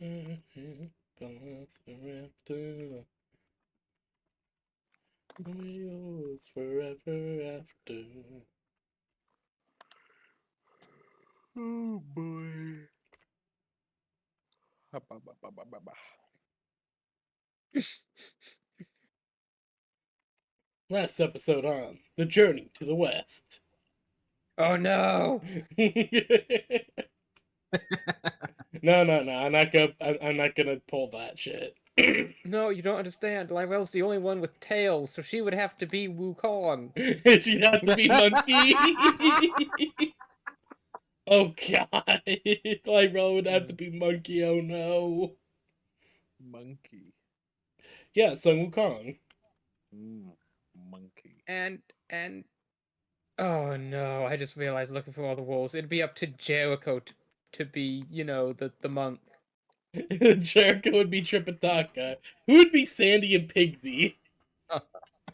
Velociraptor wheels forever after. Oh boy. Ba, ba, ba, ba, ba, ba. Last episode on The Journey to the West. Oh no! No. I'm not gonna pull that shit. No, you don't understand. Lyrell's the only one with tails, so she would have to be Wukong. She'd have to be monkey. Oh god, Lyrell would have to be monkey. Oh no. Monkey. Yeah, Sun Wukong. Monkey. And oh no, I just realized looking for all the wolves, it'd be up to Jericho to be, the monk. Jericho would be Tripitaka. Who would be Sandy and Pigsy?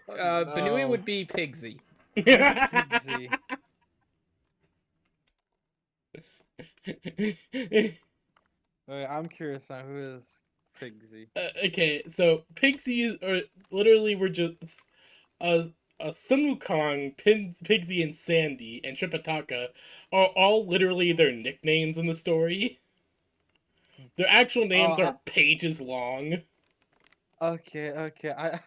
Banui would be Pigsy. Pigsy. Wait, I'm curious now. Who is Pigsy? Okay, so Pigsy or literally we're just Sun Wukong, Pigsy, and Sandy and Tripitaka are all literally their nicknames in the story. Their actual names are pages long. Okay.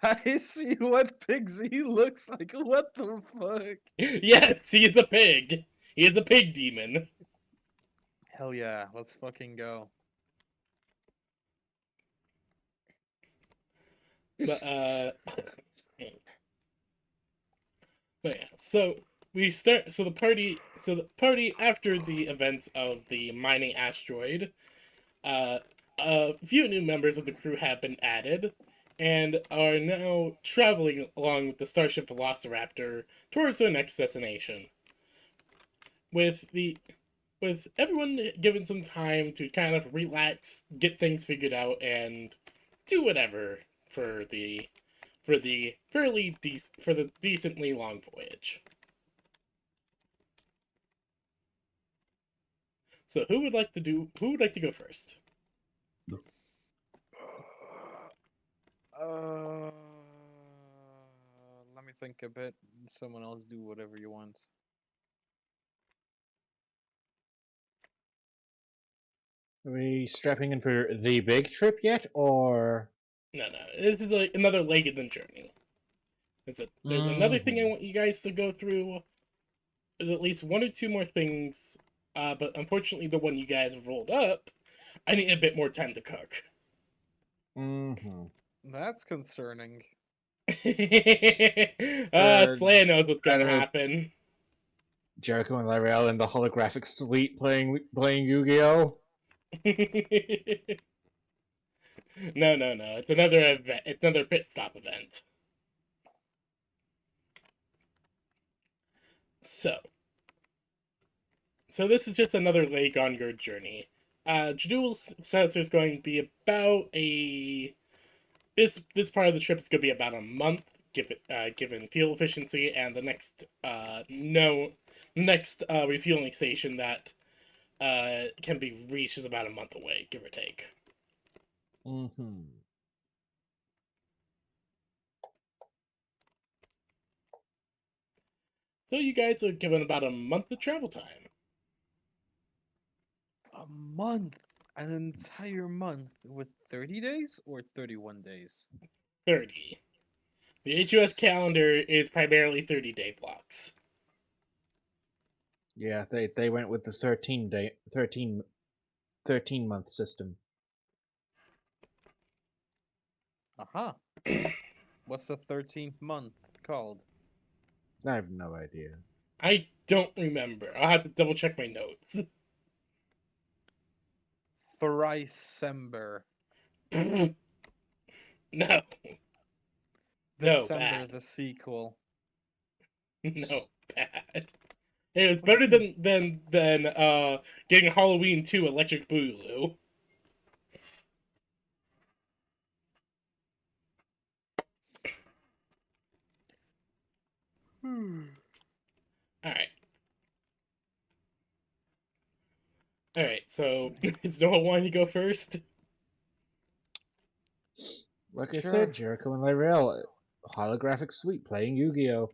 I see what Pigsy looks like. What the fuck? Yes, he is a pig. He is a pig demon. Hell yeah, let's fucking go. But but yeah, so we start. So the party after the events of the mining asteroid, a few new members of the crew have been added, and are now traveling along with the Starship Velociraptor towards their next destination. With the with everyone given some time to kind of relax, get things figured out, and do whatever for the for the decently long voyage. So who would like to go first? Uh, Let me think a bit. Someone else do whatever you want. Are we strapping in for the big trip yet, or? No. This is like another leg in the journey. There's another thing I want you guys to go through. There's at least one or two more things, but unfortunately, the one you guys rolled up, I need a bit more time to cook. Mm-hmm. That's concerning. Slaya knows what's gonna happen. Jericho and Lyrell in the holographic suite playing Yu-Gi-Oh! No. It's another event. It's another pit stop event. So this is just another leg on your journey. Jadul's says there's going to be about a this part of the trip is going to be about a month, given fuel efficiency, and the next refueling station that can be reached is about a month away, give or take. Mm-hmm. So you guys are given about a month of travel time. A month? An entire month with 30 days or 31 days? 30. The HUS calendar is primarily 30-day blocks. Yeah, they went with the 13 month system. Aha. What's the 13th month called? I have no idea. I don't remember. I'll have to double check my notes. Thrice-ember. No. No, December, bad. the sequel. No, bad. Hey, it's better than getting Halloween 2 Electric Boogaloo. Alright. Alright, so is no one wanting to go first? Like I Sure. said, Jericho and Lyrell, holographic suite playing Yu-Gi-Oh.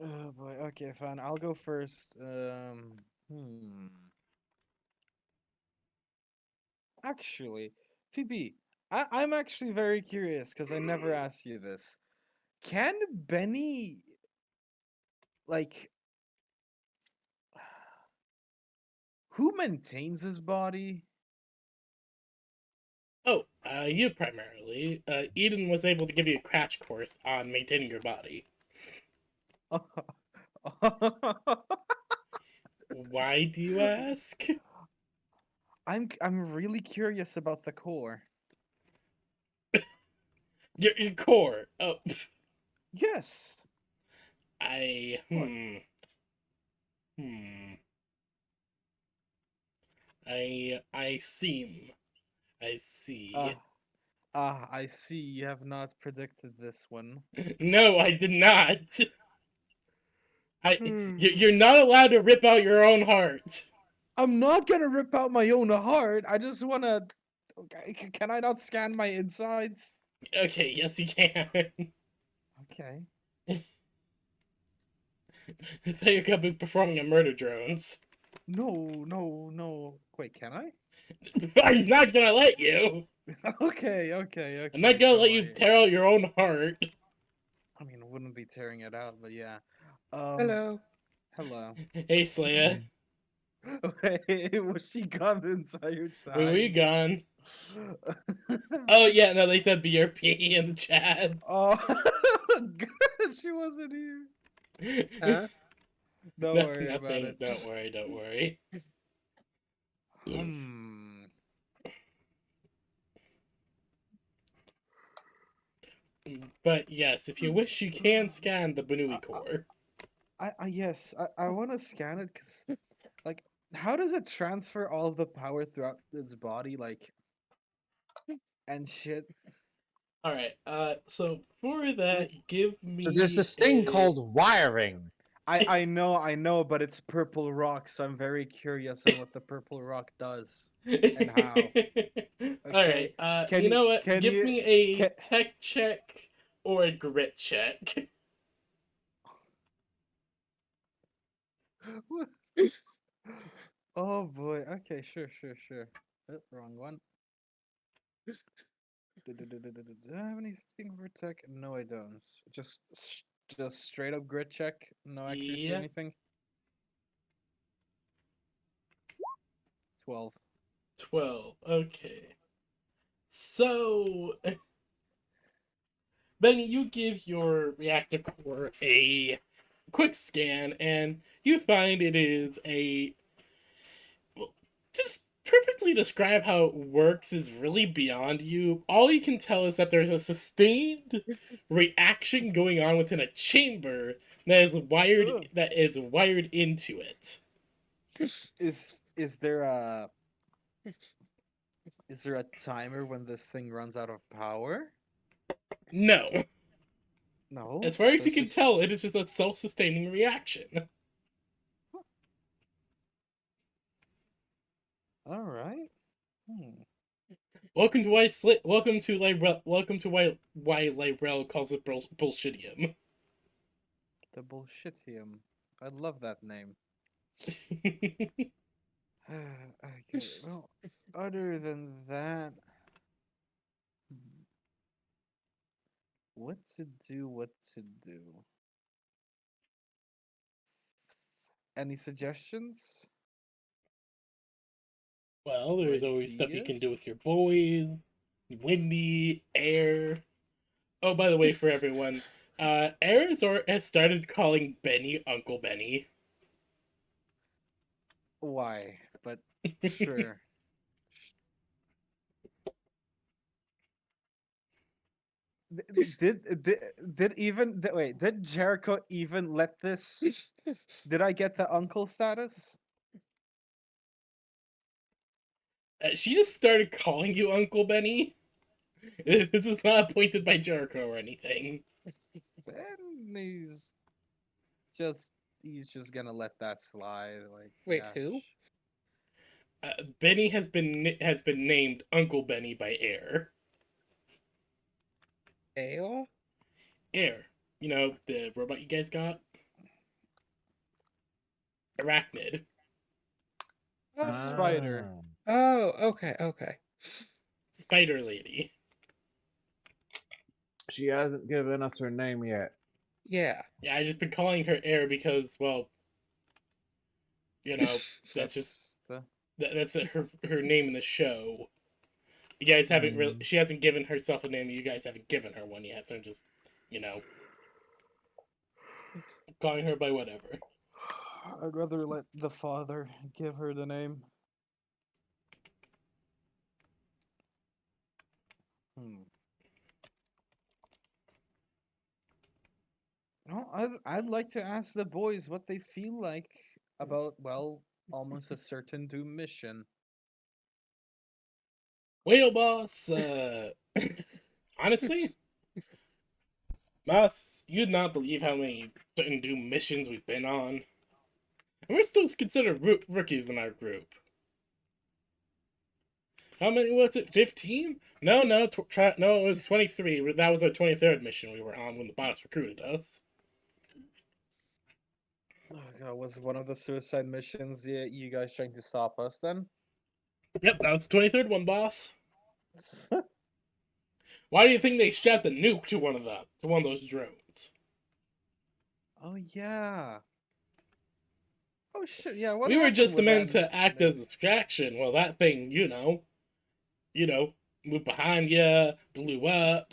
Oh boy. Okay, fine. I'll go first. Actually, PB, I'm actually very curious because I never asked you this. Can Benny like who maintains his body? Oh, you primarily. Eden was able to give you a crash course on maintaining your body. Why do you ask? I'm really curious about the core. Your core. Oh, Yes. I. What? Hmm. I seem. I see. I see you have not predicted this one. No, I did not. Hmm. You're not allowed to rip out your own heart. I'm not gonna rip out my own heart. I just wanna. Okay, can I not scan my insides? Okay, yes you can. Okay. I thought you were gonna be performing a murder drones. No, no, no. Wait, can I? I'm not gonna let you. Okay. I'm not gonna Don't let you worry. tear out your own heart. I mean, I wouldn't be tearing it out, but yeah. Hello. Hello. Hey, Slaya, Wait, was she gone the entire where were you time? gone? Oh yeah, no, they said BRP in the chat. Oh, God, she wasn't here. Huh? Don't worry about Nothing. it. Don't worry. Hmm. But yes, if you wish, you can scan the Banui I, core. yes, I want to scan it because, like, how does it transfer all of the power throughout its body, like, and shit? All right. So for that, give So there's me this thing a. called wiring. I know, but it's purple rock, so I'm very curious on what the purple rock does and how. All Okay, right. You know what? can Give you me a can tech check or a grit check. Oh boy. Okay, sure. Wrong one. Do I have anything for tech? No, I don't. Just straight up grit check. No accuracy or Yeah. anything. 12. 12. Okay. So then you give your reactor core a quick scan, and you find it is a. Well, just perfectly describe how it works is really beyond you. All you can tell is that there's a sustained reaction going on within a chamber Ugh. that is wired into it. Is there a timer when this thing runs out of power? No. No. As far So as you it's can just tell, it is just a self-sustaining reaction. all right. Hmm. Welcome to why Lyrel calls it bullshitium. The bullshitium. I love that name. Okay. Well, other than that, hmm, what to do? What to do? Any suggestions Well, or there's always stuff you can ideas? do with your boys. Windy, air. Oh, by the way, for everyone, has started calling Benny Uncle Benny. Why? But sure. Wait, did Jericho even let this? Did I get the uncle status? She just started calling you Uncle Benny. This was not appointed by Jericho or anything. Then just he's just gonna let that slide. Like, Wait, yeah. who? Benny has been named Uncle Benny by Air. Air? Air. You know, the robot you guys got? Arachnid. Spider. Oh, okay, okay. Spider Lady. She hasn't given us her name yet. Yeah. Yeah, I just been calling her Air because, well, you know, that's just that's her name in the show. You guys haven't really. She hasn't given herself a name. You guys haven't given her one yet. So I'm just, you know, calling her by whatever. I'd rather let the father give her the name. No, I'd like to ask the boys what they feel like about, well, almost a certain doom mission. Well, boss. Honestly, boss, you'd not believe how many certain Doom missions we've been on. And we're still considered rookies in our group. How many was it? 15? No, no, no. It was 23. That was our 23rd mission we were on when the boss recruited us. Oh God, was one of the suicide missions you guys trying to stop us then? Yep, that was the 23rd one, boss. Why do you think they strapped a nuke to one of those drones? Oh yeah. Oh shit, yeah, what We were happened just the with men that to act as a distraction. Well, that thing, moved behind you, blew up.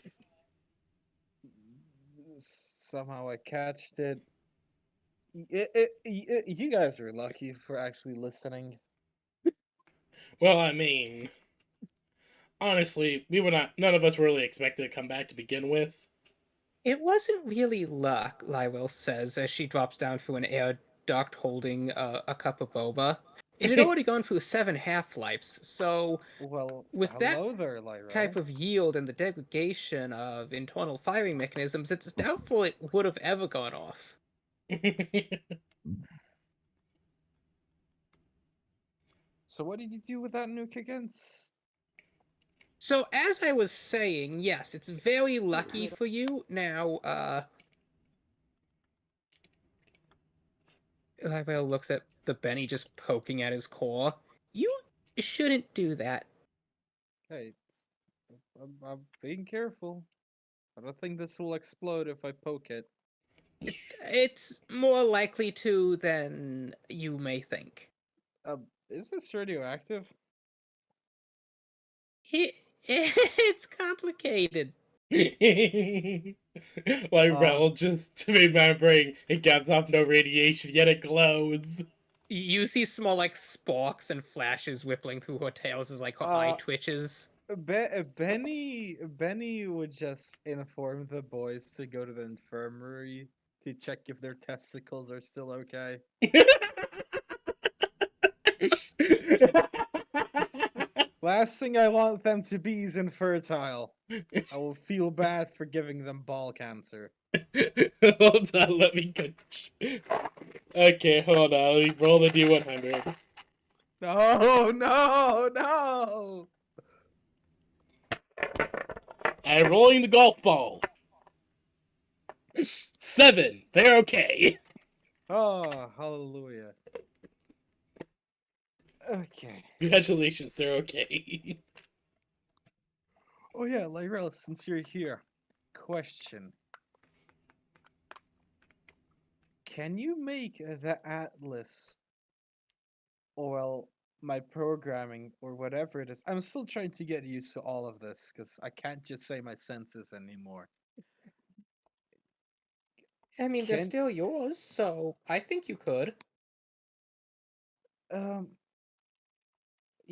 Somehow I catched it. You guys were lucky for actually listening. Well, I mean, honestly, none of us were really expected to come back to begin with. It wasn't really luck, Lywell says as she drops down through an air duct holding a cup of boba. It had already gone through 7 half-lives, so Well, with that hello there, Lyra. type of yield and the degradation of internal firing mechanisms, it's doubtful it would have ever gone off. So what did you do with that nuke against? So as I was saying, yes, it's very lucky for you. Now, Lywell looks at the Benny just poking at his core. You shouldn't do that. Hey, I'm being careful. I don't think this will explode if I poke it. It's more likely to than you may think. Is this radioactive? It's complicated. Rel just remembering it gives off no radiation, yet it glows. You see small like sparks and flashes rippling through her tails as like her eye twitches. Benny would just inform the boys to go to the infirmary to check if their testicles are still okay. Last thing I want them to be is infertile. I will feel bad for giving them ball cancer. Hold on, let me catch. Okay, hold on. Let me roll the D100. No, no, no! I'm rolling the golf ball. 7. They're okay. Oh, hallelujah. Okay. Congratulations, they're okay. Oh yeah, Lyra, since you're here, question. Can you make the Atlas, or well, my programming, or whatever it is? I'm still trying to get used to all of this, because I can't just say my senses anymore. I mean, they're Can- still yours, so I think you could.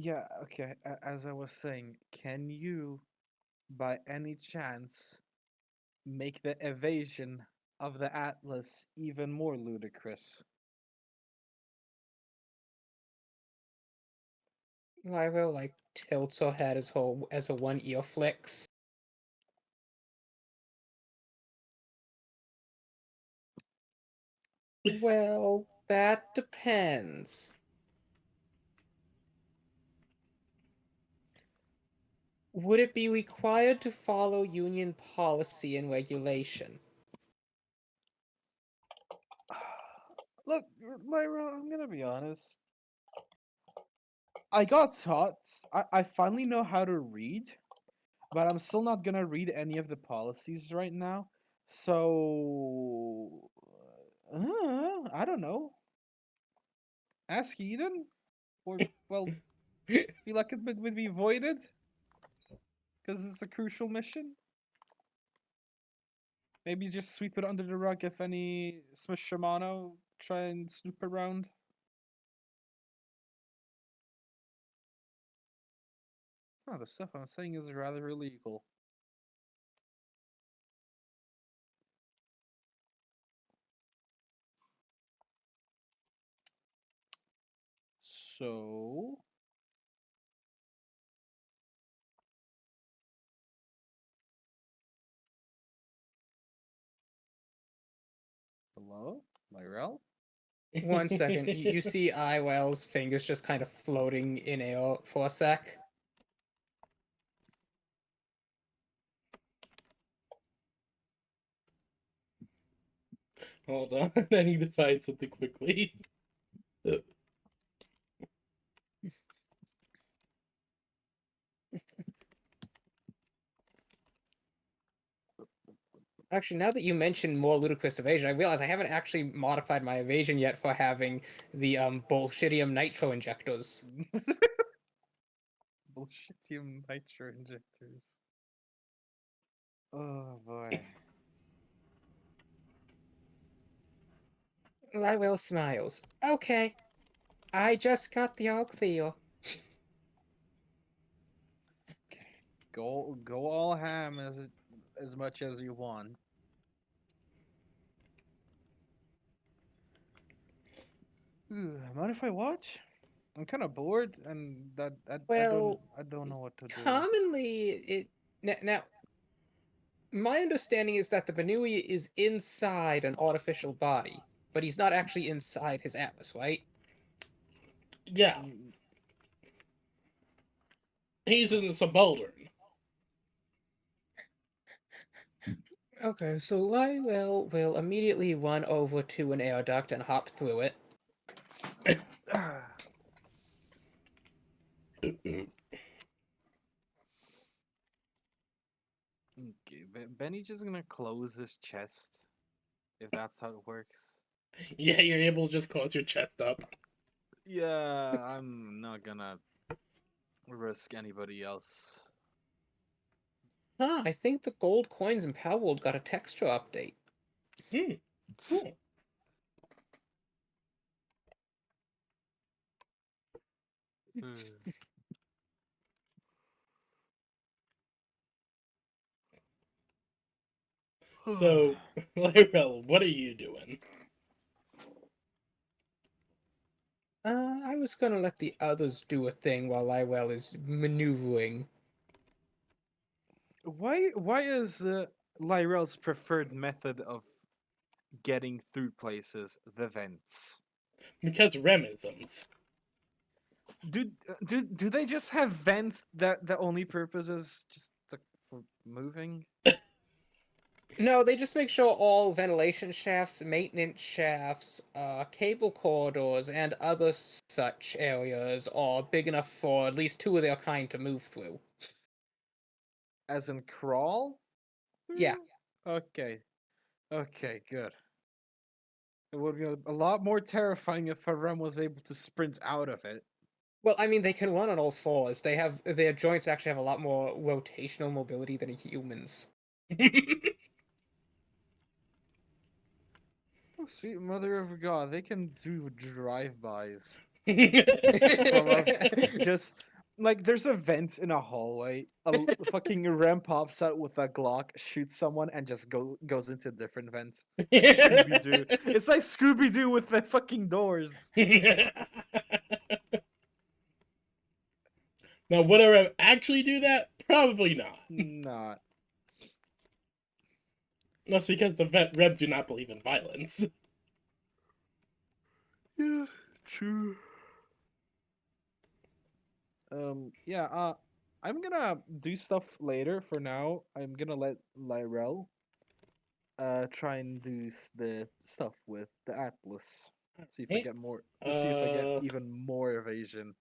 Yeah, okay, as I was saying, can you, by any chance, make the evasion of the Atlas even more ludicrous? Lyra like tilts her head as her one ear flicks. Well, that depends. Would it be required to follow union policy and regulation? Look, Lyra, I'm gonna be honest. I got taught. I finally know how to read, but I'm still not gonna read any of the policies right now. So, I don't know. Ask Eden, or well, feel like it would be voided because it's a crucial mission. Maybe just sweep it under the rug if any Smith Shimano try and snoop around. Oh, the stuff I'm saying is rather illegal. So, hello, Lyrel? 1 second. You see Iwell's fingers just kind of floating in air for a sec. Hold on, I need to find something quickly. Actually, now that you mentioned more ludicrous evasion, I realize I haven't actually modified my evasion yet for having the bullshitium nitro injectors. Bullshitium nitro injectors. Oh boy. Lywell smiles. Okay, I just got the all clear. Okay. Go all ham as much as you want. Mind if I watch? I'm kind of bored, and Well, I don't know what to do. commonly, now my understanding is that the Benui is inside an artificial body, but he's not actually inside his atlas, right? Yeah, Mm, he's in the subaltern. Okay, so Lywell will immediately run over to an air duct and hop through it. ah. Okay, Benny's just gonna close his chest, if that's how it works. Yeah, you're able to just close your chest up. Yeah, I'm not gonna risk anybody else. I think the gold coins in Palworld got a texture update. Hmm, cool. So, Lyrel, what are you doing? I was gonna let the others do a thing while Lywell is maneuvering. Why is Lyrel's preferred method of getting through places the vents? Because remisms. Do they just have vents that the only purpose is just for moving? No, they just make sure all ventilation shafts, maintenance shafts, cable corridors, and other such areas are big enough for at least two of their kind to move through. As in crawl? Yeah. Okay. Okay, good. It would be a lot more terrifying if Harem was able to sprint out of it. Well, I mean, they can run on all fours. Their joints actually have a lot more rotational mobility than humans. Oh, sweet mother of God, they can do drive-bys. Just like there's a vent in a hallway. Fucking Rem pops out with a Glock, shoots someone, and just goes into a different vent. It's like Scooby Doo. It's like Scooby Doo with the fucking doors. Now, would I actually do that? Probably not. Not. That's because the Reb do not believe in violence. Yeah, true. Yeah. I'm gonna do stuff later. For now, I'm gonna let Lyrel try and do the stuff with the Atlas. See if I Right. get more. Let's see if I get Uh, even more evasion.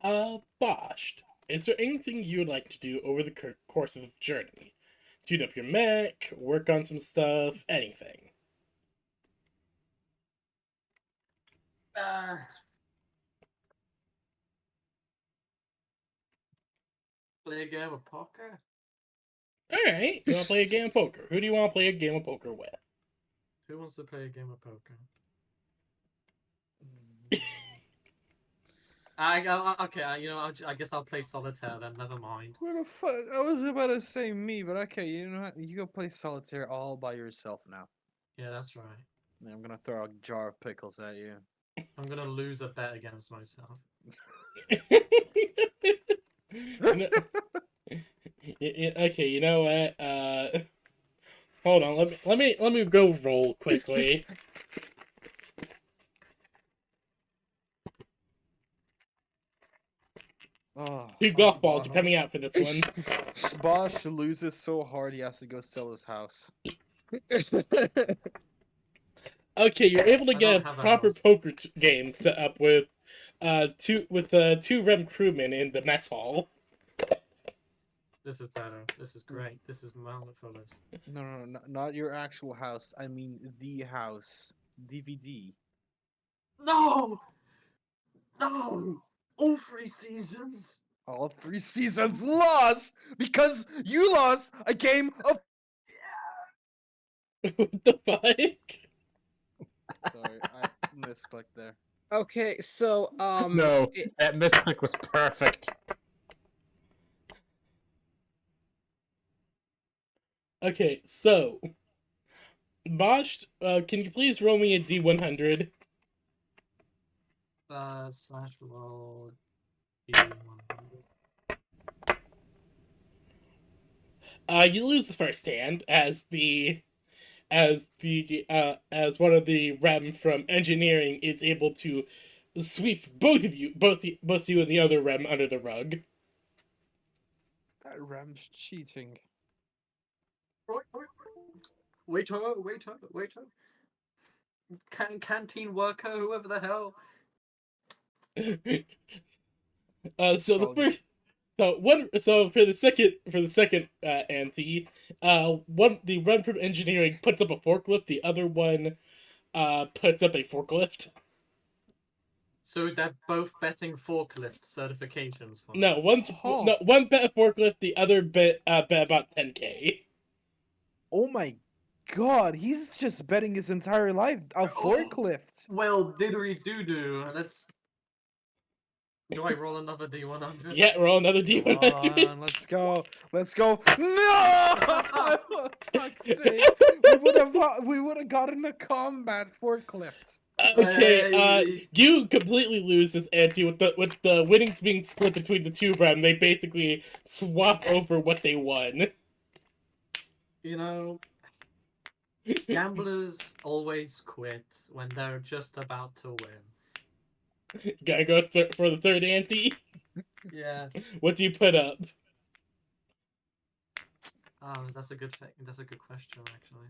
Boshed. Is there anything you would like to do over the course of the journey? Tune up your mech, work on some stuff, anything. Play a game of poker. Alright, you want to play a game of poker? Who do you want to play a game of poker with? Who wants to play a game of poker? Okay. I guess I'll play solitaire then. Never mind. What the fuck? I was about to say me, but okay, you know what? You go play solitaire all by yourself now. Yeah, that's right. And I'm gonna throw a jar of pickles at you. I'm gonna lose a bet against myself. No- okay, you know what? Hold on. Let me go roll quickly. Oh, Two golf balls are coming out for this one. Bosch loses so hard he has to go sell his house. Okay, you're able to I get don't a have a proper house. poker game set up with two REM crewmen in the mess hall. This is better. This is great. This is marvelous. No, not your actual house. I mean the house. DVD. No! No! All 3 seasons! All 3 seasons lost because you lost a game of. What the fuck? Sorry, I misclicked there. Okay, so No, it- that misclick was perfect. Okay, so Bosch, can you please roll me a D100? Slash roll D100. You lose the first hand as one of the REM from engineering is able to sweep both you and the other REM under the rug. That Ram's cheating. Waiter. Canteen worker, whoever the hell. So the Well, first, so for the second ante, the REM from engineering puts up a forklift, the other one puts up a forklift. So they're both betting forklift certifications for me. No, Oh. one bet a forklift, the other bet about 10K. Oh my god, he's just betting his entire life a forklift. Well, diddery doo doo. Let's. Do I roll another D100? Yeah, roll another Come D100. on, let's go. Let's go. No! For fuck's sake. We would have gotten a combat forklift. Okay, Hey. you completely lose this ante with the winnings being split between the two REM. They basically swap over what they won. You know, gamblers always quit when they're just about to win. Gotta go for the third ante. Yeah. What do you put up? Oh, that's a good thing. That's a good question, actually.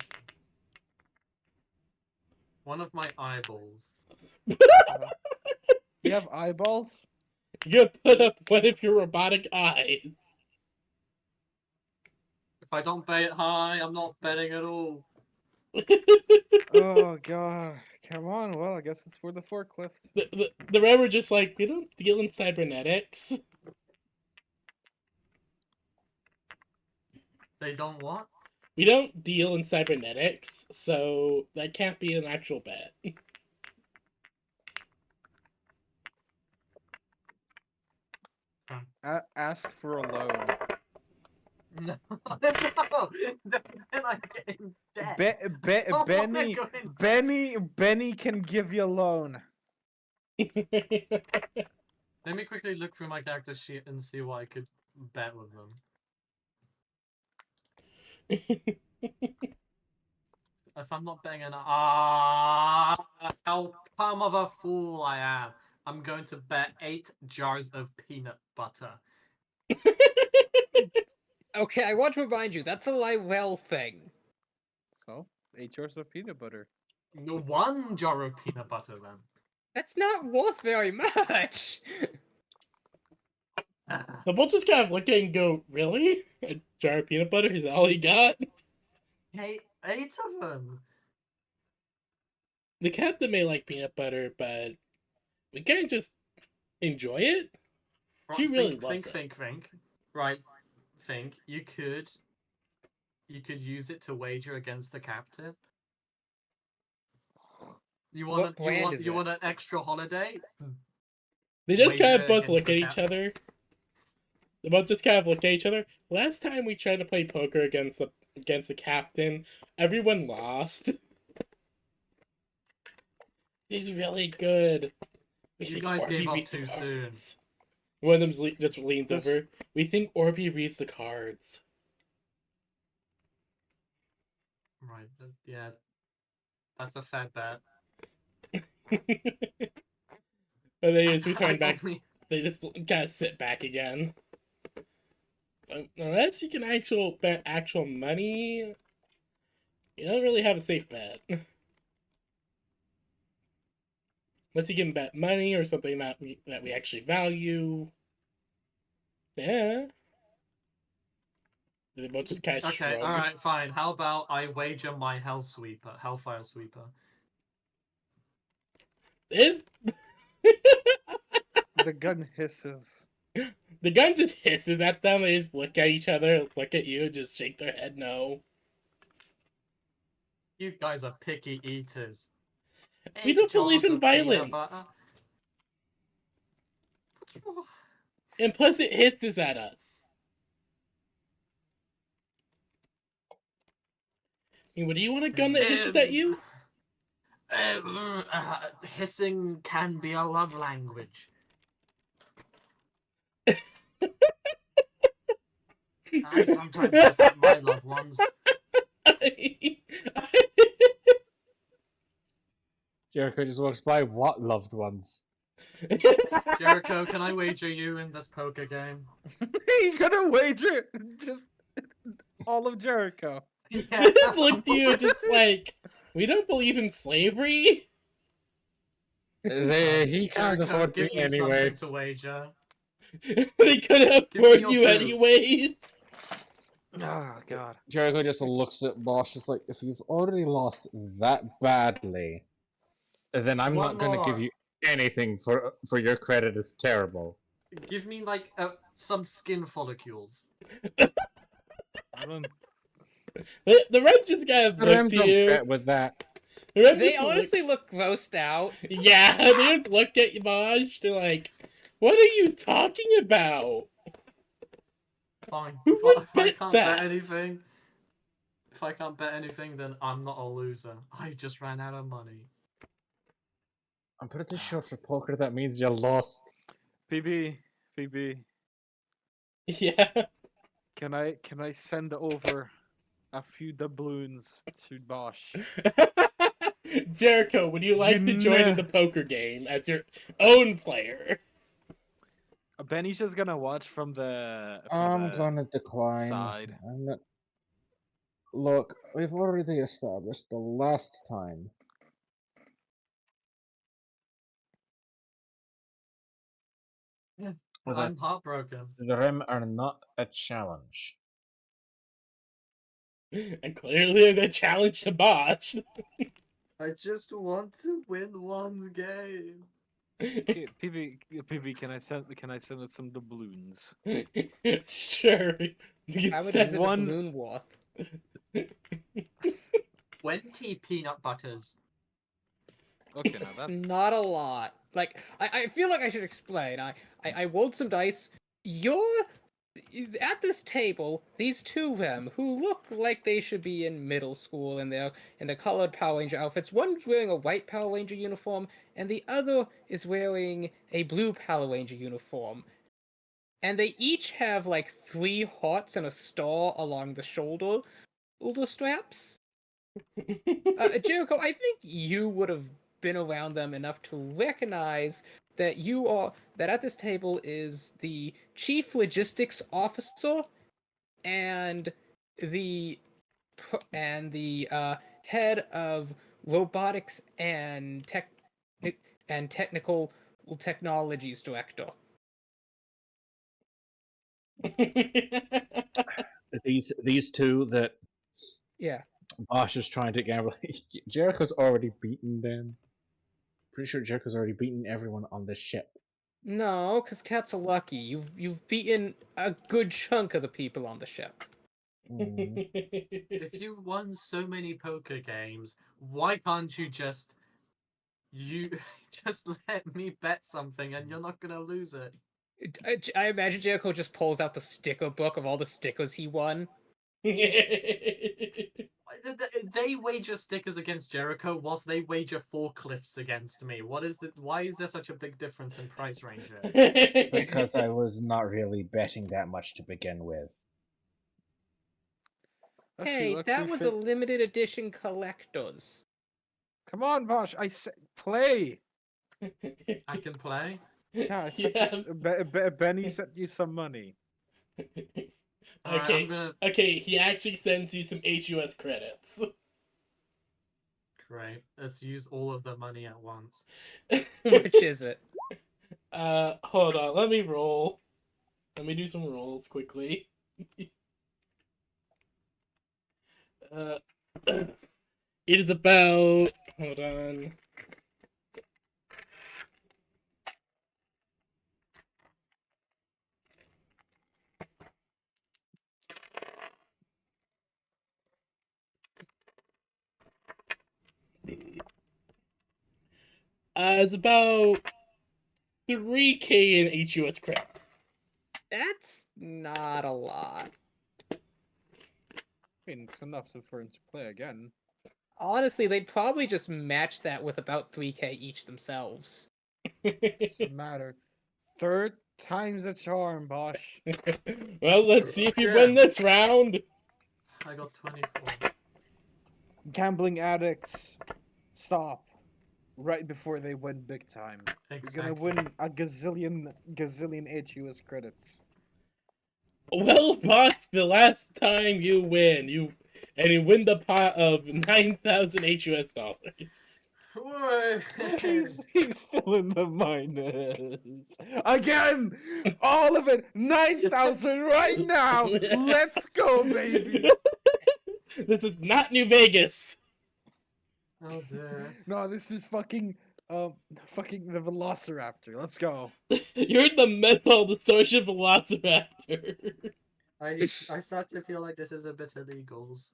One of my eyeballs. You have eyeballs? You put up one of your robotic eyes. If I don't bet high, I'm not betting at all. Oh god. Come on, well, I guess it's for the forklift. The REM were just like, we don't deal in cybernetics. They don't what? We don't deal in cybernetics, so that can't be an actual bet. Ask for a loan. No, no, then I get in debt. Don't wanna go in debt. Benny can give you a loan. Let me quickly look through my character sheet and see what I could bet with them. If I'm not betting an how calm of a fool I am. I'm going to bet 8 jars of peanut butter. Okay, I want to remind you, that's a Lyrel thing. So, 8 jars of peanut butter. 1 jar of peanut butter then. That's not worth very much. The bull just kind of look at it and go, really? A jar of peanut butter? Is that all he got? Hey, 8 of them. The captain may like peanut butter, but we can't just enjoy it. She really loves it. Think. Right, think. You could use it to wager against the captain. You What want brand is it? want an extra holiday? They just kind Wager of both against look the at each other. They both just kind of look at each other. Last time we tried to play poker against the captain, everyone lost. He's really good. We You think guys Orby gave up reads the too soon. cards. One of them just leans This- over. We think Orby reads the cards. Right. Yeah. That's a fair bet. But they just return I back. only- They just kind of sit back again. Unless you can bet actual money, you don't really have a safe bet. Unless you can bet money or something that we actually value. Yeah. They both just kind of Okay, shrug. alright, fine. How about I wager my Hellfire Sweeper? Is The gun hisses. the gun just hisses at them? They just look at each other, look at you, just shake their head no. You guys are picky eaters. We 8 don't believe jars in of peanut violence. butter. What's wrong? And plus, it hisses at us. I mean, what do you want a gun that hisses at you? Hissing can be a love language. I sometimes hiss at my loved ones. Jericho just walks by. What loved ones? Jericho, can I wager you in this poker game? You gonna wager just all of Jericho. Yeah. They just look to you just like, we don't believe in slavery. He can't Jericho, afford give me me anyway. something to wager. They couldn't Give me afford your you food. anyways. Oh god. Jericho just looks at Bosch, just like, if you've already lost that badly, then I'm One not going to give more. you anything for your credit is terrible. Give me like some skin follicles. I don't. The Rem just kind of The look Rams to don't you. bet with that. The Rem They just look- honestly look grossed out. Yeah, they just look at you, Bosch. They're like, what are you talking about? Fine. Who If would I bet can't that? bet anything, if I can't bet anything, then I'm not a loser. I just ran out of money. I'm pretty sure for poker that means you lost. PB, Yeah. can I send over a few doubloons to Bosch? Jericho, would you like to join in the poker game as your own player? Benny's just gonna watch from the. I'm gonna decline. side. I'm not... Look, we've already established the last time. Yeah. that I'm heartbroken. the Rem are not a challenge. And clearly the challenge to Bosch. I just want to win one game. Okay, PB, can I send it some doubloons? Sure. You How can much send is a one- balloon worth? 20 peanut butters. Okay, now It's that's not a lot. Like, I feel like I should explain. I rolled some dice. You're at this table, these two Rem who look like they should be in middle school in their colored Power Ranger outfits. One's wearing a white Power Ranger uniform, and the other is wearing a blue Power Ranger uniform. And they each have like 3 hearts and a star along the shoulder straps. Jericho, I think you would have been around them enough to recognize that at this table is the chief logistics officer and the head of robotics and technical technologies director. These two that Yeah. Bosch is trying to gamble. Jericho's already beaten them. Pretty sure Jericho's already beaten everyone on this ship. No, because cats are lucky. You've beaten a good chunk of the people on the ship. Mm. If you've won so many poker games, why can't you just just let me bet something and you're not gonna lose it? I imagine Jericho just pulls out the sticker book of all the stickers he won. They wager stickers against Jericho, whilst they wager forklifts against me. Why is there such a big difference in price range here? Because I was not really betting that much to begin with. Hey, that was a limited edition collector's. Come on, Bosch. I said play. I can play. Yeah, I sent Benny sent you some money. Alright, Okay, I'm gonna. okay, he actually sends you some HUS credits. Great. Let's use all of the money at once. Which is it? Hold on, let me roll. Let me do some rolls quickly. It is about. Hold on. It's about 3K in HUS credits. That's not a lot. I mean, it's enough for him to play again. Honestly, they'd probably just match that with about 3K each themselves. Doesn't matter. Third time's a charm, Bosch. Well, let's see if you Okay. win this round. I got 24. Gambling addicts, stop. Right before they win big time. Exactly. You're gonna win a gazillion HUS credits. Well, boss, the last time you win, you win the pot of 9,000 HUS dollars. He's still in the minus. Again! All of it! 9,000 right now! Let's go, baby! This is not New Vegas. Oh dear. No, this is fucking the Velociraptor. Let's go. You're in the Metal Distortion Velociraptor. I start to feel like this is a bit illegals.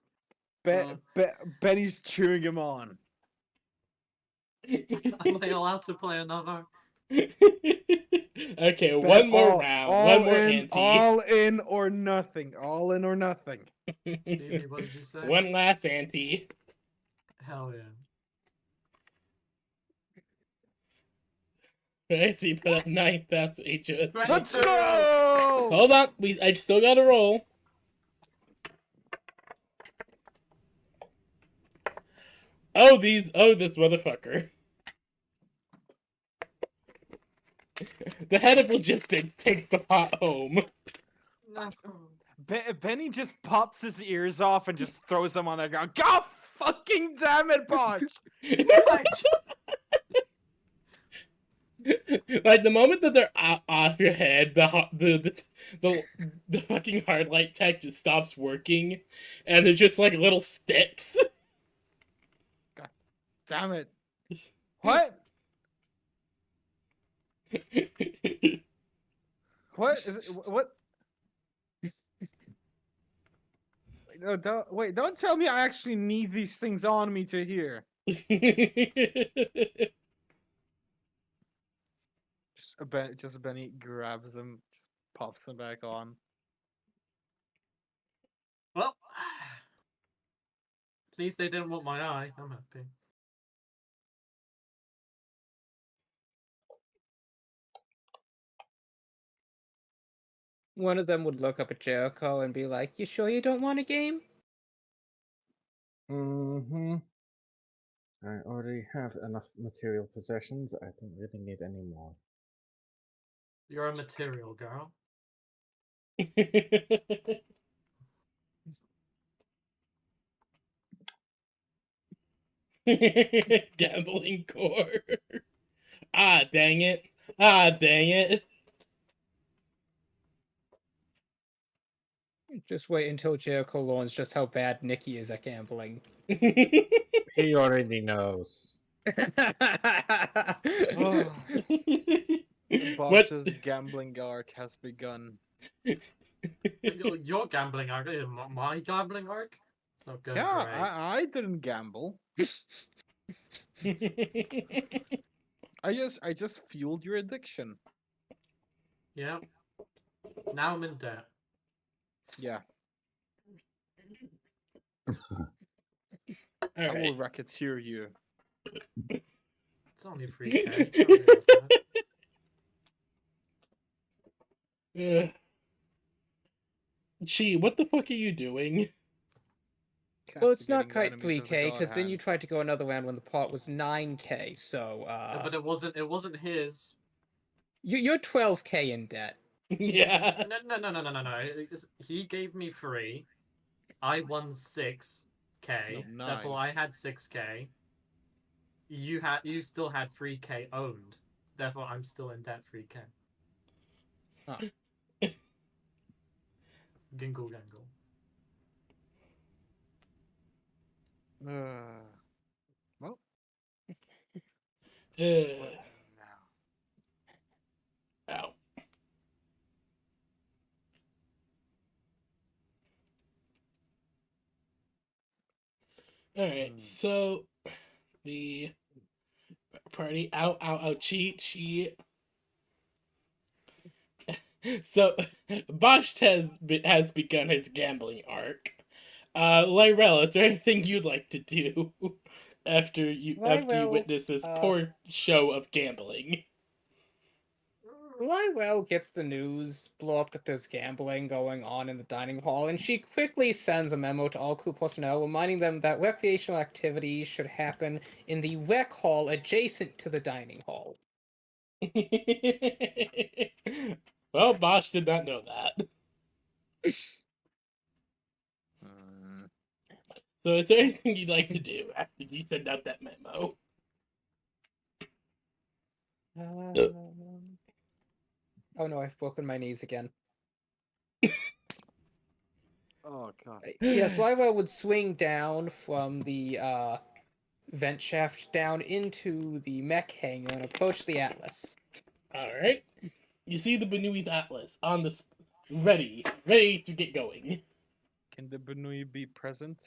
Benny's cheering him on. Am I allowed to play another? Okay, one more round. One more ante. All in or nothing. All in or nothing. Phoebe, what did you say? One last ante. Hell yeah. Right, so you put up 9,000 HUS. Let's go! Hold on, I still gotta roll. Oh, this motherfucker. The head of logistics takes the pot home. No. Benny just pops his ears off and just throws them on the ground. God fucking damn it, Bosch! Like the moment that they're off your head, the fucking hard light tech just stops working, and they're just like little sticks. God damn it! What? What is it? What? No, don't tell me I actually need these things on me to hear. Just Benny grabs them, just pops them back on. Well, at least they didn't want my eye. I'm happy. One of them would look up at Jericho and be like, "You sure you don't want a game?" Mm-hmm. I already have enough material possessions. I don't really need any more. You're a material girl. Gambling core. Ah, dang it. Ah, dang it. Just wait until Jericho learns just how bad Nikki is at gambling. He already knows. Oh, What? Bosch's gambling arc has begun. Your gambling arc, my gambling arc. It's not going Yeah, great. I didn't gamble. I just fueled your addiction. Yeah. Now I'm in debt. Yeah, All I will right. racketeer you. It's only 3K. Can't be that bad. Ugh. Gee, what the fuck are you doing? Well, it's not Castigating the quite enemies of the 3K, God because then you Hand. tried to go another round when the pot was 9K, so, But it wasn't his. You're 12K in debt. Yeah. No. He gave me 3. I won 6K. No, Therefore, 9. I had 6K. You still had 3K owned. Therefore, I'm still in debt 3K. Huh. Gingle gangle. Well, Ugh. now. Ow. Alright, so the party cheat. So Bosch has begun his gambling arc. Lyrell, is there anything you'd like to do after you Lyrell, witness this poor show of gambling? Lyrell gets the news, blow up that there's gambling going on in the dining hall, and she quickly sends a memo to all crew personnel reminding them that recreational activities should happen in the rec hall adjacent to the dining hall. Well, Bosch did not know that. So is there anything you'd like to do after you send out that memo? Oh no, I've broken my knees again. Oh god. Yes, Lyrell would swing down from the vent shaft down into the mech hangar and approach the Atlas. Alright. You see the Benui's Atlas on the ready to get going. Can the Benui be present?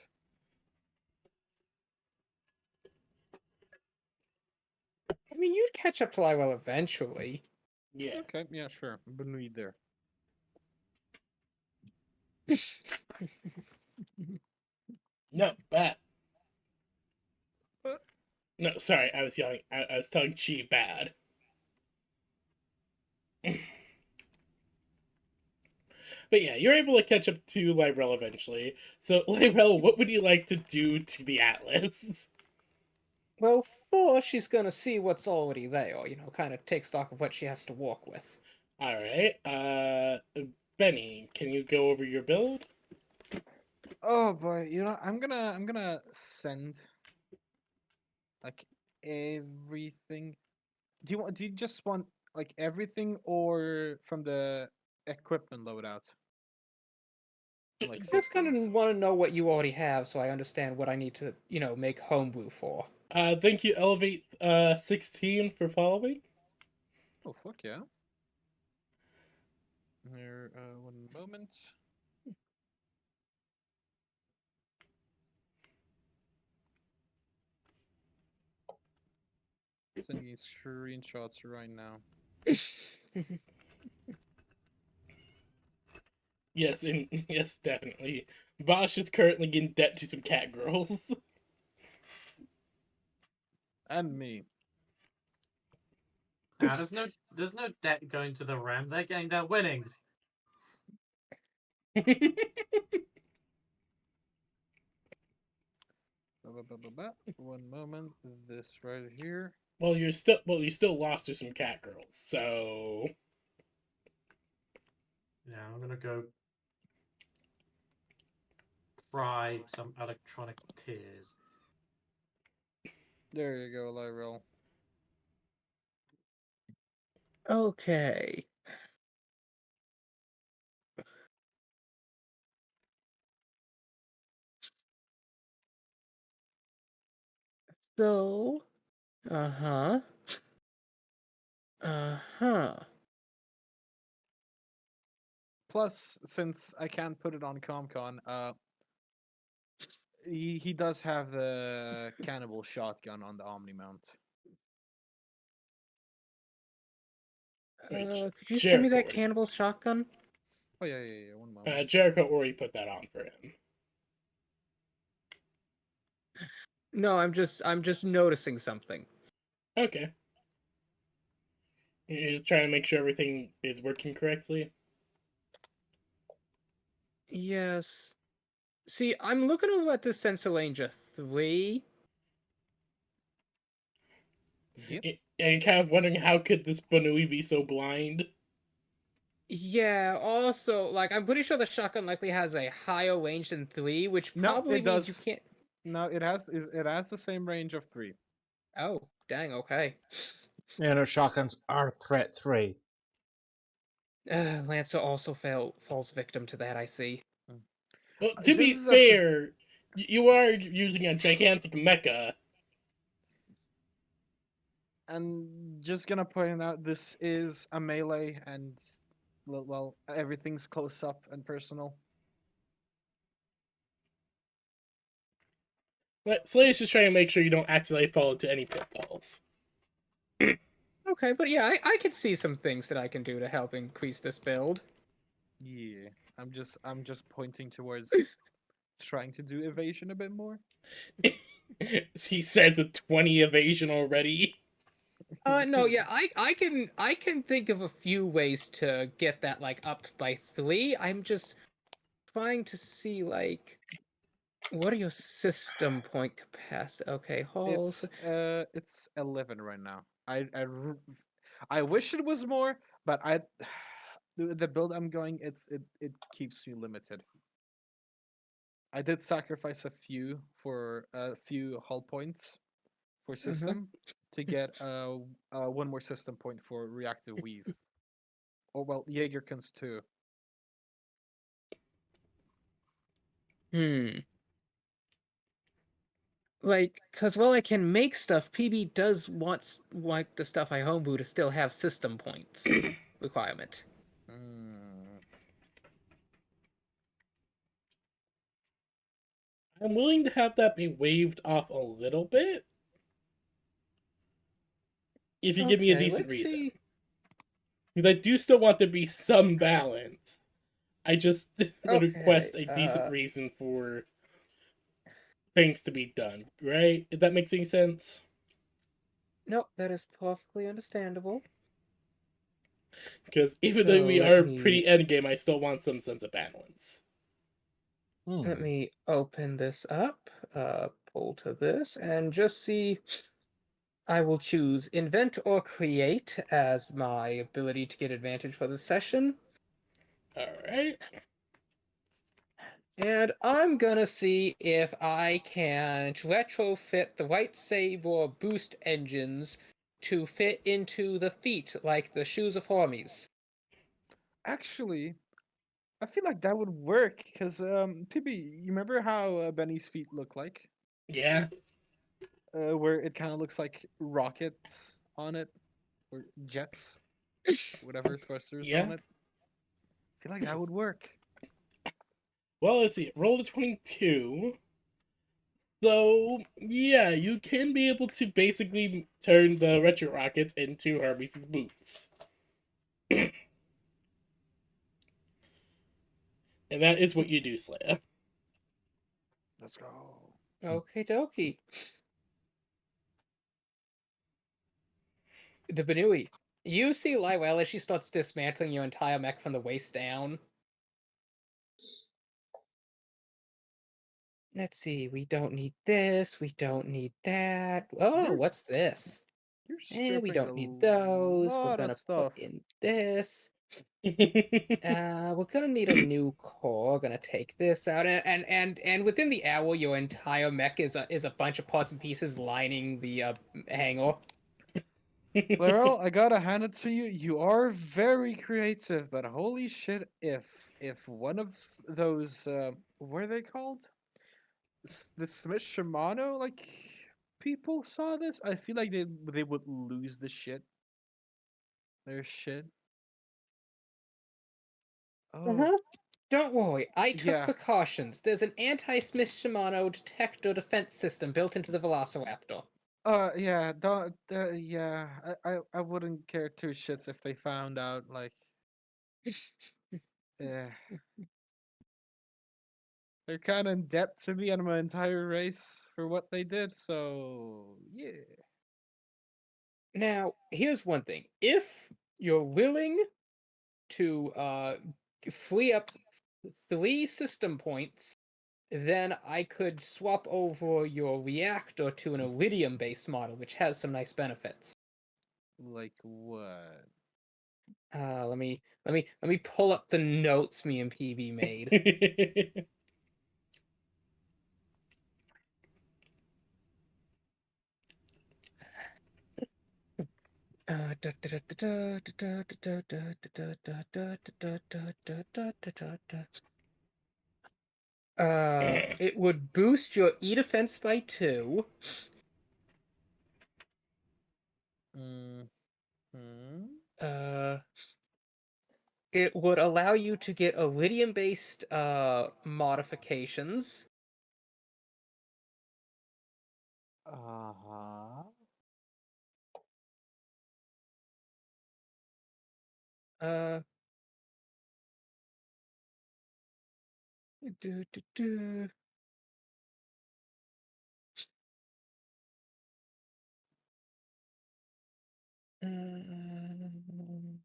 I mean, you'd catch up to Lyrell eventually. Yeah. Okay, yeah, sure. Benui there. No, bad. What? No, sorry, I was yelling. I was telling Chi bad. But yeah, you're able to catch up to Lyrell eventually. So, Lyrell, what would you like to do to the Atlas? Well, first she's gonna see what's already there, you know, kind of take stock of what she has to work with. Alright, Benny, can you go over your build? Oh boy, you know, I'm gonna send like everything. Do you just want like everything or from the equipment loadout? Like Just kind systems. of want to know what you already have so I understand what I need to, you know, make homebrew for. Thank you, Elevate 16 for following. Oh fuck yeah. Here, one moment. Sending you screenshots right now. Yes, and yes, definitely. Bosch is currently in debt to some cat girls. And me. Nah, there's no debt going to the Ram. They're getting their winnings. One moment. This right here. Well, you still lost to some cat girls, so Yeah, I'm gonna go cry some electronic tears. There you go, Lyril. Okay. So, uh-huh. Uh-huh. Plus, since I can't put it on ComCon, he does have the cannibal shotgun on the Omni mount. Could you send me that Jericho. cannibal shotgun? Oh yeah. One moment. Jericho already put that on for him. No, I'm just noticing something. Okay. You're just trying to make sure everything is working correctly. Yes. See, I'm looking over at the Sensoranger 3. Yep. And you're kind of wondering how could this Banui be so blind? Yeah, also, like, I'm pretty sure the shotgun likely has a higher range than 3, which No, probably it means you does. can't... No, it has the same range of 3. Oh, dang, okay. Shotguns are threat 3. Lancer also falls victim to that, I see. Well, to be This is up to fair, you are using a gigantic mecha. and just gonna point out this is a melee and well everything's close up and personal. But Slay's just trying to make sure you don't accidentally fall into any pitfalls. Okay, but yeah, I could see some things that I can do to help increase this build. Yeah, I'm just pointing towards trying to do evasion a bit more. He says with 20 evasion already. No, yeah, I can think of a few ways to get that like up by 3. I'm just trying to see like what are your system point capacity? Okay, halls. It's 11 right now. I wish it was more, but the build I'm going it keeps me limited. I did sacrifice a few hull points for system to get one more system point for reactive weave. Or well, Jaegerkans too. Hmm. Like, cause while I can make stuff, PB does want the stuff I homebrew to still have system points requirement. Mm. I'm willing to have that be waived off a little bit. If you give me a Okay, decent let's reason. see. Because I do still want there to be some balance. I just would request a decent Okay, reason for things to be done, right? If that makes any sense? Nope, that is perfectly understandable. Because even though So we let are me pretty endgame, I still want some sense of balance. let me open this up, pull to this, and just see. I will choose invent or create as my ability to get advantage for this session. Alright. And I'm gonna see if I can retrofit the White Saber boost engines to fit into the feet like the shoes of Hermes. Actually, I feel like that would work because PB, you remember how Benny's feet look like? Yeah. Where it kind of looks like rockets on it or jets, whatever thrusters on Yeah. it. I feel like that would work. Well, let's see. Roll to 22. So, yeah, you can be able to basically turn the retro rockets into Hermes' boots. And that is what you do, Slayer. Let's go. Okie dokie. The Benui. You see Lywell as she starts dismantling your entire mech from the waist down. Let's see, we don't need this, we don't need that. Oh, You're what's this? you're We stripping don't a need those. We're lot of gonna put stuff. in this. We're gonna need a new core. Gonna take this out, and within the hour, your entire mech is a bunch of parts and pieces lining the hangar. Laurel, I gotta hand it to you. You are very creative, but holy shit, if one of those what are they called? The Smith Shimano like people saw this, I feel like they would lose the shit. Their shit. Oh Uh-huh. Don't worry, I took yeah. precautions. There's an anti-Smith Shimano detector defense system built into the Velociraptor. Yeah, don't yeah. I wouldn't care two shits if they found out like yeah. They're kind of in debt to me and my entire race for what they did, so yeah. Now, here's one thing. If you're willing to free up 3 system points, then I could swap over your reactor to an Iridium-based model, which has some nice benefits. Like what? Let me pull up the notes me and PB made. It would boost your E defense by 2. Hmm. Uh, it would allow you to get Iridium-based modifications. Uh-huh. Uh, do, do, do. Mm.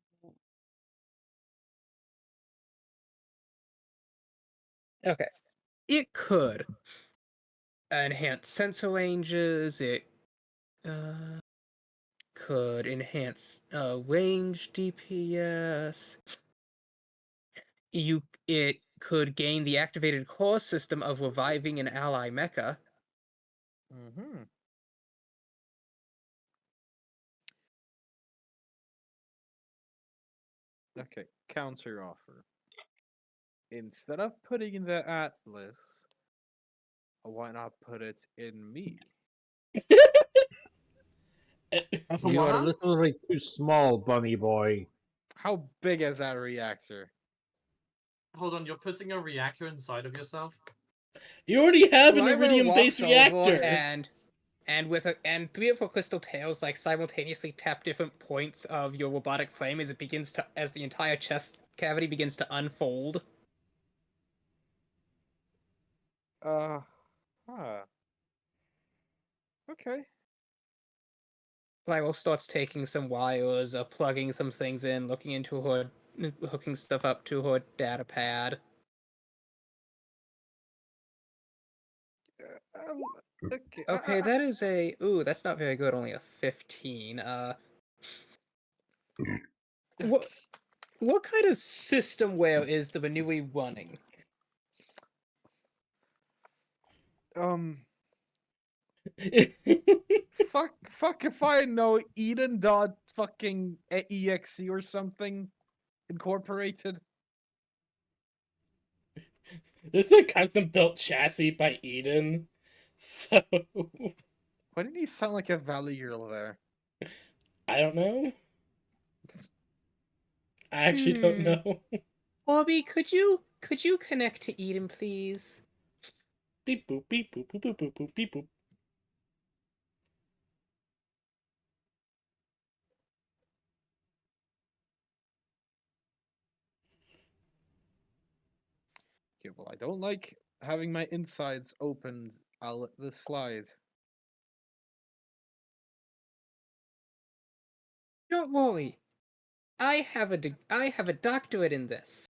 Okay, it could enhance sensor ranges. It could enhance range DPS. It could gain the activated core system of reviving an ally mecha. Mm-hmm. Okay, counter offer. Instead of putting in the Atlas, why not put it in me? You are a What? little bit too small, bunny boy. How big is that reactor? Hold on, you're putting a reactor inside of yourself? You already have an Lyra iridium-based walks over reactor. and 3 of her crystal tails like simultaneously tap different points of your robotic frame as the entire chest cavity begins to unfold. Huh. Okay. Lyra starts taking some wires, plugging some things in, looking into her, hooking stuff up to her data pad. Um, okay. Okay, that is that's not very good, only a 15. What what kind of systemware is the Benui running? um, fuck if I know Eden dot fucking exe or something incorporated. This is a custom-built chassis by Eden. So Why did he sound like a Valley girl there? I don't know. I actually don't know. Bobby, could you connect to Eden, please? Beep boop beep boop boop boop boop boop beep boop. Okay, well, I don't like having my insides opened. I'll let this slide. Don't worry. I have a doctorate in this.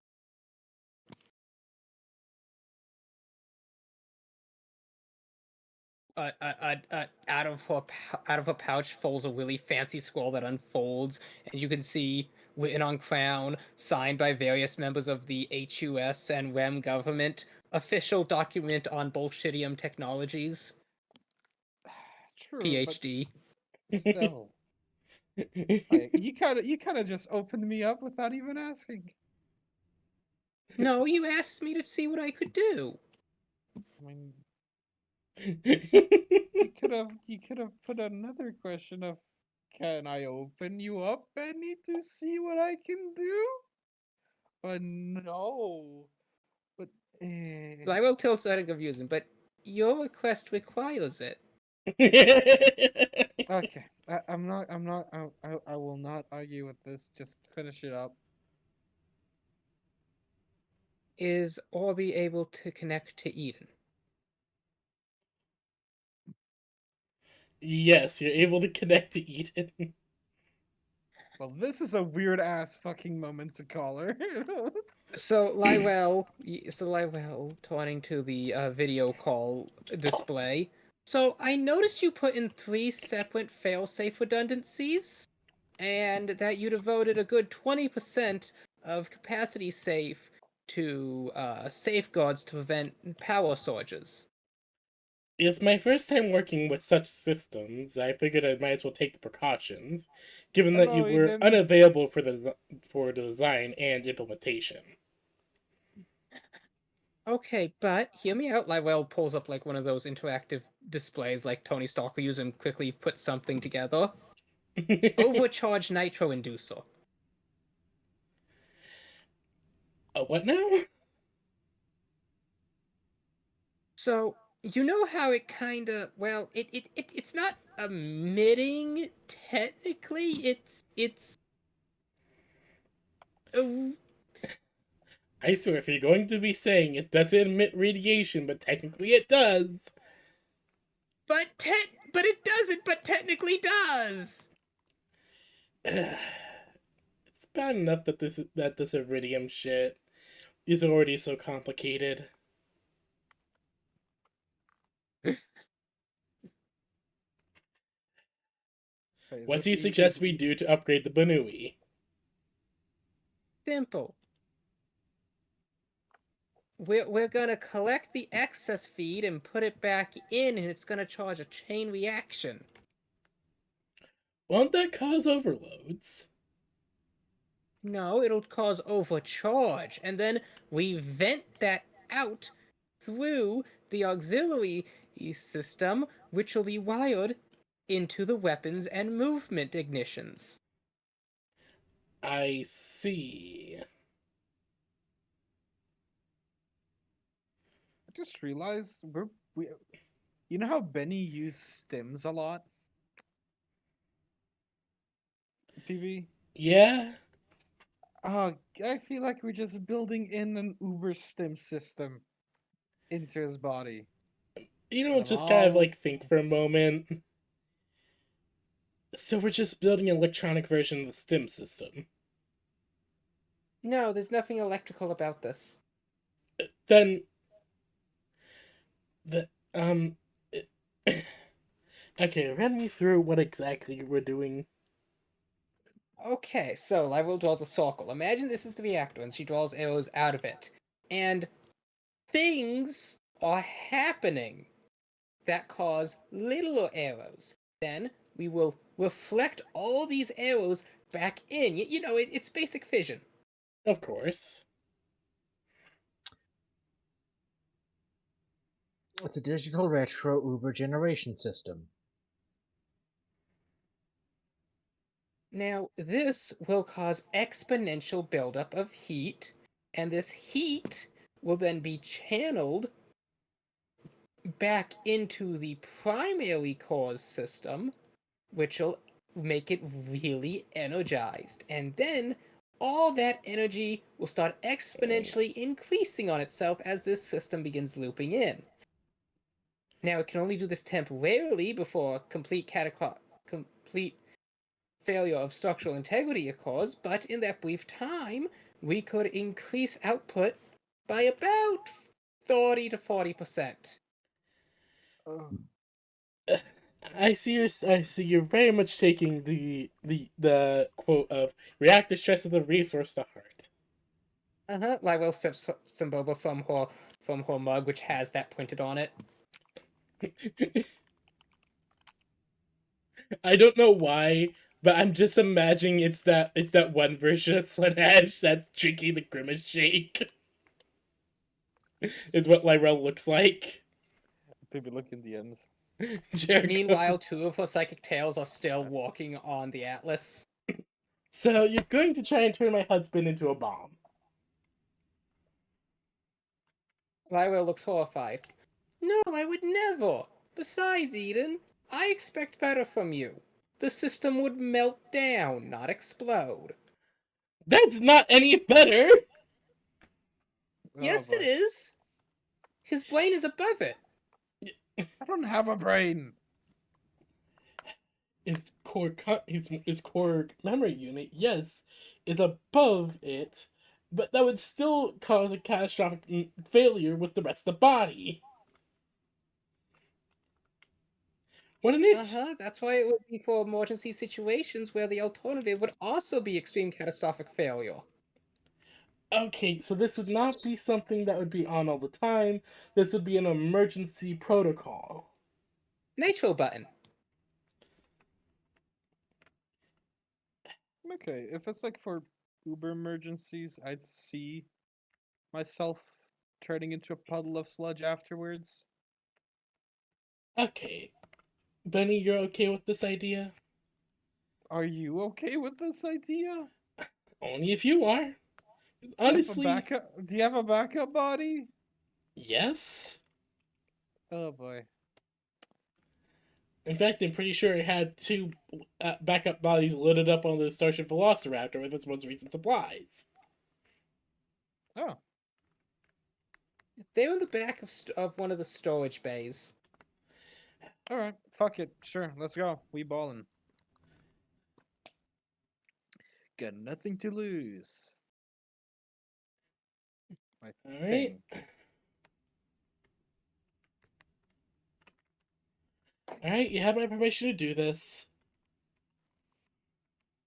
Out of her pouch falls a really fancy scroll that unfolds, and you can see written on crown, signed by various members of the HUS and REM government, official document on bullshitium technologies, True, but PhD. still, like you kind of just opened me up without even asking. No, you asked me to see what I could do. I mean, you could have put another question of, can I open you up any to see what I can do? But no. But I will tell starting confusing, but your request requires it. okay. I will not argue with this. Just finish it up. Is Orby able to connect to Eden? Yes, you're able to connect to Eden. Well, this is a weird ass fucking moment to call her. So Lywell, turning to the video call display. So I noticed you put in 3 separate failsafe redundancies, and that you devoted a good 20% of capacity safe to safeguards to prevent power surges. It's my first time working with such systems. I figured I might as well take the precautions, given Oh, that no, you he were didn't. unavailable for the design and implementation. Okay, but hear me out. Lywell pulls up like one of those interactive displays like Tony Stark will use and quickly put something together. Overcharged nitro inducer. What now? So you know how it kind of it's not emitting technically. It's uh, I swear, if you're going to be saying it doesn't emit radiation, but technically it does. but it doesn't. But technically does. It's bad enough that this iridium shit is already so complicated. Wait, is What do you this suggest we do to upgrade the Banui? Simple. We're gonna collect the excess feed and put it back in, and it's gonna charge a chain reaction. Won't that cause overloads? No, it'll cause overcharge, and then we vent that out through the auxiliary system, which will be wired into the weapons and movement ignitions. I see. I just realized we. You know how Benny used stims a lot? PV? Yeah? I feel like we're just building in an Uber stim system into his body. You know, And I'm just kind of all like think for a moment. So we're just building an electronic version of the STEM system. No, there's nothing electrical about this. Then the okay, run me through what exactly we're doing. Okay, so Lyril draws a circle. Imagine this is the reactor, and she draws arrows out of it. And things are happening that cause little arrows. Then we will reflect all these arrows back in. You know, it's basic fission. Of course. It's a digital retro Uber generation system. Now, this will cause exponential buildup of heat, and this heat will then be channeled back into the primary cause system, which will make it really energized. And then all that energy will start exponentially increasing on itself as this system begins looping in. Now, it can only do this temporarily before complete failure of structural integrity occurs, but in that brief time, we could increase output by about 30 to 40%. I see you're very much taking the quote of reactor stress is a resource to heart. Lywell sips some boba from her mug, which has that printed on it. I don't know why, but I'm just imagining it's that one version of Slanesh that's drinking the Grimace shake. Is what Lyrell looks like. Maybe look in DMs. Jericho. Meanwhile, two of her psychic tails are still walking on the Atlas. So you're going to try and turn my husband into a bomb. Lywell looks horrified. No, I would never. Besides, Eden, I expect better from you. The system would melt down, not explode. That's not any better. Yes, Oh, it boy. is. His brain is above it. I don't have a brain. His his core memory unit, yes, is above it, but that would still cause a catastrophic failure with the rest of the body. Wouldn't it? That's why it would be for emergency situations where the alternative would also be extreme catastrophic failure. Okay, so this would not be something that would be on all the time. This would be an emergency protocol. Nitro button. Okay, if it's like for uber emergencies, I'd see myself turning into a puddle of sludge afterwards. Okay. Benny, you're okay with this idea? Are you okay with this idea? Only if you are. Do you Honestly, have a backup? Do you have a backup body? yes. Oh boy. In fact, I'm pretty sure it had two backup bodies loaded up on the Starship Velociraptor with its most recent supplies. Oh, They're in the back of one of the storage bays. all right. Fuck it. Sure, let's go. We ballin'. Got nothing to lose. I Alright. think. Alright, you have my permission to do this.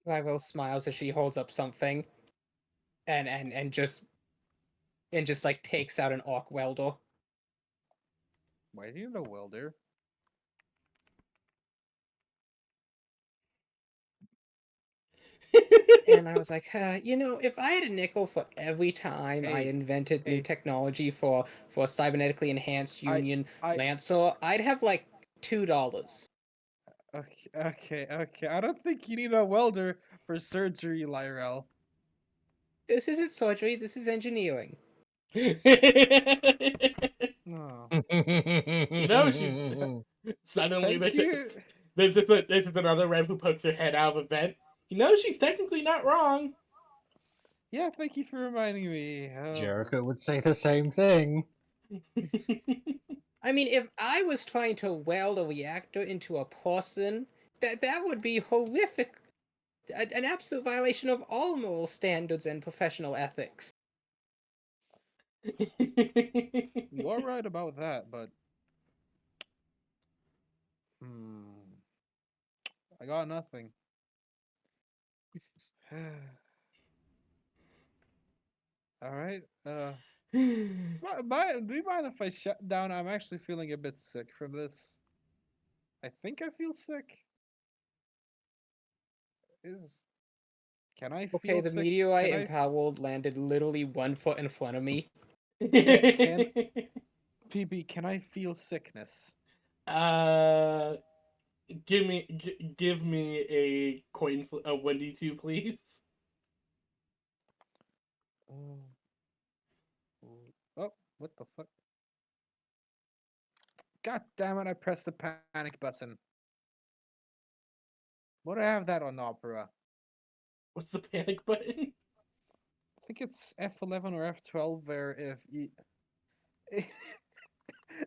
Lywell smiles as she holds up something, and just like takes out an arc welder. Why do you know welder? And I was like, if I had a nickel for every time I Hey, invented new hey. technology for cybernetically enhanced Union I- Lancer, I'd have like $2. Okay. I don't think you need a welder for surgery, Lyrel. This isn't surgery. This is engineering. No. You know, she's suddenly Thank you. this is another Ram who pokes her head out of a vent. You know, she's technically not wrong. Yeah, thank you for reminding me. Jericho would say the same thing. I mean, if I was trying to weld a reactor into a person, that would be horrific. An absolute violation of all moral standards and professional ethics. You are right about that, but I got nothing. All right. Do you mind if I shut down? I'm actually feeling a bit sick from this. I think I feel sick. Can I Okay, feel the sick? meteorite Can and I? Power World landed literally 1 foot in front of me. PB, can I feel sickness? uh, give me a coin a 1d2, please. Oh, what the fuck? God damn it! I pressed the panic button. Would I have that on Opera? What's the panic button? I think it's F11 or F12, where if you...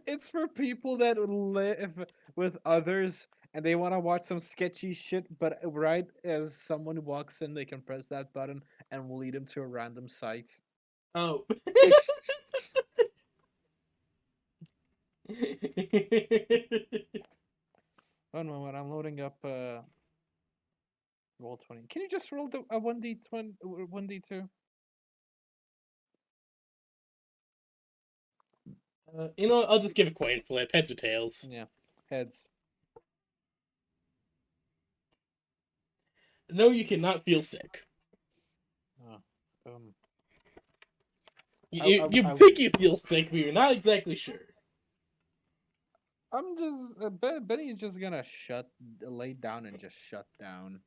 it's for people that live with others and they want to watch some sketchy shit, but right as someone walks in, they can press that button and will lead them to a random site. Oh. One moment, I'm loading up roll 20. Can you just roll the a 1d20 1d2? You know what? I'll just give a coin flip. Heads or tails. Yeah. Heads. No, you cannot feel sick. Oh. You I think you feel sick, but you're not exactly sure. I'm just Benny's just gonna lay down and just shut down.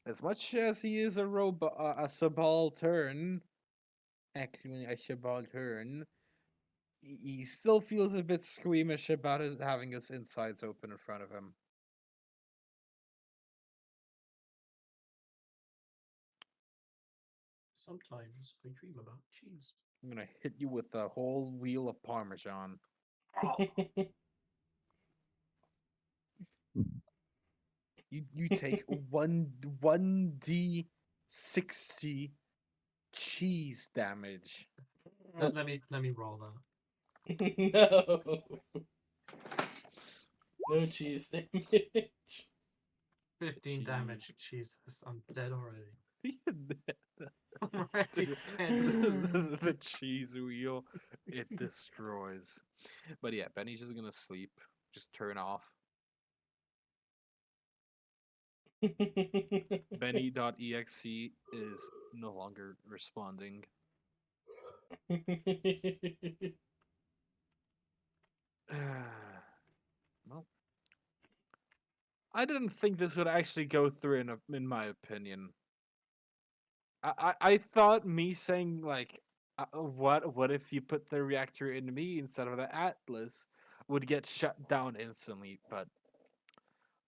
As much as he is a robot, a subaltern, actually a subaltern, he still feels a bit squeamish about having his insides open in front of him. Sometimes I dream about cheese. I'm gonna hit you with a whole wheel of Parmesan. You take 1d60 cheese damage. Let me roll that. No. No cheese damage. 15 Cheese. damage. Jesus, I'm dead already. the, I'm already dead. the cheese wheel, it destroys. But yeah, Benny's just gonna sleep. Just turn off. Benny.exe is no longer responding. Well, I didn't think this would actually go through in my opinion. I thought me saying like, what if you put the reactor in me instead of the Atlas would get shut down instantly, but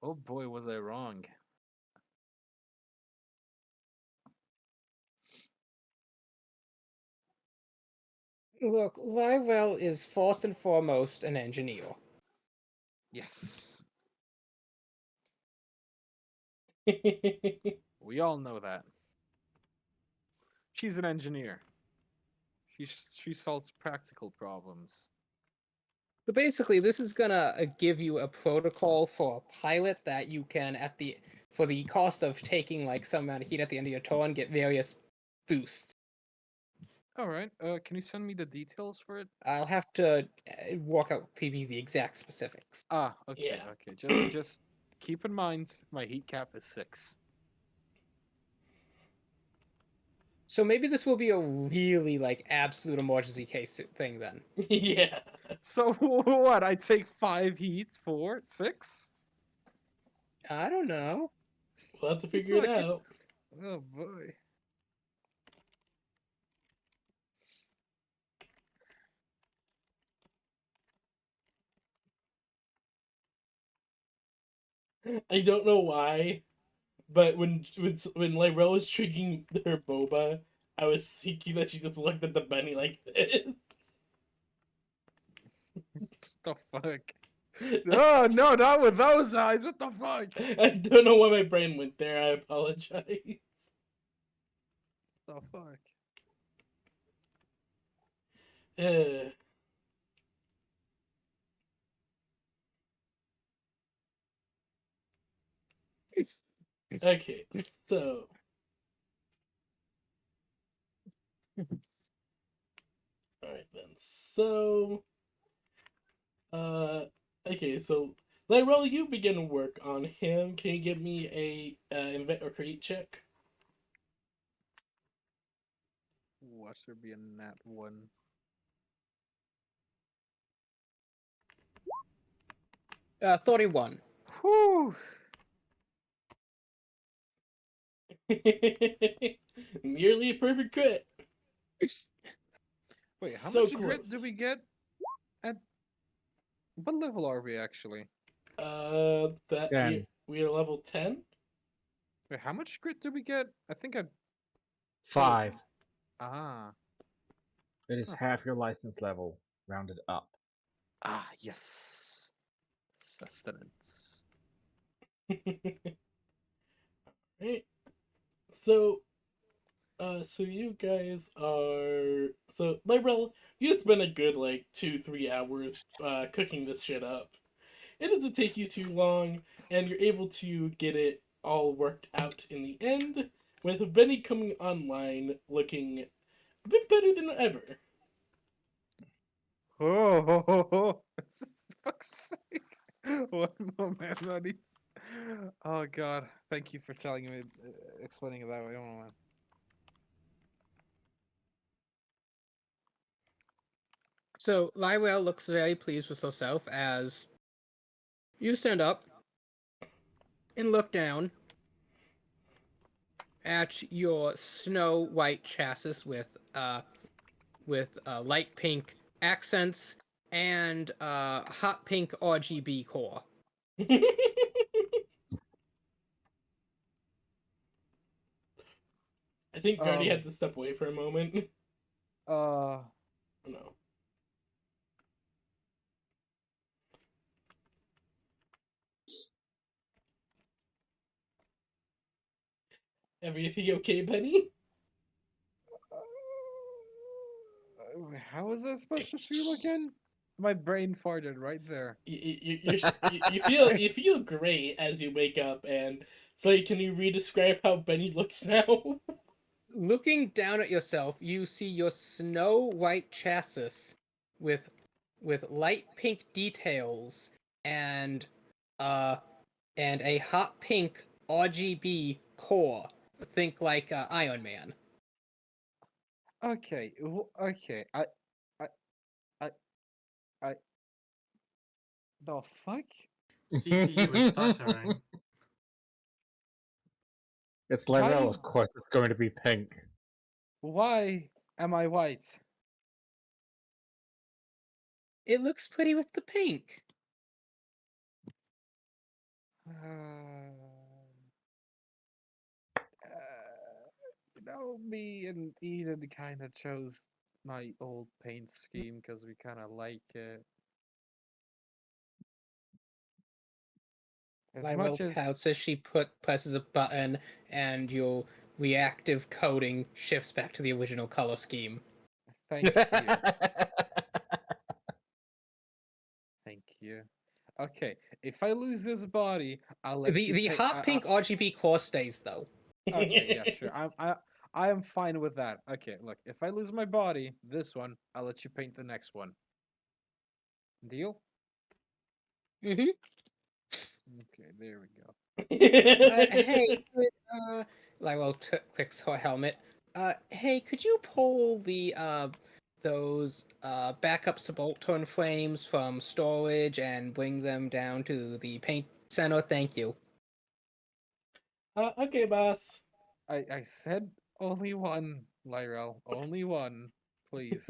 oh boy, was I wrong. Look, Lyrell is first and foremost an engineer. Yes, we all know that. She's an engineer. She solves practical problems. So basically, this is gonna give you a protocol for a pilot that you can, for the cost of taking like some amount of heat at the end of your turn, get various boosts. All right. Can you send me the details for it? I'll have to work out maybe the exact specifics. Ah, okay, Yeah. okay. Just keep in mind my heat cap is 6. So maybe this will be a really like absolute emergency case thing then. Yeah. So what? I take 5 heat for 6? I don't know. We'll have to figure it Look, out. Oh boy. I don't know why, but when Lyrell was drinking her boba, I was thinking that she just looked at the bunny like this. What the fuck? Oh no, not with those eyes. What the fuck? I don't know why my brain went there. I apologize. The fuck? Uh, okay, so. Alright then. So. Okay, so. Lyrell, you begin work on him. Can you give me a invent or create check? Watch there be a nat 1. 31. Whew. Nearly a perfect crit. Wait, how So much grit do close. we get? At what level are we actually? That 10. we are level 10. Wait, how much grit do we get? I think I. 5. Ah. It is Huh. half your license level, rounded up. Ah, yes. Sustenance. Right. So, So you guys are Lyrel, you spent a good like 2-3 hours cooking this shit up. It doesn't take you too long, and you're able to get it all worked out in the end, with Benny coming online looking a bit better than ever. Oh, fuck's sake. One moment, buddy. Oh god, thank you for telling me, explaining it that way. One moment. So Lyrel looks very pleased with herself as you stand up and look down at your snow white chassis with light pink accents and hot pink RGB core. I think Gardy Um, had to step away for a moment. Uh, No. Everything okay, Benny? how was I supposed to feel again? My brain farted right there. You feel great as you wake up, and so can you re-describe how Benny looks now? Looking down at yourself, you see your snow white chassis with with light pink details and uh and a hot pink RGB core. Think like Iron Man. Okay, okay. I, I, I. The fuck? CPU is stuttering. It's How Lyrel, you- of course. It's going to be pink. Why am I white? It looks pretty with the pink. Me and Eden kind of chose my old paint scheme because we kind of like it. As Lyrel much as pouts as she presses a button, and your reactive coding shifts back to the original color scheme. thank you, thank you. Okay, if I lose this body, I'll let you The pay. hot pink RGB core stays though. Okay, yeah, sure. I am fine with that. Okay, look, if I lose my body, this one, I'll let you paint the next one. Deal? Mm-hmm. Okay, there we go. Hey, could, Lyrel clicks her helmet. Hey, could you pull the those backup subaltern frames from storage and bring them down to the paint center? Thank you. Okay, boss. I said only one, Lyrel. Only one. Please.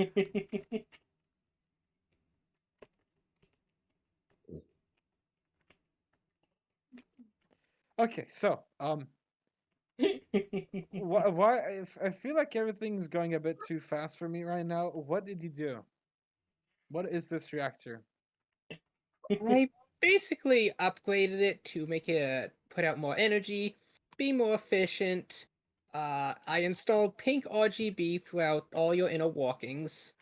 Okay, so, why I feel like everything's going a bit too fast for me right now. What did you do? What is this reactor? I basically upgraded it to make it put out more energy, be more efficient. I installed pink RGB throughout all your inner walkings.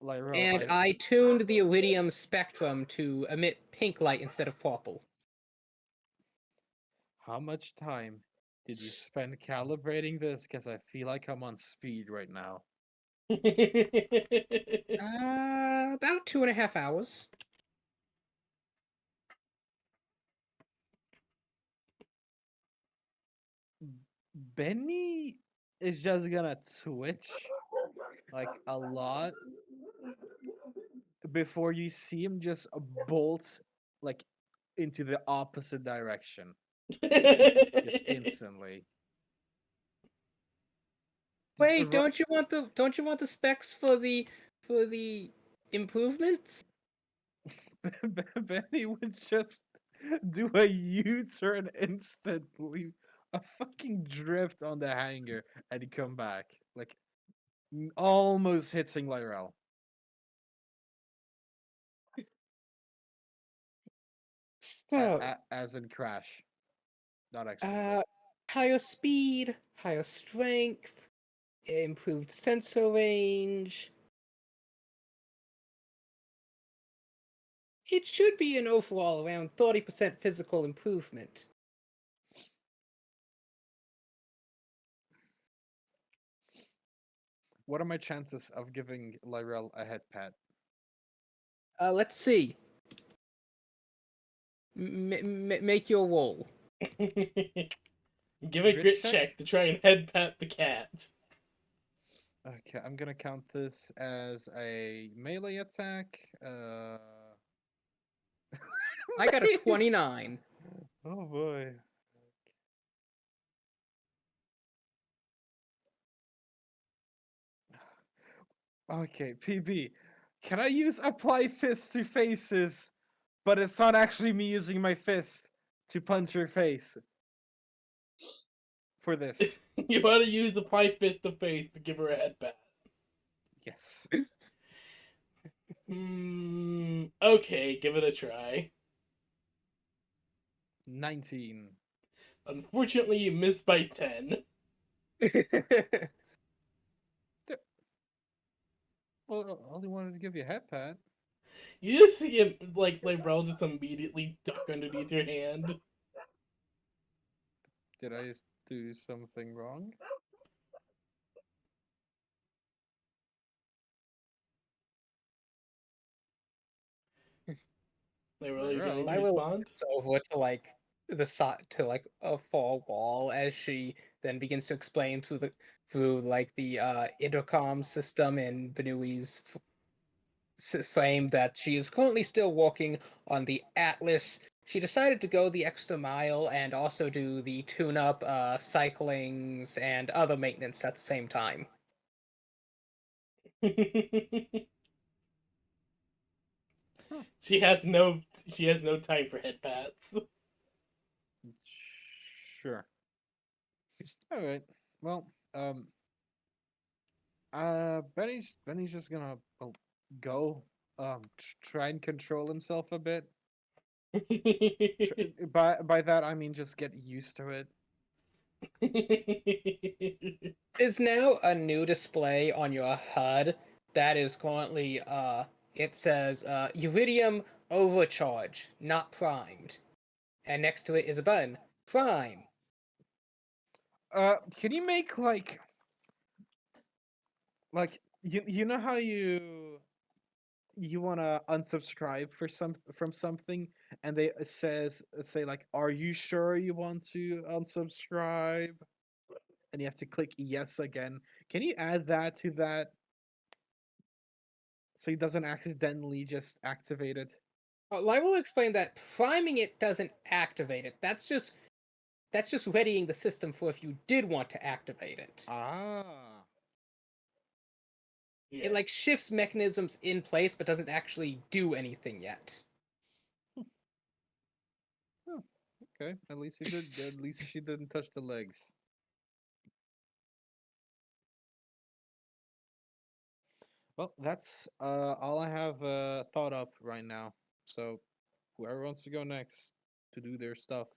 Lyrel, And I tuned the iridium spectrum to emit pink light instead of purple. how much time did you spend calibrating this? Because I feel like I'm on speed right now. About 2.5 hours. Benny is just gonna twitch like a lot before you see him just bolt like into the opposite direction just instantly. Just Wait, don't you want the specs for the improvements? Benny would just do a U-turn instantly, a fucking drift on the hangar, and come back like almost hitting Lyrel. So, As in crash. Not actually. Higher speed, higher strength, improved sensor range. It should be an overall around 30% physical improvement. What are my chances of giving Lyrel a head pat? Let's see. Make your roll. Give a Grit grit check? check to try and head pat the cat. Okay, I'm gonna count this as a melee attack. I got a 29. Oh boy. Okay, PB. Can I use apply fist to faces, but it's not actually me using my fist to punch your face for this? You want to use apply fist to face to give her a head pat. Yes. Okay, give it a try. 19. Unfortunately, you missed by 10. Well, I only wanted to give you a head pat. You just see him, like Rel just immediately duck underneath your hand. Did I do something wrong? Rel, you going to I will respond? it's over to like the side to like a far wall as she then begins to explain through like the intercom system in Benui's frame that she is currently still working on the Atlas. She decided to go the extra mile and also do the tune-up, cyclings, and other maintenance at the same time. Huh. She has no time for head pats. Sure. All right. Well, Benny's just gonna go try and control himself a bit. By that I mean just get used to it. There's now a new display on your HUD that is currently it says Iridium overcharge, not primed. And next to it is a button, prime. Can you make like you know how you want to unsubscribe from something and they say like, are you sure you want to unsubscribe, and you have to click yes again. Can you add that to that so he doesn't accidentally just activate it? I will explain that priming it doesn't activate it. That's just readying the system for if you did want to activate it. Ah, Yeah. It like shifts mechanisms in place but doesn't actually do anything yet. okay. At least he did. At least she didn't touch the legs. Well, that's all I have thought up right now. So whoever wants to go next to do their stuff,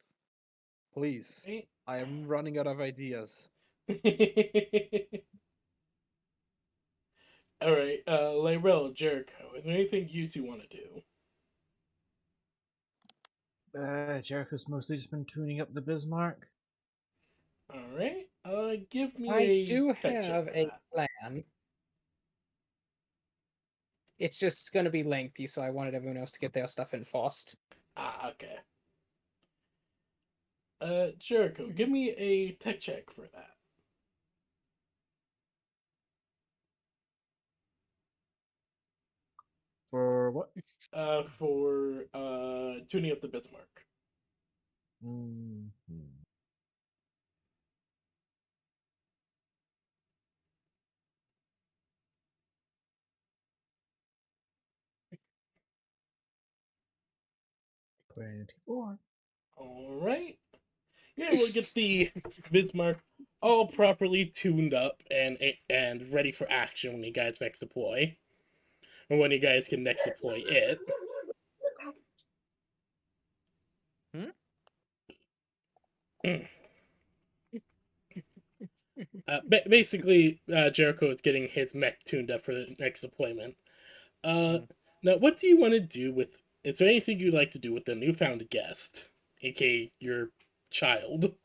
please. Right? I am running out of ideas. Alright, Lyrel, Jericho, is there anything you two want to do? Jericho's mostly just been tuning up the Bismarck. Alright, give me I a do tech check have for a that. plan. It's just going to be lengthy, so I wanted everyone else to get their stuff in first. Ah, okay. Jericho, give me a tech check for that. For what? For tuning up the Bismarck. Mm-hmm. $24. Alright. Yeah, we'll get the Bismarck all properly tuned up and ready for action when you guys next deploy. Or when you guys can next deploy it. Basically, Jericho is getting his mech tuned up for the next deployment. Now, what do you want to do with? Is there anything you'd like to do with the newfound guest, aka your child?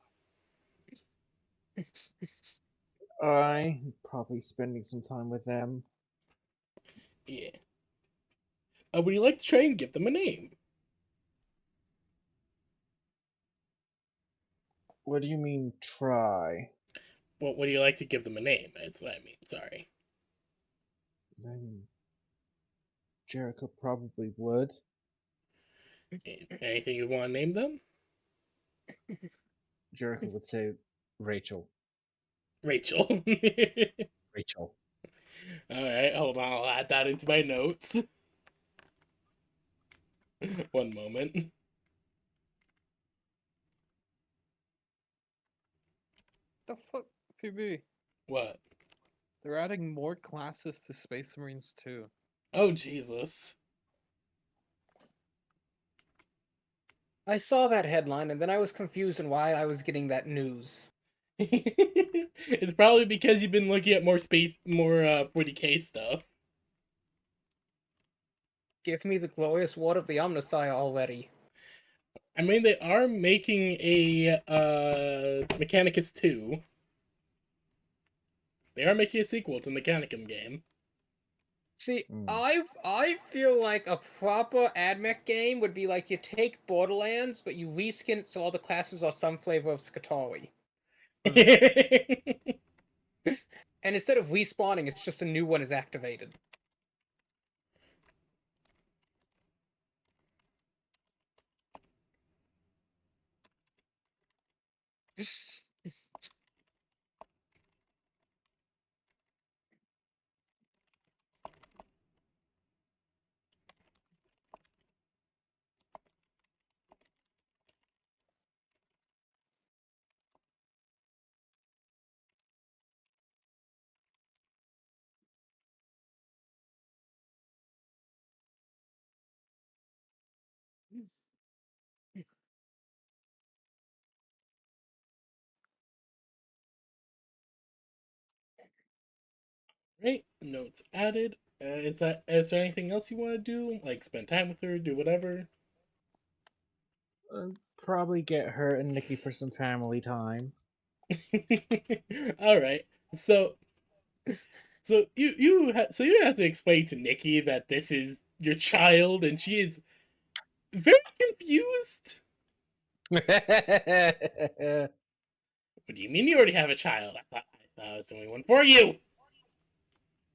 I probably spending some time with them. Yeah. Would you like to try and give them a name? What do you mean try? Well, would you like to give them a name? That's what I mean. Sorry. Then Jericho probably would. Anything you want to name them? Jericho would say Rachel. Rachel. Rachel. All right, hold on. I'll add that into my notes. One moment. The fuck, PB? What? They're adding more classes to Space Marines too. Oh, Jesus. I saw that headline and then I was confused on why I was getting that news. It's probably because you've been looking at more 40K stuff. Give me the glorious word of the Omnissiah already. I mean, they are making a Mechanicus 2. They are making a sequel to Mechanicum game. See, Mm. I feel like a proper AdMech game would be like you take Borderlands, but you reskin it so all the classes are some flavor of Skatari. And instead of respawning, it's just a new one is activated. Right, notes added. Is there anything else you want to do? Like spend time with her, do whatever? Probably get her and Nikki for some family time. All right. So you have to explain to Nikki that this is your child, and she is very confused. What do you mean you already have a child? I thought I was the only one for you.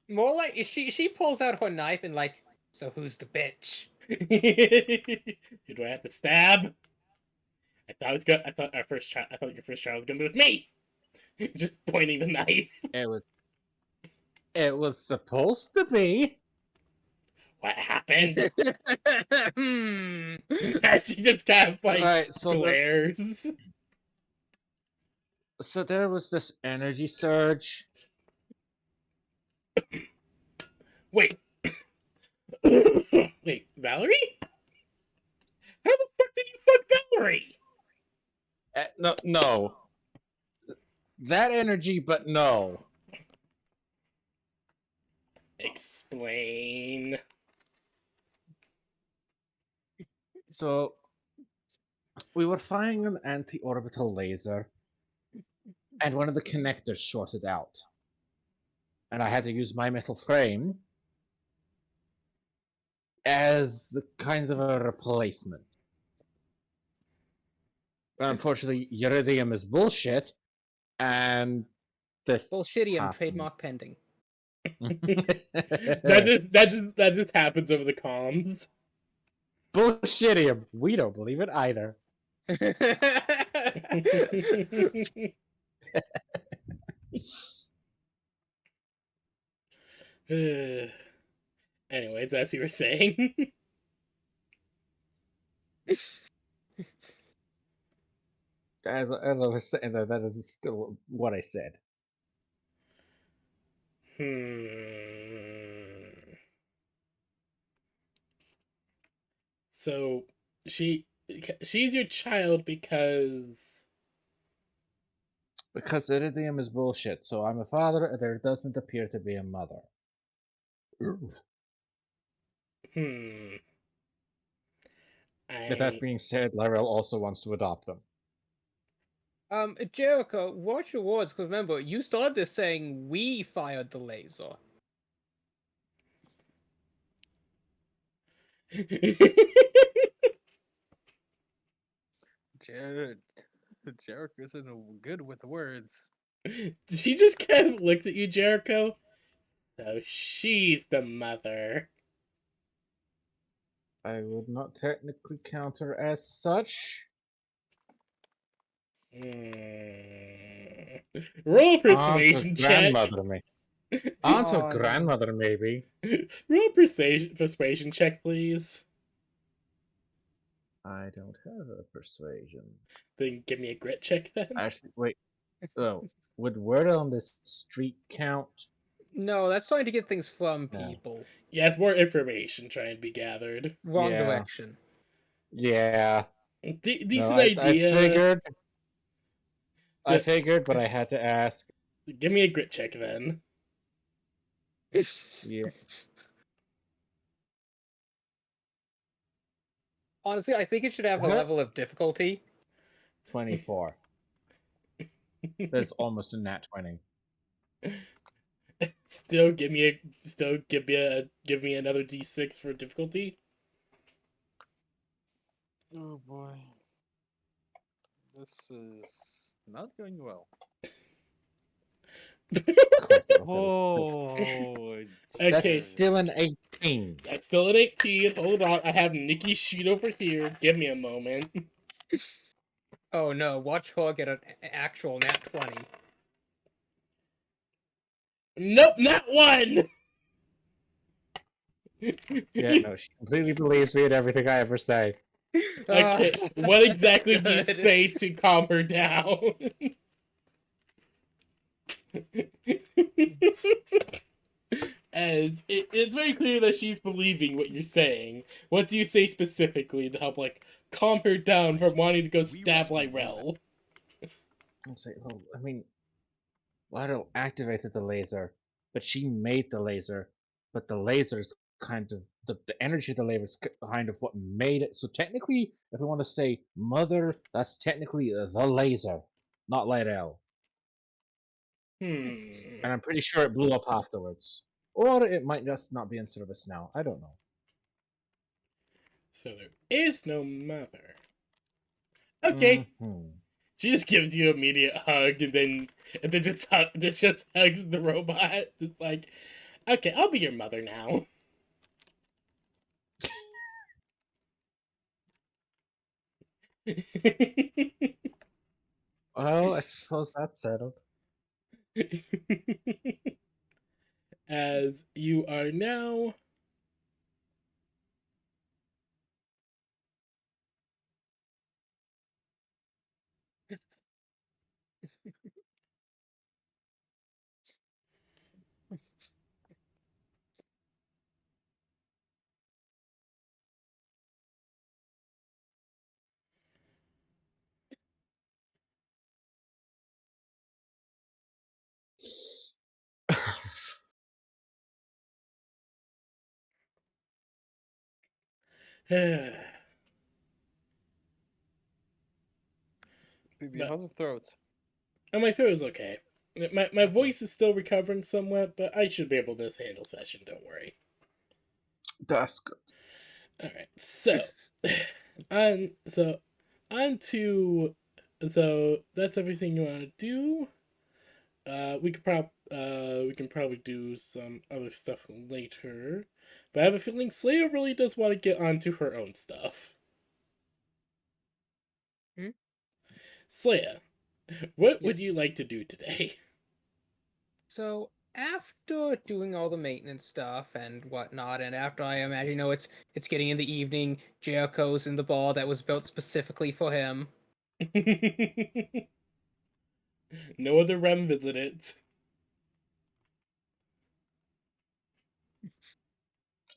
More like she pulls out her knife and like, so who's the bitch? Who do I have to stab? I thought your first child was gonna be with me. Just pointing the knife. It was supposed to be. What happened? Hmm. She just kind of like Right, so glares. So there was this energy surge. Wait. Wait, Valerie? How the fuck did you fuck Valerie? No. That energy, but no. Explain. So, we were firing an anti-orbital laser, and one of the connectors shorted out. And I had to use my metal frame as the kind of a replacement. Unfortunately, Iridium is bullshit, and this Bullshitium, happened. trademark pending. that just happens over the comms. Bullshitium. We don't believe it either. Anyways, as you were saying. As I was saying, that is still what I said. So she's your child because Because iridium is bullshit, so I'm a father, and there doesn't appear to be a mother. Hmm. With that being said, Lyrel also wants to adopt them. Jericho, watch your words, because remember, you started this saying we fired the laser. Jared, Jarek isn't good with words. She just kind of looks at you, Jericho. So she's the mother. I would not technically count her as such. Hmm. Roll a Aunt or persuasion check. grandmother, Aunt Oh, or no. grandmother, maybe. Roll a persuasion check, please. I don't have a persuasion. Then give me a grit check then. Actually, wait. Oh, would word on this street count? No, that's trying to get things from No. people. Yeah, it's more information trying to be gathered. Wrong Yeah. direction. Yeah. Decent No, idea. I So- figured, but I had to ask. Give me a grit check then. Yeah. Honestly, I think it should have a Huh? level of difficulty. 24. That's almost a nat 20. Still give me another d6 for difficulty. Oh boy. This is not going well. Of course it was. Oh, That's Okay. still an 18. That's still an 18. Hold on, I have Nikki's sheet over here. Give me a moment. Oh no, watch her get an actual nat 20. Nope, not one. Yeah, no, she completely believes me in everything I ever say. Okay, Ah, what exactly do you good. say to calm her down? As it's very clear that she's believing what you're saying. What do you say specifically to help, like, calm her down from wanting to go stab Lyrel? I'm saying, well, I mean, Lotto activated the laser, but she made the laser, but the laser's kind of the energy of the laser is kind of what made it. So technically, if we want to say mother, that's technically the laser, not Lyrel. Hmm. And I'm pretty sure it blew up afterwards. Or it might just not be in service now. I don't know. So there is no mother. Okay. Mhm. She just gives you an immediate hug and then just hugs the robot. It's like, okay, I'll be your mother now. Well, I suppose that's settled. As you are now BB, But- how's the throat? and my throat is okay. My voice is still recovering somewhat, but I should be able to handle session, don't worry. That's good. Alright, so on to so that's everything you wanna do. We can probably do some other stuff later. But I have a feeling Slayer really does want to get onto her own stuff. Hmm? Slayer, what would you Yes. like to do today? So after doing all the maintenance stuff and whatnot, and after I imagine, it's getting in the evening, Jericho's in the bar that was built specifically for him. No other Rem visited.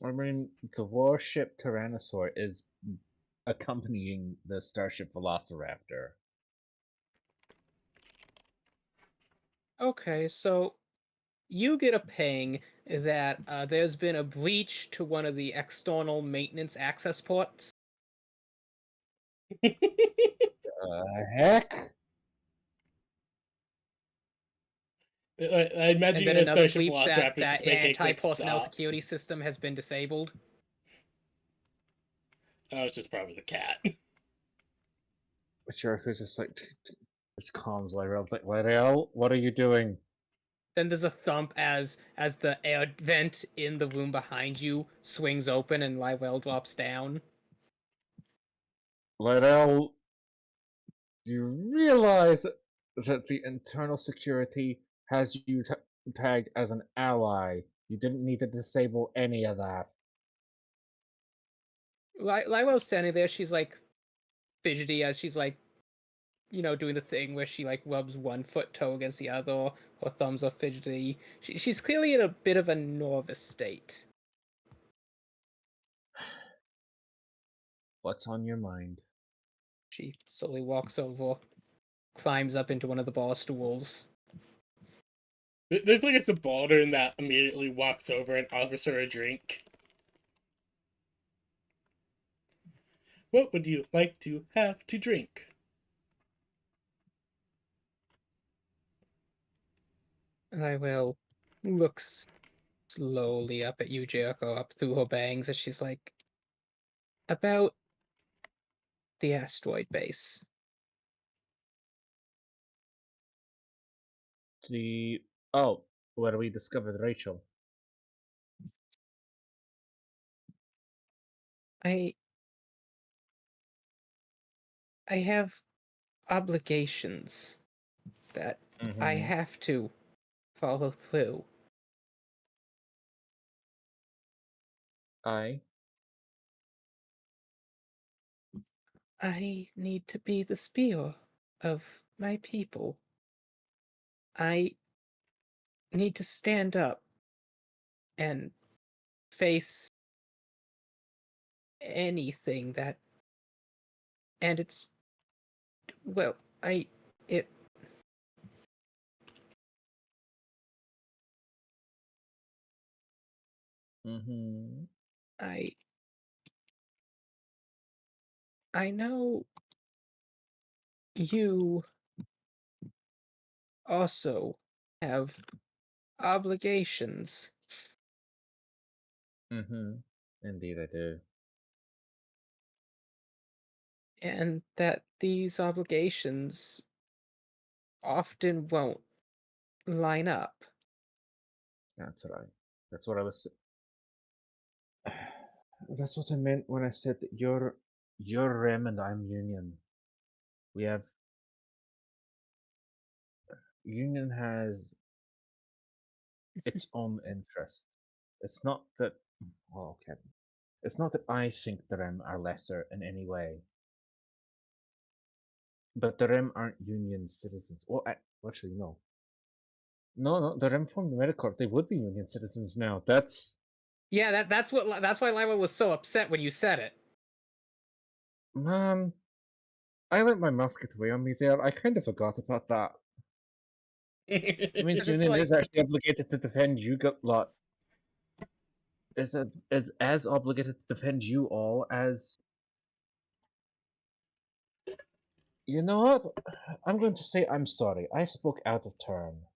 I mean, the warship Tyrannosaur is accompanying the starship Velociraptor. Okay, so you get a ping that there's been a breach to one of the external maintenance access ports. Heck? I imagine And then a another Starship bleep that Velociraptor just that making a quick anti-personnel stop. security system has been disabled. Oh, it's just probably the cat. Jericho's just like, just calms Lyrell. Like, Lyrell, what are you doing? Then there's a thump as the air vent in the room behind you swings open and Lywell drops down. Lyrell, you realize that the internal security has you tagged as an ally. You didn't need to disable any of that. Lywell's standing there. She's like fidgety as she's like, doing the thing where she like rubs one foot toe against the other. Her thumbs are fidgety. She's clearly in a bit of a nervous state. What's on your mind? She slowly walks over, climbs up into one of the bar stools. There's like a subaltern that immediately walks over and offers her a drink. What would you like to have to drink? Lywell looks slowly up at you, Jericho, up through her bangs, as she's like, about the asteroid base. Oh, where we discovered Rachel. I have obligations that I Mhm. have to follow through. I I need to be the spear of my people. I need to stand up and face anything that. And it's. Well, It. Mhm. I. I know you also have obligations. Mhm. Indeed, I do. And that these obligations often won't line up. That's right. That's what I was. That's what I meant when I said that you're Rem and I'm Union. We have Union has its own interest. It's not that. Oh, okay. It's not that I think the Rem are lesser in any way, but the Rem aren't Union citizens. Well, actually, no. No, the Rem formed the Medicorp. They would be Union citizens now. That's Yeah, that's why Lila was so upset when you said it. man. I let my mouth get away on me there. I kind of forgot about that. It means 'Cause it's Union like- is actually obligated to defend you, lot. Is as obligated to defend you all as. You know what? I'm going to say I'm sorry. I spoke out of turn.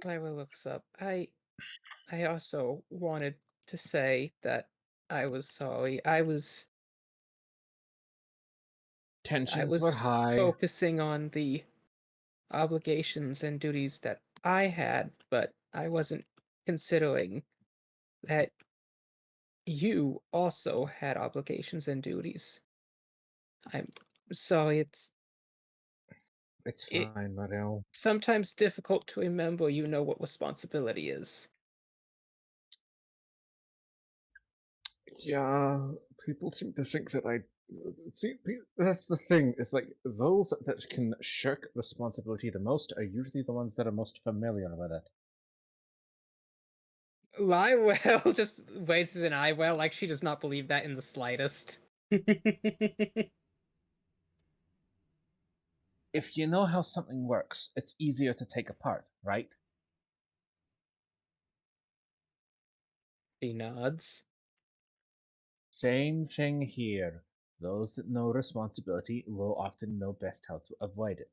Lyra looks up. I also wanted to say that I was sorry. I was Tensions were high. focusing on the obligations and duties that I had, but I wasn't considering that you also had obligations and duties. I'm sorry, It's it- fine, Mariel. sometimes difficult to remember what responsibility is. Yeah, people seem to think that I. See, that's the thing. It's like those that can shirk responsibility the most are usually the ones that are most familiar with it. Lywell just raises an eyebrow like she does not believe that in the slightest. If you know how something works, it's easier to take apart, right? She nods. Same thing here. Those that know responsibility will often know best how to avoid it.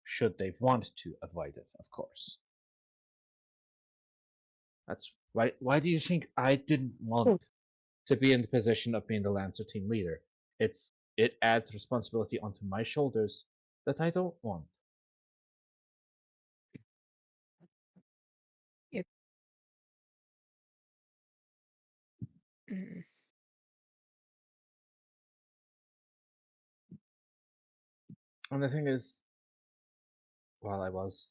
Should they want to avoid it, of course. That's why. Why do you think I didn't want to be in the position of being the Lancer team leader? It adds responsibility onto my shoulders that I don't want. Mm. And the thing is, while I was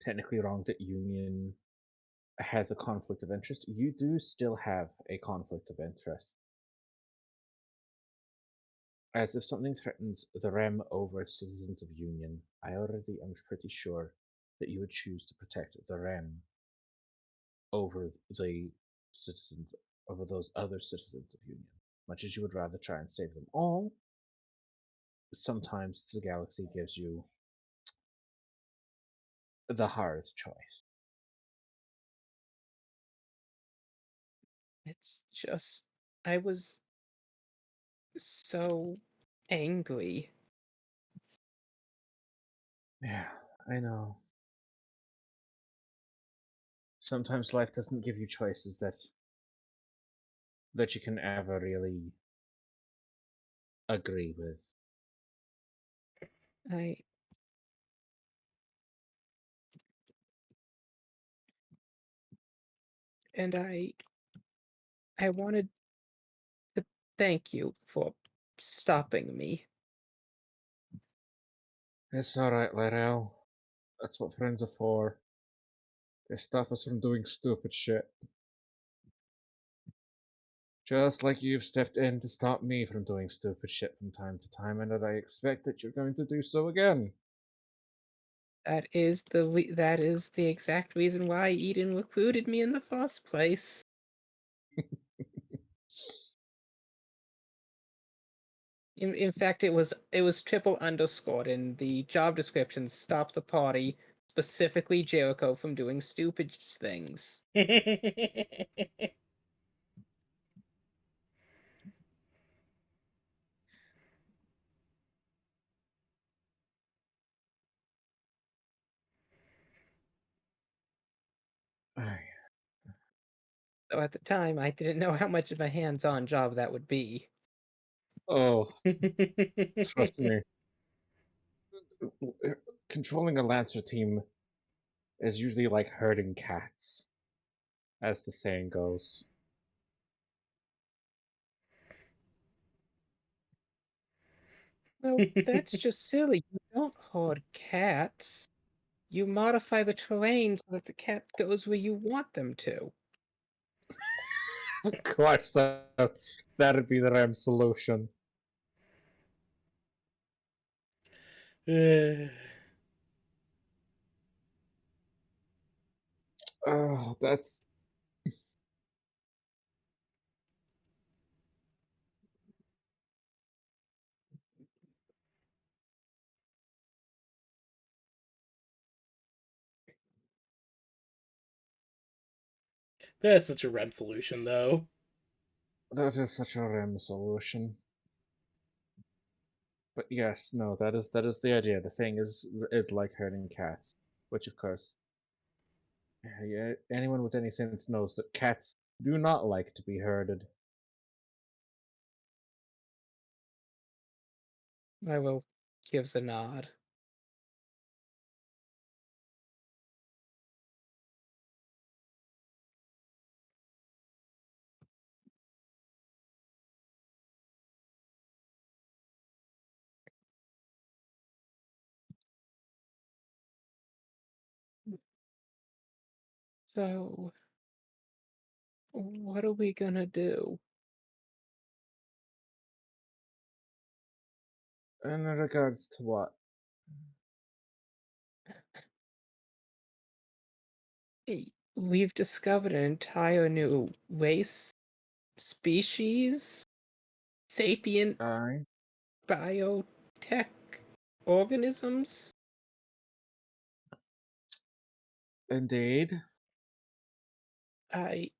technically wrong that Union has a conflict of interest, you do still have a conflict of interest. As if something threatens the Rem over citizens of Union, I already am pretty sure that you would choose to protect the Rem over the citizens, over those other citizens of Union, much as you would rather try and save them all. Sometimes the galaxy gives you the hard choice. It's just, I was so angry. Yeah, I know. Sometimes life doesn't give you choices that you can ever really agree with. I and I wanted to thank you for stopping me. It's alright, Lyrell. That's what friends are for. They stop us from doing stupid shit. Just like you've stepped in to stop me from doing stupid shit from time to time, and that I expect that you're going to do so again. That is the exact reason why Eden recruited me in the first place. In fact, it was triple underscored in the job description. Stop the party, specifically Jericho from doing stupid things. Aye. So at the time, I didn't know how much of a hands-on job that would be. Oh, trust me. Controlling a Lancer team is usually like herding cats, as the saying goes. Well, that's just silly. You don't hoard cats. You modify the terrain so that the cat goes where you want them to. Of course, that'd be the RAM solution. Oh, that's That's such a REM solution, though. that is such a RAM solution. But yes, no, that is the idea. The saying is like herding cats, which of course, yeah, anyone with any sense knows that cats do not like to be herded. I will gives a nod. So, what are we gonna do? In regards to what? Hey, we've discovered an entire new race, species, sapient Aye, biotech organisms. indeed. I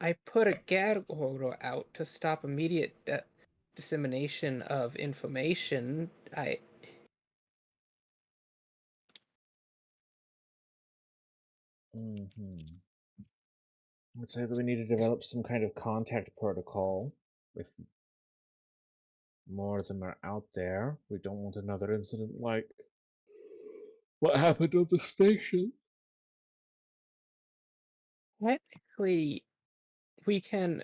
I put a gag order out to stop immediate dissemination of information. Mm-hmm. I'd say that we need to develop some kind of contact protocol. If more of them are out there, we don't want another incident like what happened at the station. Technically, we can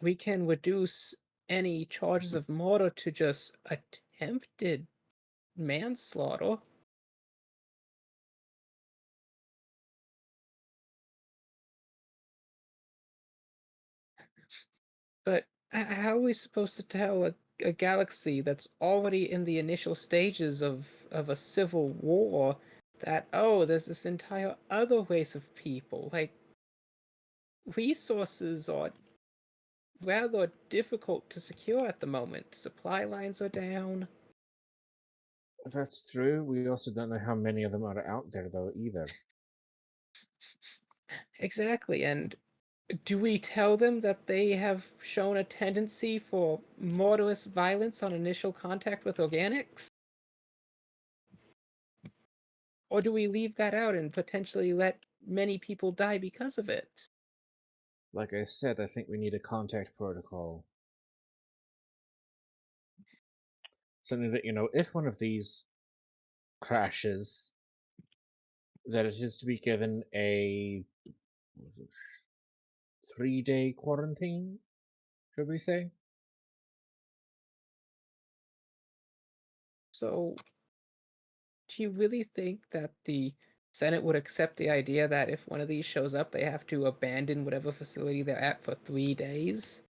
we can reduce any charges of murder to just attempted manslaughter. But how are we supposed to tell a galaxy that's already in the initial stages of a civil war that, oh, there's this entire other race of people? Like, resources are rather difficult to secure at the moment. Supply lines are down. That's true. We also don't know how many of them are out there, though, either. Exactly, and do we tell them that they have shown a tendency for murderous violence on initial contact with organics? Or do we leave that out and potentially let many people die because of it? Like I said, I think we need a contact protocol. Something that, if one of these crashes, that it is to be given a 3-day quarantine, should we say? So, do you really think that the Senate would accept the idea that if one of these shows up, they have to abandon whatever facility they're at for 3 days?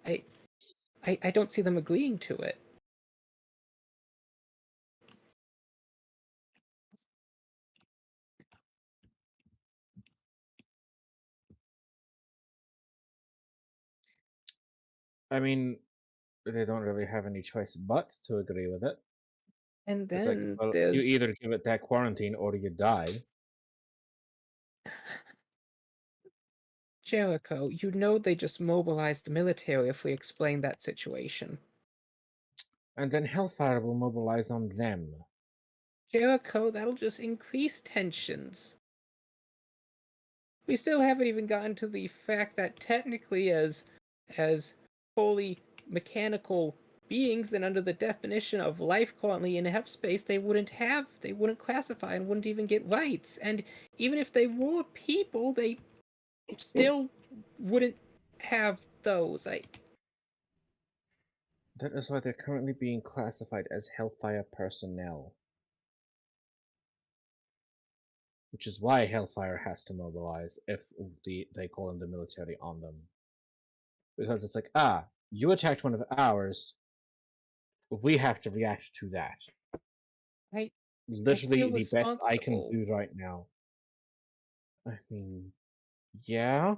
I, I don't see them agreeing to it. I mean, they don't really have any choice but to agree with it. And It's like, then well, you there's either give it that quarantine or you die. Jericho. You know they just mobilized the military if we explain that situation. And then Hellfire will mobilize on them. Jericho, that'll just increase tensions. We still haven't even gotten to the fact that technically as fully mechanical beings and under the definition of life currently in hyperspace, they wouldn't classify and wouldn't even get rights. And even if they were people, they still wouldn't have those. That is why they're currently being classified as Hellfire personnel. Which is why Hellfire has to mobilize if they call in the military on them. Because it's like, you attacked one of ours, we have to react to that. I Literally feel the best I can responsible. do right now. I mean, yeah.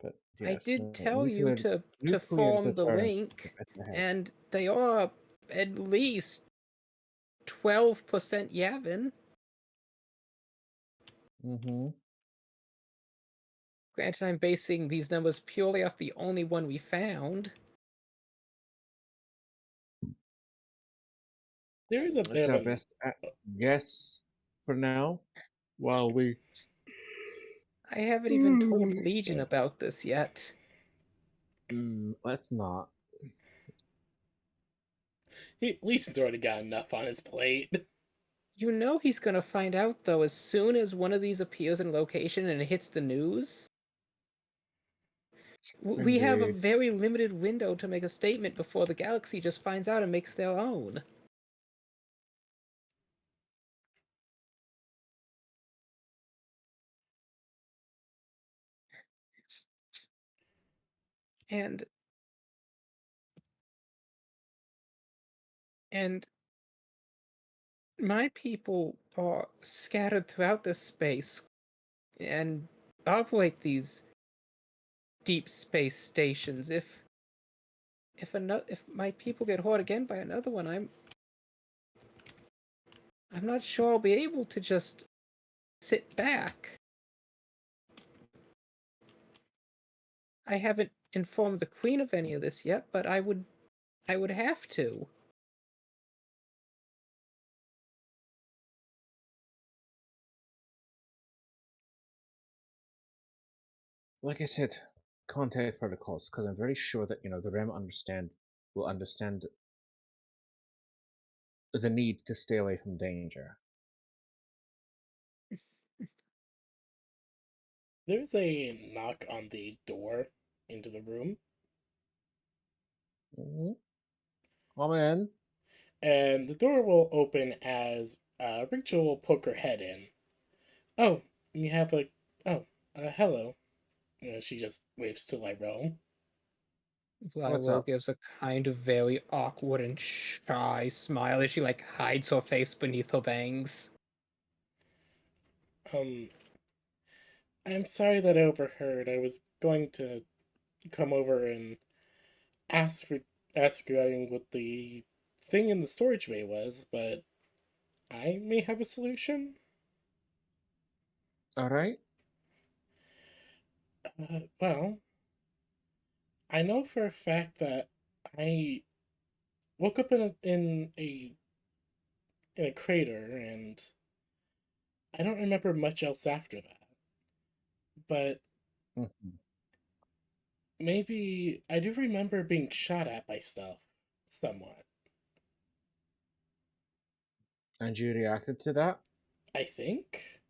But I yes, did no, tell you nuclear to nuclear form the deterrence link, is ahead. and they are at least 12% Yavin. Mm-hmm. Granted, I'm basing these numbers purely off the only one we found. There is a It's bit our of best guess for now. While we I haven't even told Legion about this yet. let's not. Legion's already got enough on his plate. You know he's gonna find out, though, as soon as one of these appears in location and it hits the news. We have a Indeed. very limited window to make a statement before the galaxy just finds out and makes their own. And and my people are scattered throughout this space and operate these deep space stations. If my people get hurt again by another one, I'm not sure I'll be able to just sit back. I haven't informed the Queen of any of this yet, but I would have to. Like I said, contact protocols, because I'm very sure that the REM will understand the need to stay away from danger. There's a knock on the door into the room, Mm-hmm. Come in. and the door will open as Rachel will poke her head in. Oh, you have a. Oh, hello. She just waves to Lyrell. What's Flywell up? gives a kind of very awkward and shy smile as she hides her face beneath her bangs. I'm sorry that I overheard. I was going to come over and ask regarding what the thing in the storage bay was, but I may have a solution. All right. Well, I know for a fact that I woke up in a crater, and I don't remember much else after that. But Mhm. maybe I do remember being shot at by stuff, somewhat. And you reacted to that? I think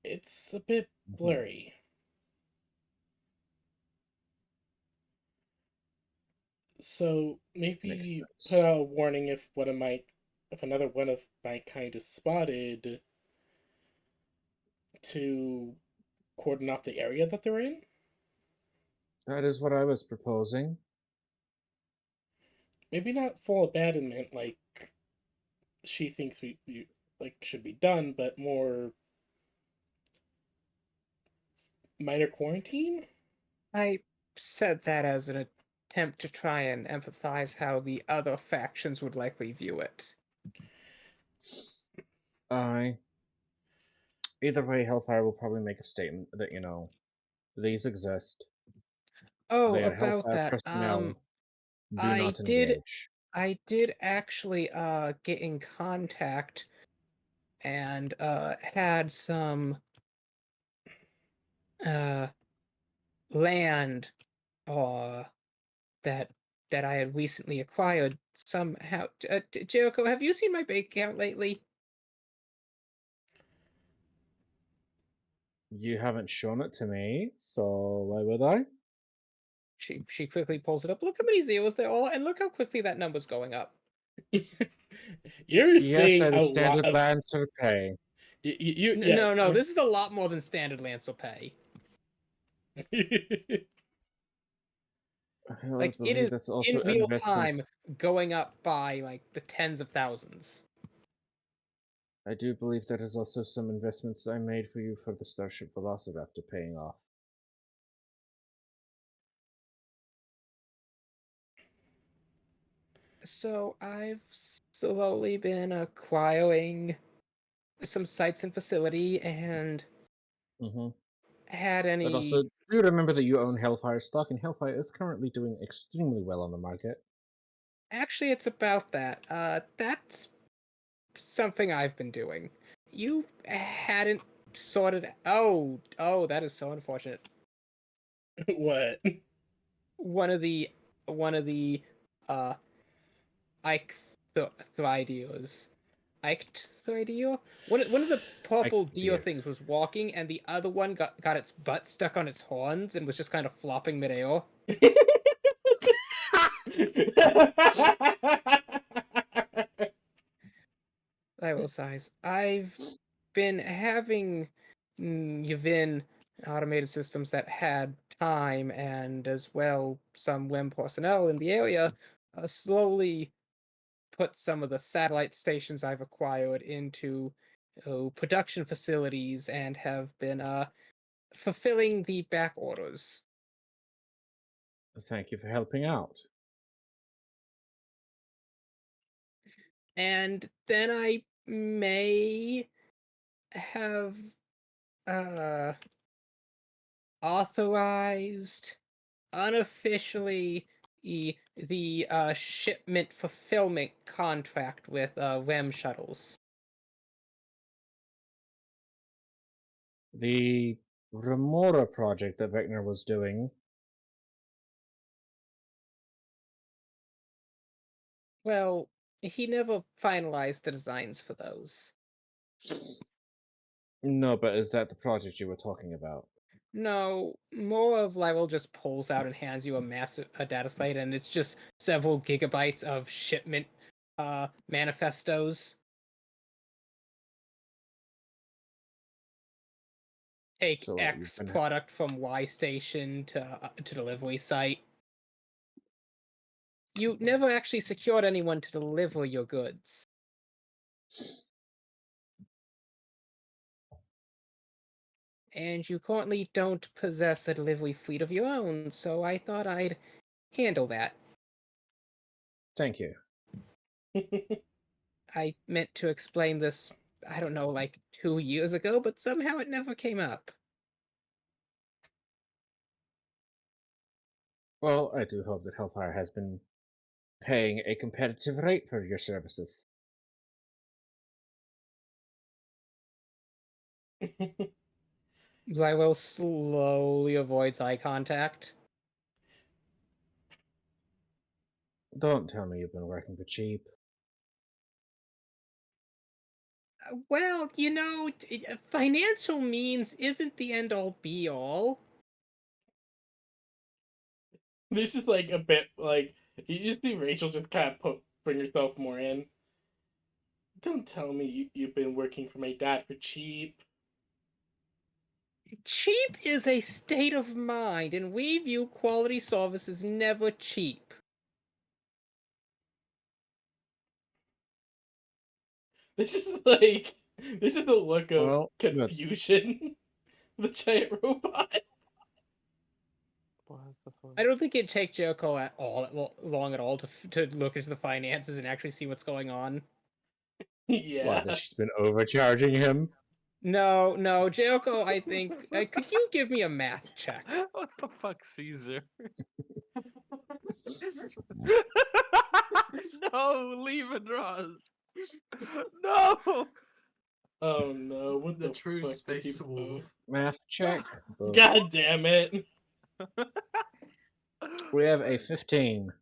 it's a bit Mhm. blurry. So Makes maybe sense. put out a warning if another one of my kind is spotted, to cordon off the area that they're in. That is what I was proposing. Maybe not full abandonment like she thinks should be done, but more minor quarantine. I said that as an attempt to try and empathize how the other factions would likely view it. I. Either way, Hellfire will probably make a statement that these exist. Oh, They are about Hellfire that, personnel. Do I not did engage. I did actually get in contact and had some uh land uh that I had recently acquired somehow. Jericho, have you seen my bank account lately? You haven't shown it to me, so why would I? She quickly pulls it up. Look how many zeros there are, and look how quickly that number's going up. You're Yes, seeing that a is lot standard of Lancer pay. yeah. No, this is a lot more than standard Lancer pay. I It believe is that's also in real investment. time going up by the tens of thousands. I do believe that is also some investments I made for you for the Starship Velociraptor paying off. So I've slowly been acquiring some sites and facility, and Mm-hmm. had But also, any. do remember that you own Hellfire stock, and Hellfire is currently doing extremely well on the market. Actually, it's about that. That's something I've been doing. You hadn't sorted. Oh, that is so unfortunate. What? One of the uh Ichthyodeos. Ichthyodeos? One of the purple deer Ichthyodeos. things was walking, and the other one got its butt stuck on its horns and was just kind of flopping midair. I will size. I've been having Yavin automated systems that had time, and as well some WIM personnel in the area slowly put some of the satellite stations I've acquired into production facilities and have been fulfilling the back orders. Thank you for helping out. And then I may have uh authorized unofficially the shipment fulfillment contract with REM shuttles. The Remora project that Vecna was doing. Well, he never finalized the designs for those. No, but is that the project you were talking about? No, more of Lyril just pulls out and hands you a data slate, and it's just several gigabytes of shipment manifestos. Take So, X you've been- product from Y station to delivery site. You never actually secured anyone to deliver your goods. And you currently don't possess a delivery fleet of your own, so I thought I'd handle that. Thank you. I meant to explain this, I don't know, like 2 years ago, but somehow it never came up. Well, I do hope that Hellfire has been paying a competitive rate for your services. Lyril slowly avoids eye contact. Don't tell me you've been working for cheap. Well, financial means isn't the end all be all. There's just like a bit like you just see Rachel just kind of bring herself more in. Don't tell me you've been working for my dad for cheap. Cheap is a state of mind, and we view quality service as never cheap. There's just a look of Well, good. confusion. The giant robot. What the fuck? I don't think it'd take Jericho at all long at all to look into the finances and actually see what's going on. Yeah. What, that she's been overcharging him? No, Jericho, I think. Could you give me a math check? What the fuck, Caesar? No, leave it, Roz. No. Oh no! What The the true fuck did he space wolf. Math check. Boom. God damn it! We have a 15.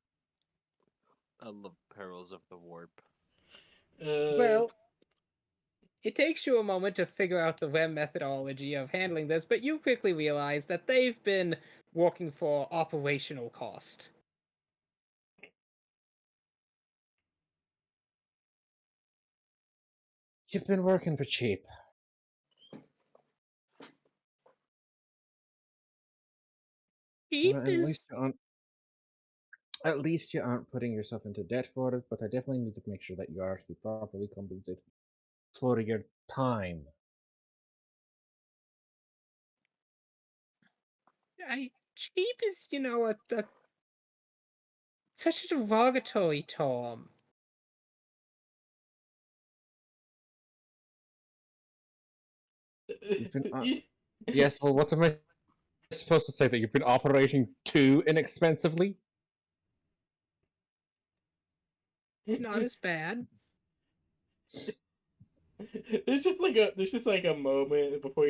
I love perils of the warp. Well, it takes you a moment to figure out the REM methodology of handling this, but you quickly realize that they've been working for operational cost. You've been working for cheap. Cheap Well, is at least you aren't putting yourself into debt for it, but I definitely need to make sure that you are actually properly compensated for your time. cheap is a such a derogatory term. You've been Yes, well, what am I supposed to say? That you've been operating too inexpensively? Not as bad. There's just like a moment before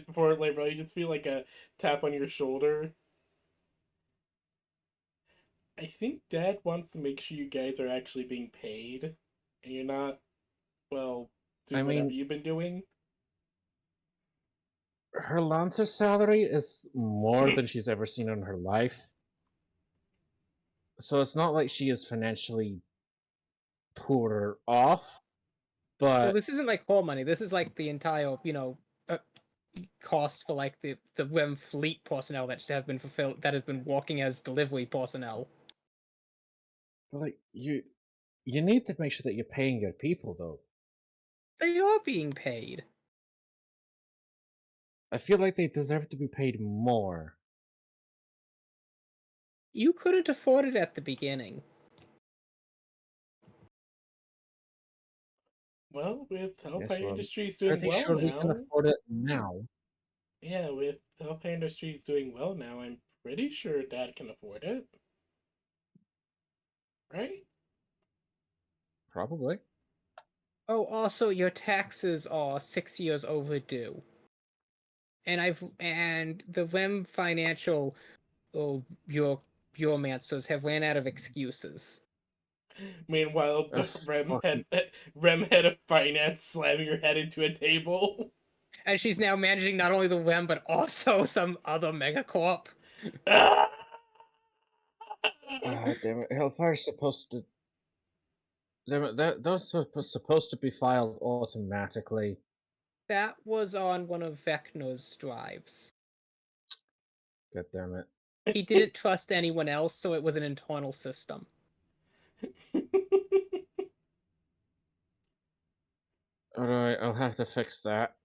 before like bro, you just feel like a tap on your shoulder. I think Dad wants to make sure you guys are actually being paid, and you're not, well, doing I whatever mean- you've been doing. Her Lancer salary is more than she's ever seen in her life. So it's not like she is financially poorer off, Well, but this isn't like whole money. This is like the entire, cost for like the REM fleet personnel that have been fulfilled, that has been working as delivery personnel. like you need to make sure that you're paying your people though. They are being paid. I feel like they deserve to be paid more. You couldn't afford it at the beginning. Well, with Hellfire Yes, well, Industries doing pretty well sure we can now, afford it now. yeah, with Hellfire Industries doing well now, I'm pretty sure Dad can afford it. Right? Probably. Oh, also, your taxes are 6 years overdue. And the REM financial bureaucrancers have ran out of excuses. Meanwhile, the Ugh, fucking- Rem head of finance slamming her head into a table. And she's now managing not only the REM but also some other megacorp. Ah, damn it. Hellfire's supposed to. Damn it, those are supposed to be filed automatically. That was on one of Vecna's drives. God damn it. He didn't trust anyone else, so it was an internal system. Alright, I'll have to fix that.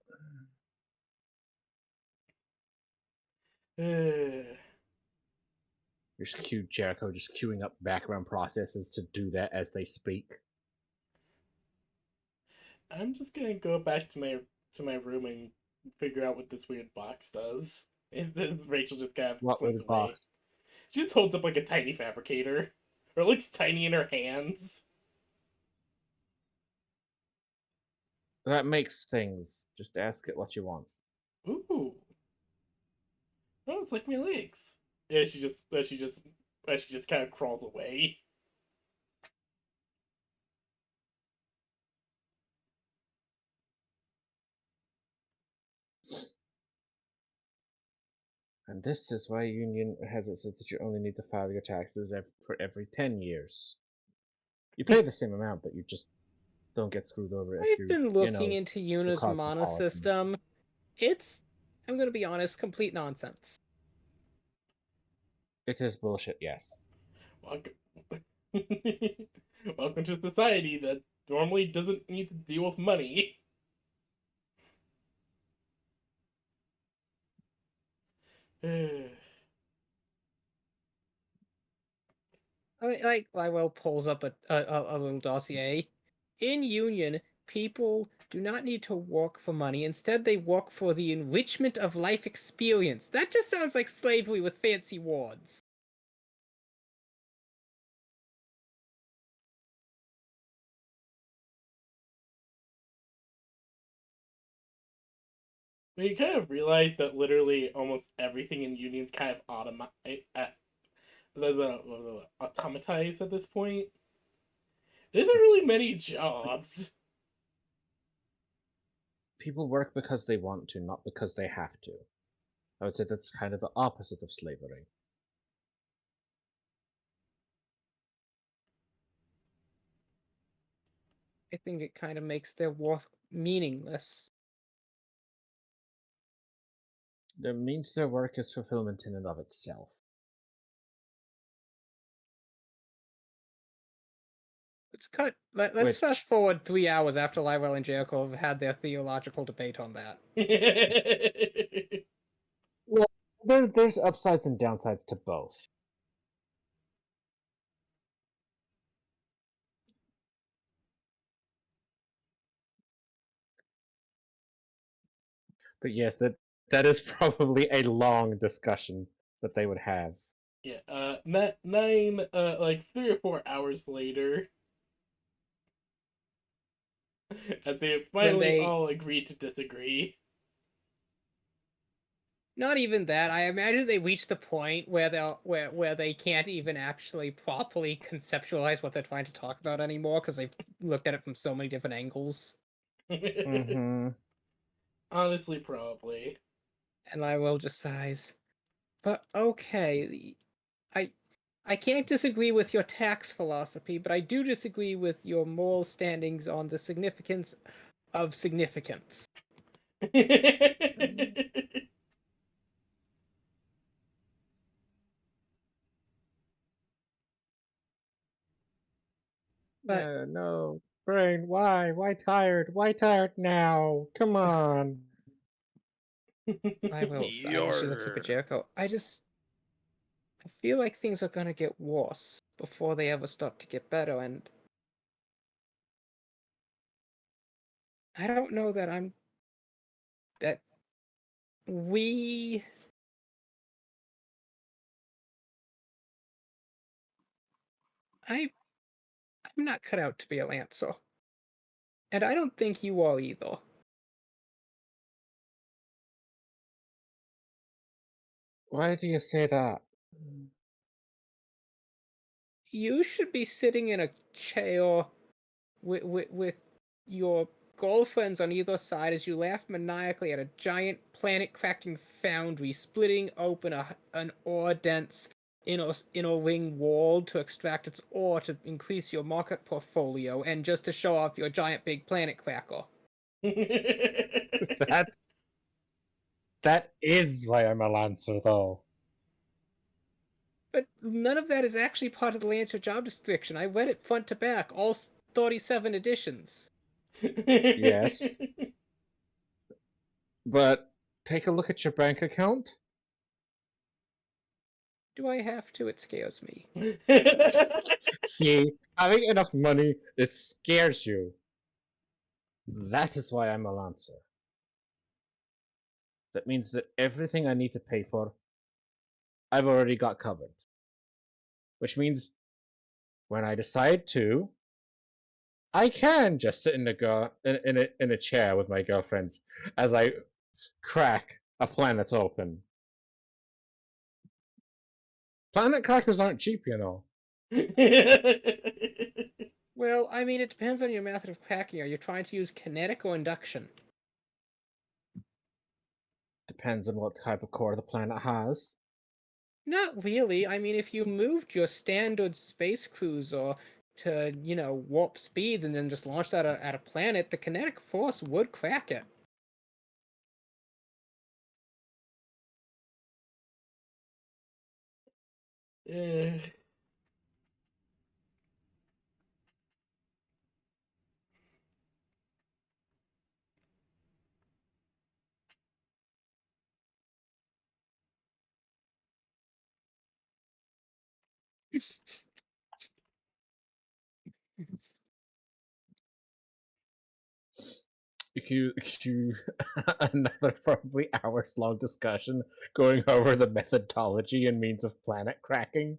Just cue Jericho just queuing up background processes to do that as they speak. I'm just gonna go back to my room and figure out what this weird box does. Rachel just kind of What flinks weird away. box? She just holds up like a tiny fabricator. Or it looks tiny in her hands. That makes things. Just ask it what you want. Ooh. Oh, it's like my legs. Yeah, she just kind of crawls away. And this is why Union has it so that you only need to file your taxes for every 10 years. You pay the same amount, but you just don't get screwed over if I've been looking into Yuna's mana cosmopolitan. system. It's, I'm gonna be honest, complete nonsense. It is bullshit, yes. Welcome, Welcome to society that normally doesn't need to deal with money. I mean, like, Lywell pulls up a little dossier. In Union, people do not need to work for money. Instead, they work for the enrichment of life experience. That just sounds like slavery with fancy words. But you kind of realize that literally almost everything in unions kind of automatized at this point. There isn't really many jobs. People work because they want to, not because they have to. I would say that's kind of the opposite of slavery. I think it kind of makes their work meaningless. That means their work is fulfillment in and of itself. Let's cut. Let's fast forward 3 hours after Lywell and Jericho have had their theological debate on that. Well, there's upsides and downsides to both. But yes, that is probably a long discussion that they would have. Yeah, like 3 or 4 hours later, as they finally all agreed to disagree. Not even that. I imagine they reached the point where they can't even actually properly conceptualize what they're trying to talk about anymore because they've looked at it from so many different angles. Mm-hmm. Honestly, probably. And Lywell just sighs. But okay, I can't disagree with your tax philosophy, but I do disagree with your moral standings on the significance of significance. But No. Brain, why? Why tired? Why tired now? Come on. I will sigh as she looks up at Jericho. I feel like things are gonna get worse before they ever start to get better, and I don't know that we I'm not cut out to be a Lancer. And I don't think you are either. Why do you say that? You should be sitting in a chair with your girlfriends on either side as you laugh maniacally at a giant planet-cracking foundry splitting open an ore dense inner ring wall to extract its ore to increase your market portfolio and just to show off your giant big planet cracker. That is why I'm a Lancer, though. But none of that is actually part of the Lancer job description. I read it front to back, all 37 editions. Yes. But take a look at your bank account. Do I have to? It scares me. See, having enough money, it scares you. That is why I'm a Lancer. That means that everything I need to pay for, I've already got covered. Which means when I decide to, I can just sit in a chair with my girlfriends as I crack a planet open. Planet crackers aren't cheap, you know. Well, I mean, it depends on your method of cracking. Are you trying to use kinetic or induction? Depends on what type of core the planet has. Not really. I mean, if you moved your standard space cruiser to, warp speeds and then just launched at a planet, the kinetic force would crack it. You another probably hours long discussion going over the methodology and means of planet cracking.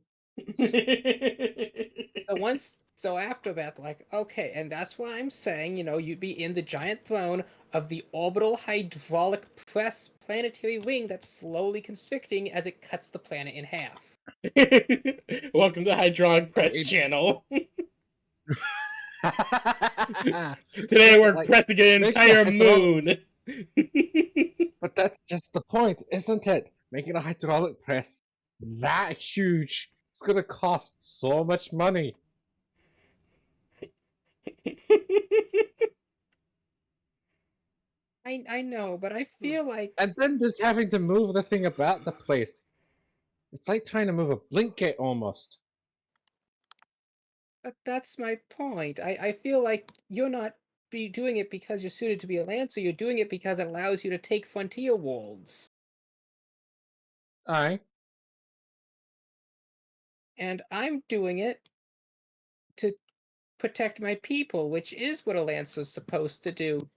So after that, okay, and that's why I'm saying, you'd be in the giant throne of the orbital hydraulic press planetary ring that's slowly constricting as it cuts the planet in half. Welcome to Hydraulic Press channel. Today we're pressing an entire moon. But that's just the point, isn't it? Making a hydraulic press that huge, it's gonna cost so much money. I know, but I feel like And then just having to move the thing about the place. It's like trying to move a blink gate almost. that's my point. I feel like you're not doing it because you're suited to be a Lancer, you're doing it because it allows you to take frontier worlds. Aye. And I'm doing it to protect my people, which is what a Lancer's supposed to do.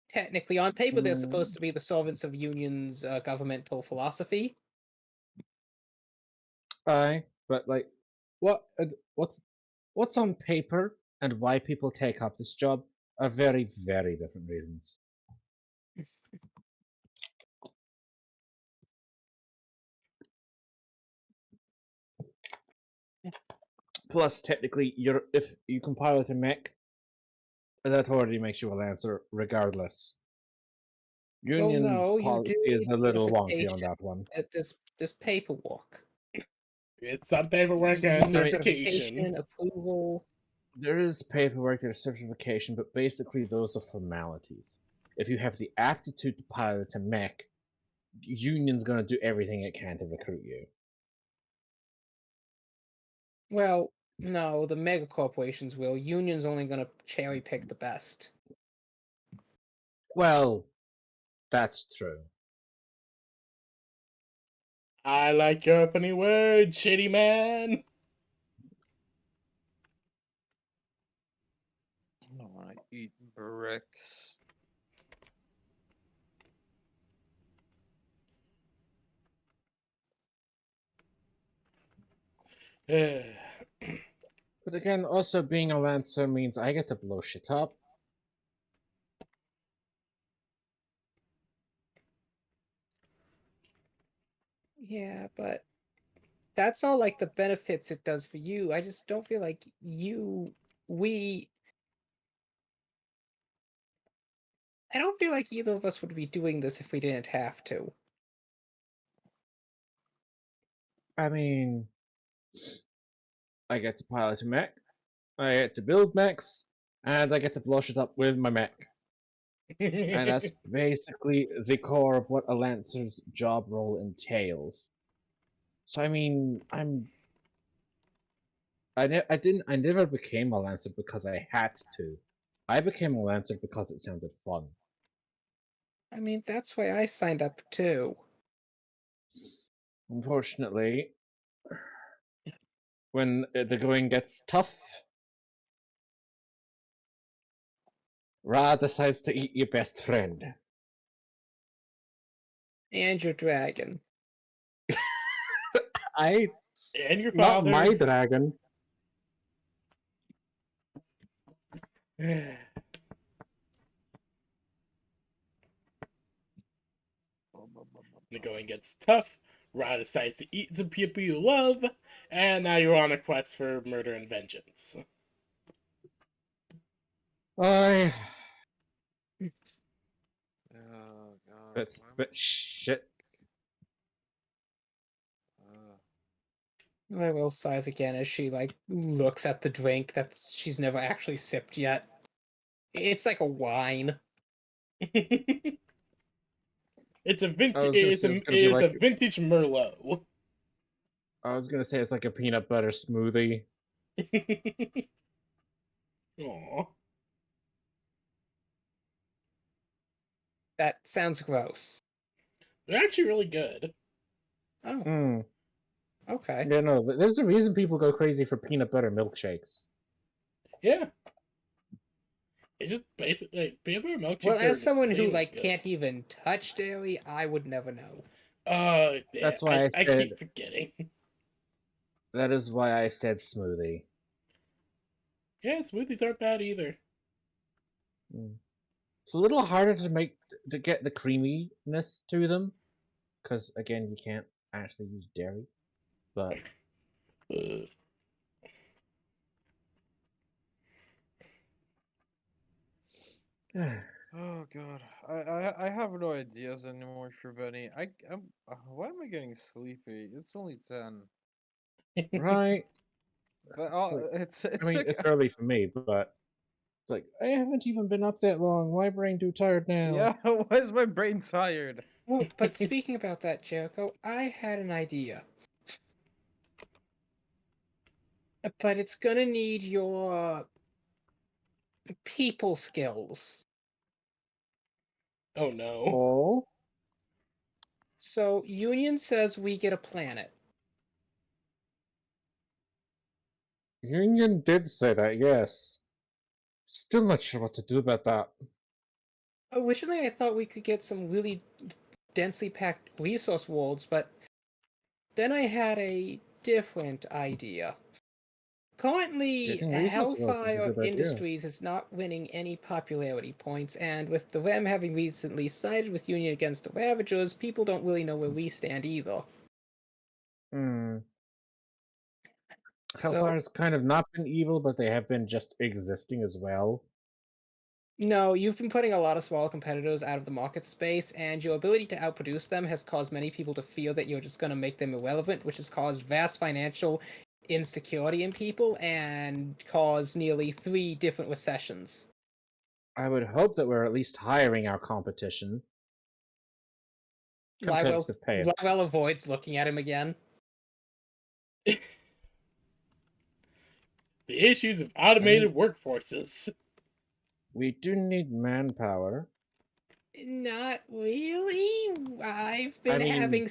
Technically, on paper, they're supposed to be the servants of Union's governmental philosophy. Aye. But like, what's on paper and why people take up this job are very, very different reasons. Plus, technically, if you compile it in mech, that already makes you a Lancer, regardless. Union's no, you policy do is need a little wonky certification on that one. at this paperwork. It's some paperwork You and need certification. approval. There is paperwork, there's certification, but basically those are formalities. If you have the aptitude to pilot a mech, Union's gonna do everything it can to recruit you. Well, No, the mega corporations will. Union's only gonna cherry pick the best. Well, that's true. I like your funny word, shitty man. I want to eat bricks. But again, also being a Lancer means I get to blow shit up. Yeah, but that's all like the benefits it does for you. I just don't feel like we. I don't feel like either of us would be doing this if we didn't have to. I mean, I get to pilot a mech, I get to build mechs, and I get to blow shit up with my mech. And that's basically the core of what a Lancer's job role entails. So I mean, I never became a Lancer because I had to. I became a Lancer because it sounded fun. I mean, that's why I signed up too. Unfortunately, when the going gets tough, Ra decides to eat your best friend. And your dragon. I And your not father. my dragon. The going gets tough. Ra decides to eat some people you love, and now you're on a quest for murder and vengeance. I Oh god. That's why am but shit. I will sighs again as she like looks at the drink that she's never actually sipped yet. It's like a wine. It's a I vintage. was gonna It's say a, it's it gonna be is a like vintage Merlot. I was gonna say it's like a peanut butter smoothie. Aw. That sounds gross. They're actually really good. Oh, Mm. okay. Yeah, no, there's a reason people go crazy for peanut butter milkshakes. Yeah. It's just basically peanut butter milkshakes Well, are as someone who insanely like good. can't even touch dairy, I would never know. Oh, damn. That's why I I said- keep forgetting. That is why I said smoothie. Yeah, smoothies aren't bad either. It's a little harder to get the creaminess to them, because again, you can't actually use dairy. But Ugh. Oh god. I have no ideas anymore for Benny. I'm why am I getting sleepy? It's only 10. right, It's I mean, like it's early for me, but it's like I haven't even been up that long. My brain too tired now. yeah, why is my brain tired? Well, but speaking about that, Jericho, I had an idea. But it's gonna need your people skills. Oh no. Oh, So, Union says we get a planet. Union did say that, yes. Still not sure what to do about that. Originally, I thought we could get some really densely packed resource worlds, but then I had a different idea. Currently, Getting resource worlds is a Hellfire good idea. Industries is not winning any popularity points, and with the Rem having recently sided with Union against the Ravagers, people don't really know where we stand either. Hmm. So, Hellfire's kind of not been evil, but they have been just existing as well. no, you've been putting a lot of smaller competitors out of the market space, and your ability to outproduce them has caused many people to feel that you're just going to make them irrelevant, which has caused vast financial insecurity in people and caused nearly 3 different recessions. I would hope that we're at least hiring our competition. Competitive pay. Lywell avoids looking at him again. the issues of automated workforces. We do need manpower. Not really. I've been mean, having.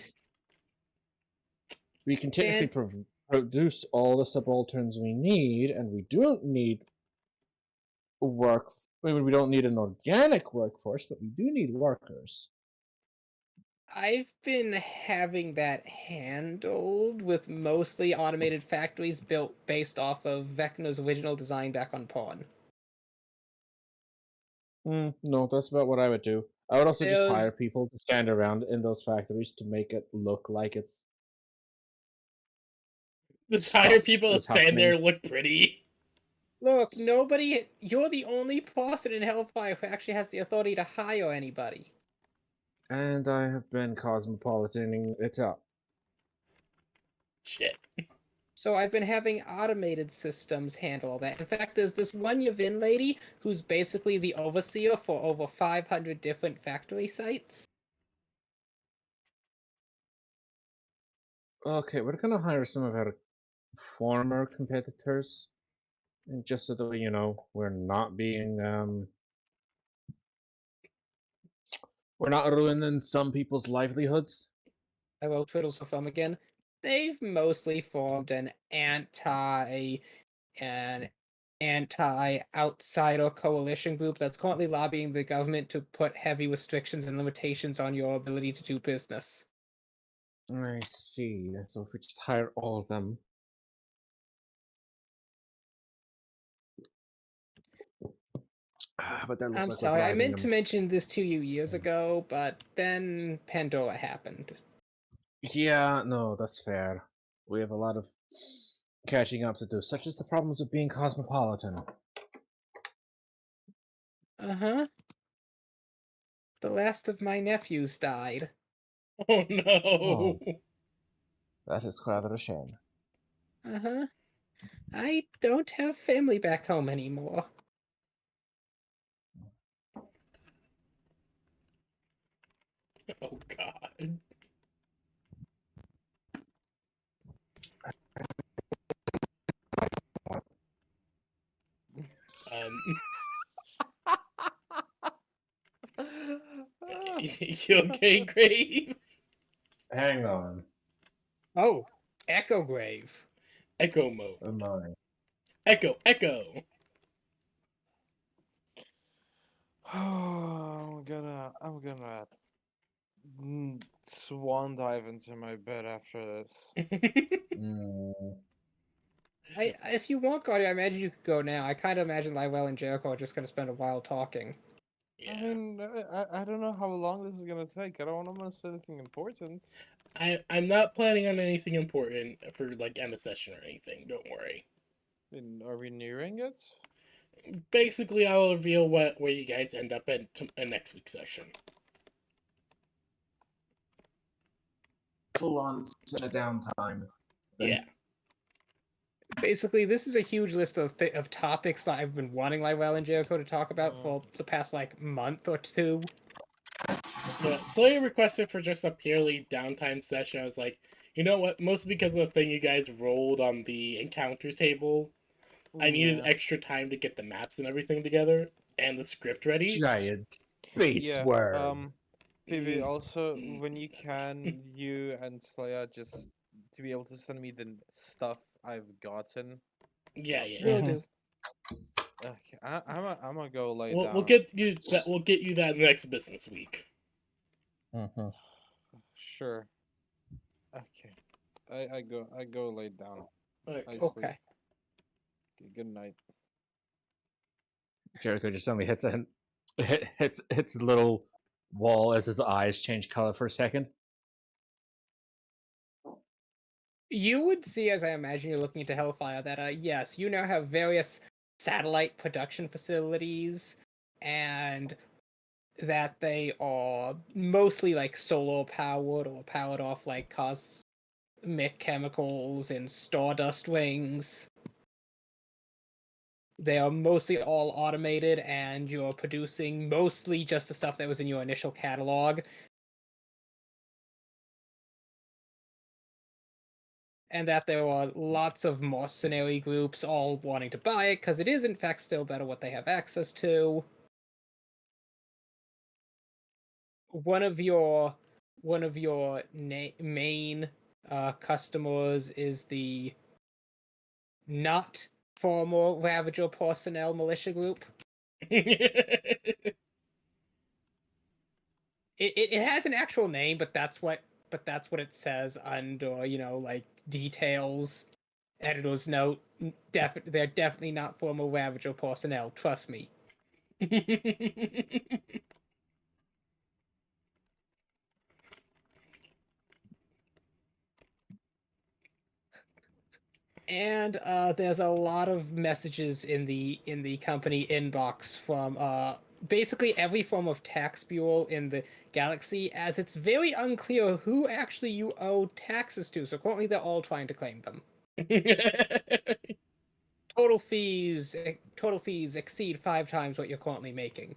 We can technically produce all the subalterns we need, and we don't need work. I mean, we don't need an organic workforce, but we do need workers. I've been having that handled with mostly automated factories built based off of Vecna's original design back on Pawn. No, that's about what I would do. I would also just There's- hire people to stand around in those factories to make it look like it's The tired people that It's stand there happening. look pretty. Look, you're the only person in Hellfire who actually has the authority to hire anybody. And I have been cosmopolitaning it up. Shit. So I've been having automated systems handle all that. In fact, there's this one Yavin lady who's basically the overseer for over 500 different factory sites. Okay, we're gonna hire some of our former competitors, and just so that we're not being we're not ruining some people's livelihoods. I will twiddle some thumb again. They've mostly formed an anti-outsider coalition group that's currently lobbying the government to put heavy restrictions and limitations on your ability to do business. I see. So if we just hire all of them. But that looks I'm like we're sorry, I bribing meant to them. mention this to you years ago, but then Pandora happened. Yeah, no, that's fair. We have a lot of catching up to do, such as the problems of being cosmopolitan. Uh-huh. The last of my nephews died. Oh no. That is rather a shame. Uh-huh. I don't have family back home anymore. Oh god. You okay, Grave? Hang on. Oh, Echo Grave. Echo mode. Am I? Echo, echo. I'm gonna swan dive into my bed after this. If you want, Gordy, I imagine you could go now. I kind of imagine Lywell and Jericho are just going to spend a while talking. I Yeah. mean, I don't know how long this is gonna take. I don't want to miss anything important. I'm not planning on anything important for like end of session or anything. Don't worry. Are we nearing it? Basically, I will reveal where you guys end up in next week's session. Full on downtime. Then. Yeah. Basically, this is a huge list of topics that I've been wanting Lywell and Jericho to talk about for the past month or two. Yeah, Slayer requested for just a purely downtime session. I was like, you know what? Mostly because of the thing you guys rolled on the encounters table, I needed extra time to get the maps and everything together and the script ready. Giant space worm. PB, also, Mm. when you can, you and Slayer just to be able to send me the stuff I've gotten. Yeah, yeah. Will Mhm. do. Okay, I'm gonna go lay We'll down. get you that. We'll get you that next business week. Mhm. Sure. Okay. I go lay down. I sleep. Okay. Okay, good night. Jericho just suddenly hits hits a little wall as his eyes change color for a second. You would see, as I imagine you're looking into Hellfire, that yes, you now have various satellite production facilities, and that they are mostly solar powered or powered off cosmic chemicals and stardust wings. They are mostly all automated, and you're producing mostly just the stuff that was in your initial catalog. and that there are lots of mercenary groups all wanting to buy it because it is in fact still better what they have access to. One of your main customers is the not former Ravager personnel militia group. It has an actual name, but that's what it says under, like details. Editor's note: they're definitely not former Ravager personnel. Trust me. And there's a lot of messages in the company inbox from basically every form of tax bureau in the galaxy, as it's very unclear who actually you owe taxes to. So currently, they're all trying to claim them. Total fees exceed 5 times what you're currently making.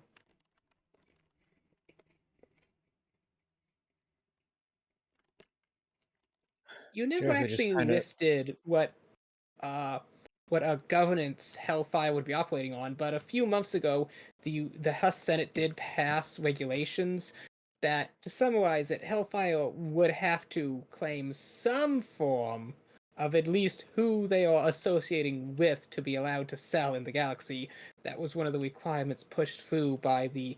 You never Jericho just actually kinda- listed what a governance Hellfire would be operating on, but a few months ago, the Hus Senate did pass regulations that, to summarize it, Hellfire would have to claim some form of at least who they are associating with to be allowed to sell in the galaxy. That was one of the requirements pushed through by the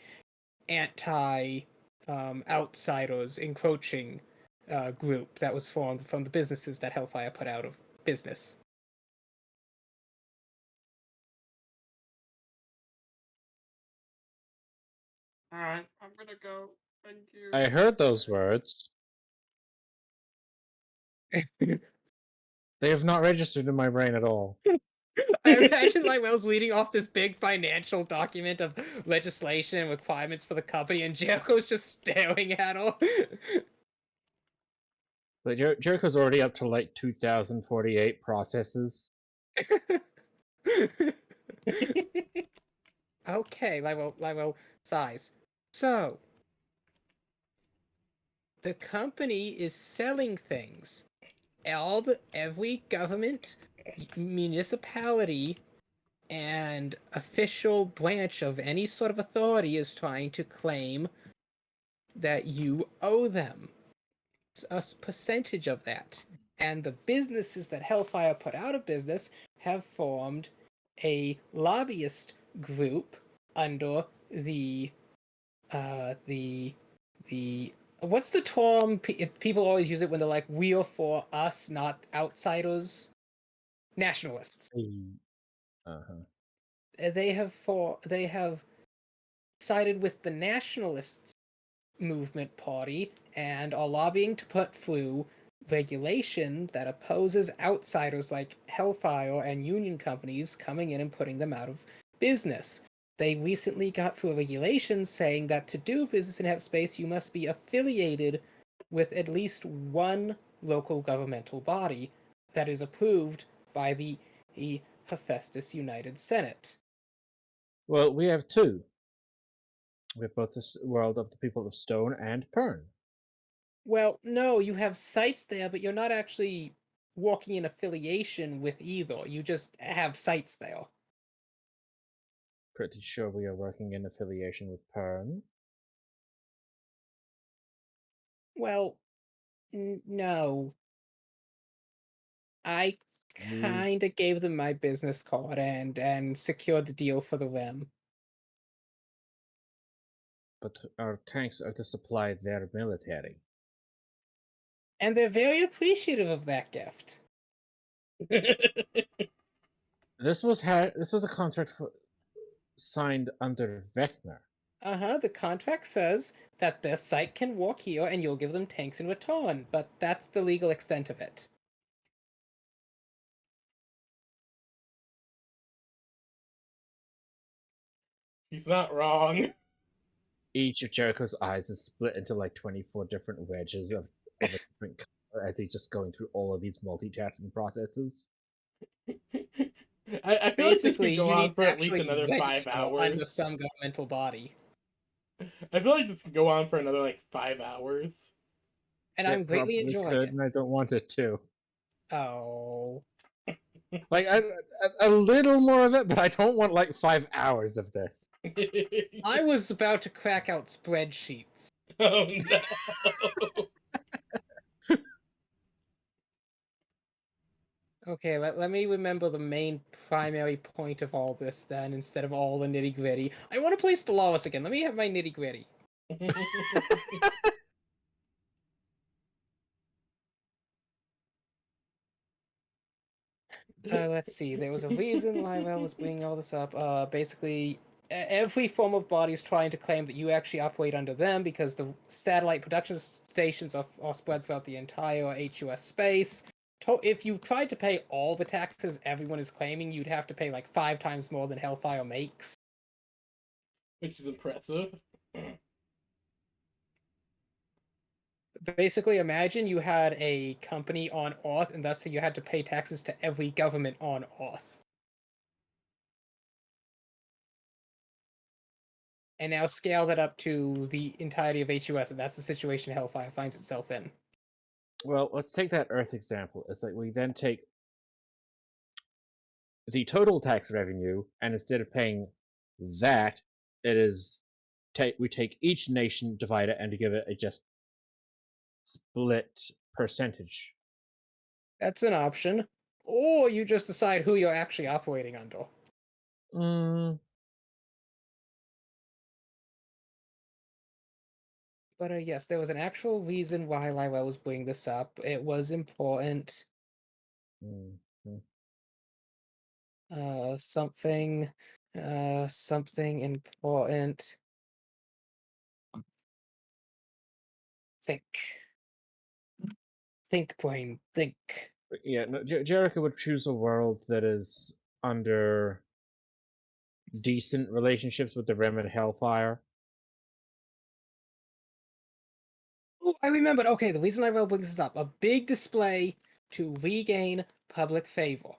outsiders encroaching group that was formed from the businesses that Hellfire put out of business. Alright, I'm gonna go. Thank you. I heard those words. They have not registered in my brain at all. I imagine Lywell's leading off this big financial document of legislation and requirements for the company, and Jericho's just staring at her. But Jericho's already up to like 2048 processes. Okay, Lywell sighs. So, the company is selling things. Every government, municipality, and official branch of any sort of authority is trying to claim that you owe them a percentage of that. And the businesses that Hellfire put out of business have formed a lobbyist group under the what's the term? People always use it when they're like, "We are for us, not outsiders." Nationalists. They have sided with the nationalists movement party and are lobbying to put through regulation that opposes outsiders like Hellfire and union companies coming in and putting them out of business. They recently got through a regulation saying that to do business in Hepspace, you must be affiliated with at least one local governmental body that is approved by the Hephaestus United Senate. Well, we have two. We have both the World of the People of Stone and Pern. Well, no, you have sites there, but you're not actually walking in affiliation with either. You just have sites there. Pretty sure we are working in affiliation with Pern. Well, no. I kinda gave them my business card and secured the deal for the REM. But our tanks are to supply their military. And they're very appreciative of that gift. This was a contract signed under Vecna. The contract says that their site can walk here and you'll give them tanks in return, but that's the legal extent of it. He's not wrong. Each of Jericho's eyes is split into like 24 different wedges of a different color as he's just going through all of these multitasking processes. I feel like this Basically, could go you on need for to at least actually another 5 register under hours. some governmental body. I feel like this could go on for another like 5 hours. And It I'm greatly probably enjoying could, it. and I don't want it to. Oh. Like a little more of it, but I don't want like 5 hours of this. I was about to crack out spreadsheets. Oh no. Okay, let me remember the main primary point of all this then, instead of all the nitty gritty. I want to play Stellaris again. Let me have my nitty gritty. Let's see. There was a reason Lyrel was bringing all this up. Basically, every form of body is trying to claim that you actually operate under them because the satellite production stations are spread throughout the entire HUS space. If you tried to pay all the taxes everyone is claiming, you'd have to pay like 5 times more than Hellfire makes. Which is impressive. Basically, imagine you had a company on Earth, and thus you had to pay taxes to every government on Earth. And now scale that up to the entirety of HUS, and that's the situation Hellfire finds itself in. Well, let's take that Earth example. It's like we then take the total tax revenue, and instead of paying that, it is we take each nation, divide it, and give it a just split percentage. That's an option. Or you just decide who you're actually operating under. But yes, there was an actual reason why Lyrel was bringing this up. It was important. Something important. Think, brain, think. Yeah, no, Jericho would choose a world that is under decent relationships with the Rim and Hellfire. Oh, I remembered. Okay, the reason Lyrel brings this up: a big display to regain public favor.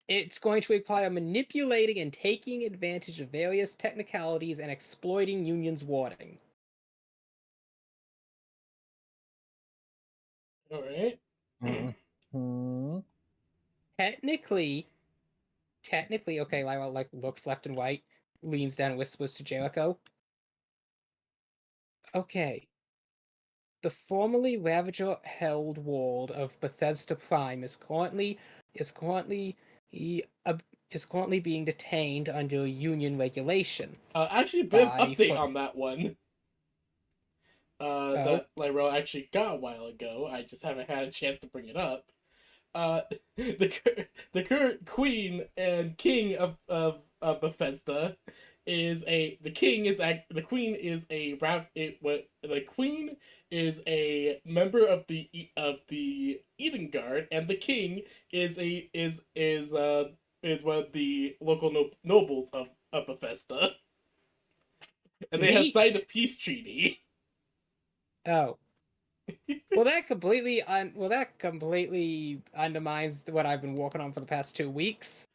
It's going to require manipulating and taking advantage of various technicalities and exploiting Union's warding. Alright. Technically, okay, Lyrel like looks left and right, leans down and whispers to Jericho. Okay. The formerly Ravager-held world of Bethesda Prime is currently being detained under Union regulation. Actually, a bit of By update fo- on that one. Oh. That Lyrel actually got a while ago. I just haven't had a chance to bring it up. The current queen and king of Bethesda is the queen is a member of the Eden Guard, and the king is one of the local nobles of Bethesda, and they have signed a Neat. peace treaty. Oh. Well, that completely undermines what I've been working on for the past 2 weeks.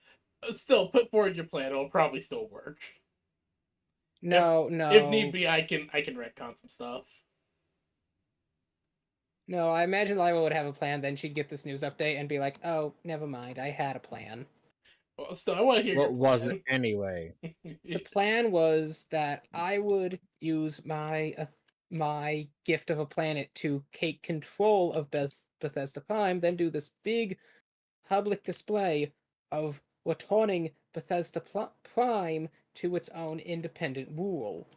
Still, put forward your plan. It'll probably still work. No. If need be, I can retcon some stuff. No, I imagine Lyra would have a plan, then she'd get this news update and be like, oh, never mind, I had a plan. Well, still, I want to hear your What plan. was it anyway? The plan was that I would use my gift of a planet to take control of Bethesda Prime, then do this big public display of returning Bethesda Prime to its own independent rule.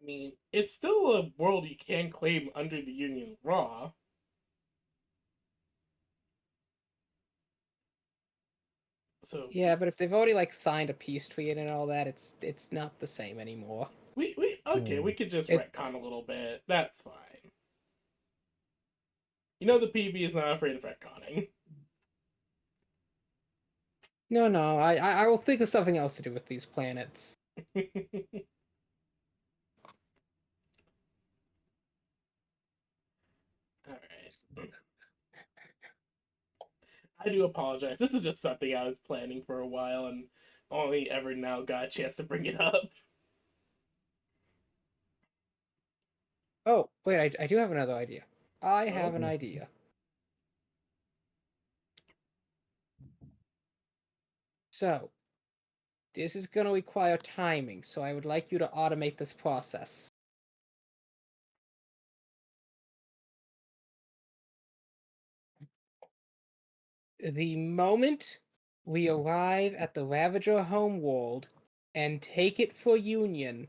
I mean, it's still a world you can claim under the Union Raw. So Yeah, but if they've already like signed a peace treaty and all that, it's not the same anymore. we could just retcon a little bit. That's fine. You know the PB is not afraid of retconning. No, I will think of something else to do with these planets. Alright. I do apologize. This is just something I was planning for a while and only ever now got a chance to bring it up. Oh, wait, I do have another idea. I have an Oh. idea. So, this is going to require timing, so I would like you to automate this process. The moment we arrive at the Ravager homeworld and take it for Union,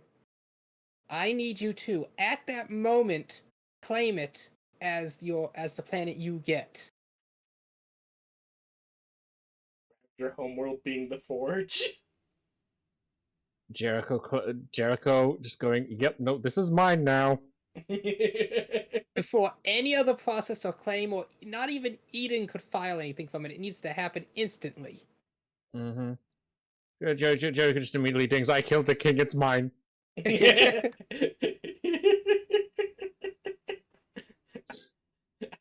I need you to, at that moment, claim it as the planet you get. Your homeworld being the Forge. Jericho just going, yep, no, this is mine now. Before any other process or claim, or not even Eden could file anything from it, it needs to happen instantly. Mm-hmm. Jericho just immediately thinks, I killed the king, it's mine. I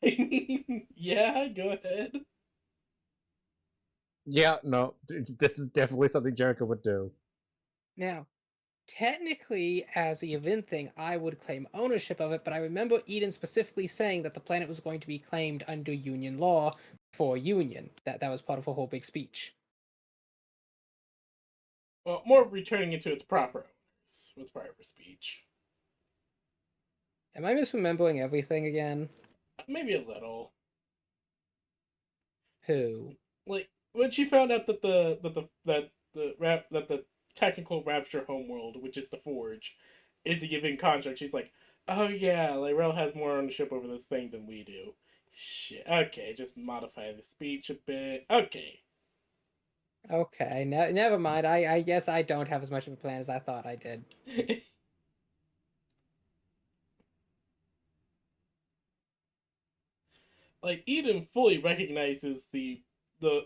mean, yeah, go ahead. Yeah, no, this is definitely something Jericho would do. Now, technically, as the event thing, I would claim ownership of it, but I remember Eden specifically saying that the planet was going to be claimed under Union law for Union. That was part of her whole big speech. Well, more returning it to its proper owners was part of her speech. Am I misremembering everything again? Maybe a little. Who? Like when she found out that the technical Rapture homeworld, which is the Forge, is a given contract, she's like, "Oh yeah, Lyrell has more ownership over this thing than we do." Shit. Okay, just modify the speech a bit. Okay. Okay, never mind. I guess I don't have as much of a plan as I thought I did. Like Eden fully recognizes the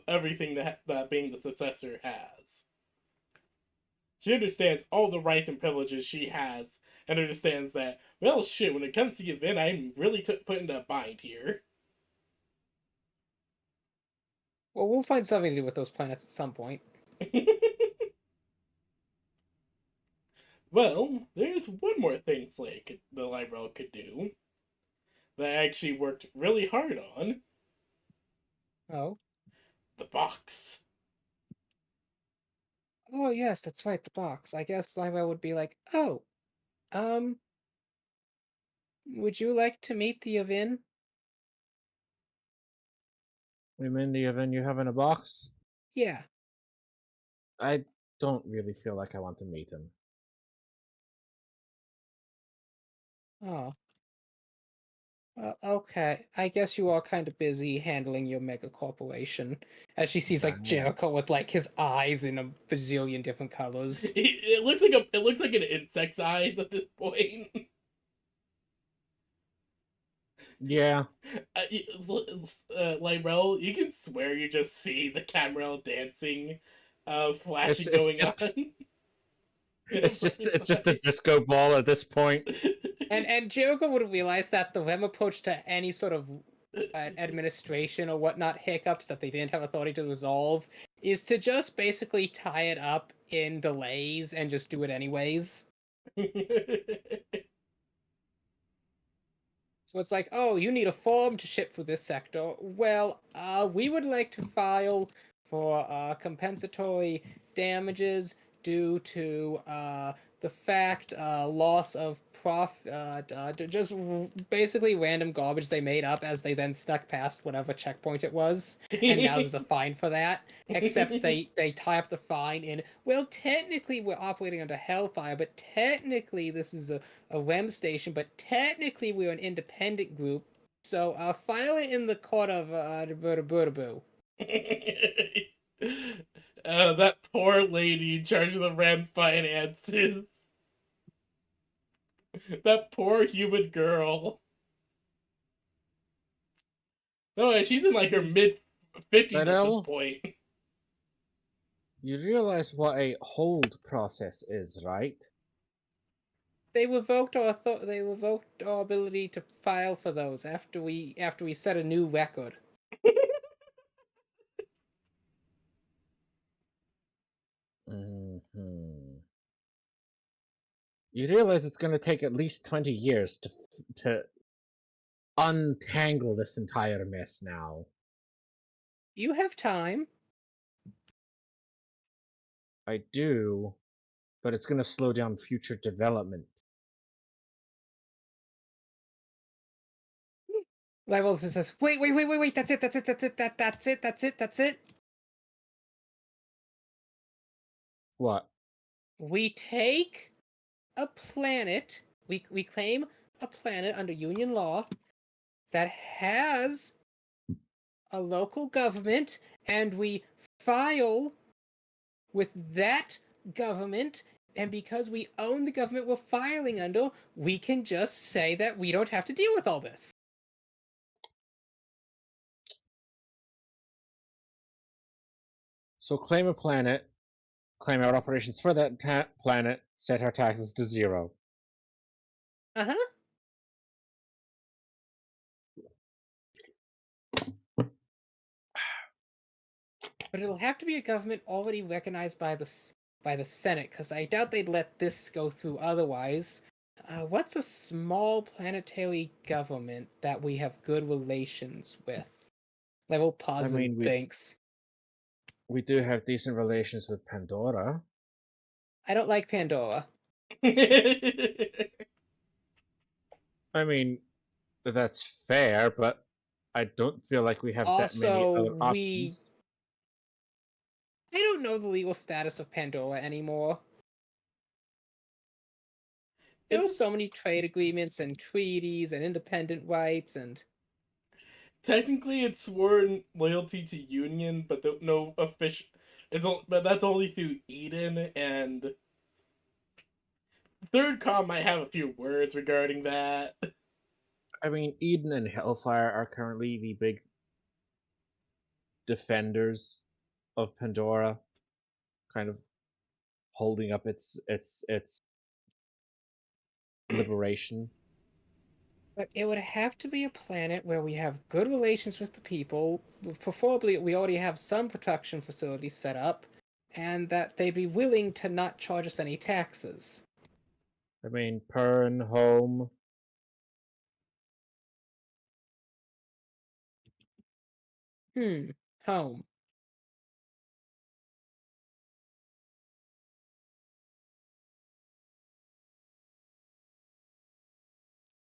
everything that being the successor has. She understands all the rights and privileges she has, and understands that, well, shit, when it comes to the event, I'm really put into a bind here. Well, we'll find something to do with those planets at some point. Well, there's one more thing the Lyrell could do that I actually worked really hard on. Oh. The box. Oh, yes, that's right, the box. I guess Lyra would be like, oh, um, would you like to meet the Yavin? You mean the event you have in a box? Yeah. I don't really feel like I want to meet him. Oh. Okay. I guess you are kind of busy handling your mega corporation. As she sees, like, Jericho with, like, his eyes in a bazillion different colors. It looks like an insect's eyes at this point. Yeah. Lyrell, you can swear you just see the camera dancing, flashing It's going just- on. It's just a disco ball at this point. And Jericho would have realized that the REM approach to any sort of administration or whatnot hiccups that they didn't have authority to resolve is to just basically tie it up in delays and just do it anyways. So it's like, oh, you need a form to ship for this sector. Well, we would like to file for compensatory damages due to the fact loss of just basically random garbage they made up as they then stuck past whatever checkpoint it was, and now there's a fine for that. Except they tie up the fine in, well, technically we're operating under Hellfire, but technically this is a REM station, but technically we're an independent group, so file it in the court of Boo. That poor lady in charge of the REM finances. That poor human girl. No, she's in like her mid 50s at this Lyrell? point. You realize what a hold process is, right? They revoked our ability to file for those after we set a new record. Mm-hmm. You realize it's going to take at least 20 years to to untangle this entire mess now. You have time. I do, but it's going to slow down future development. Level says, wait, that's it, that's it. What? We take a planet, we claim a planet under Union law that has a local government, and we file with that government, and because we own the government we're filing under, we can just say that we don't have to deal with all this. So claim a planet, claim our operations for that planet, set our taxes to 0. Uh-huh. But it'll have to be a government already recognized by the Senate, because I doubt they'd let this go through otherwise. What's a small planetary government that we have good relations with? Level pauses mean, and we- thinks. We do have decent relations with Pandora. I don't like Pandora. I mean, that's fair, but I don't feel like we have that many Also, other options. I don't know the legal status of Pandora anymore. There were It's- so many trade agreements and treaties and independent rights and... Technically, it's sworn loyalty to Union, but no official. But that's only through Eden, and Third Com might have a few words regarding that. I mean, Eden and Hellfire are currently the big defenders of Pandora, kind of holding up its liberation. But it would have to be a planet where we have good relations with the people, preferably we already have some production facilities set up, and that they'd be willing to not charge us any taxes. I mean, Pern, Home. Home.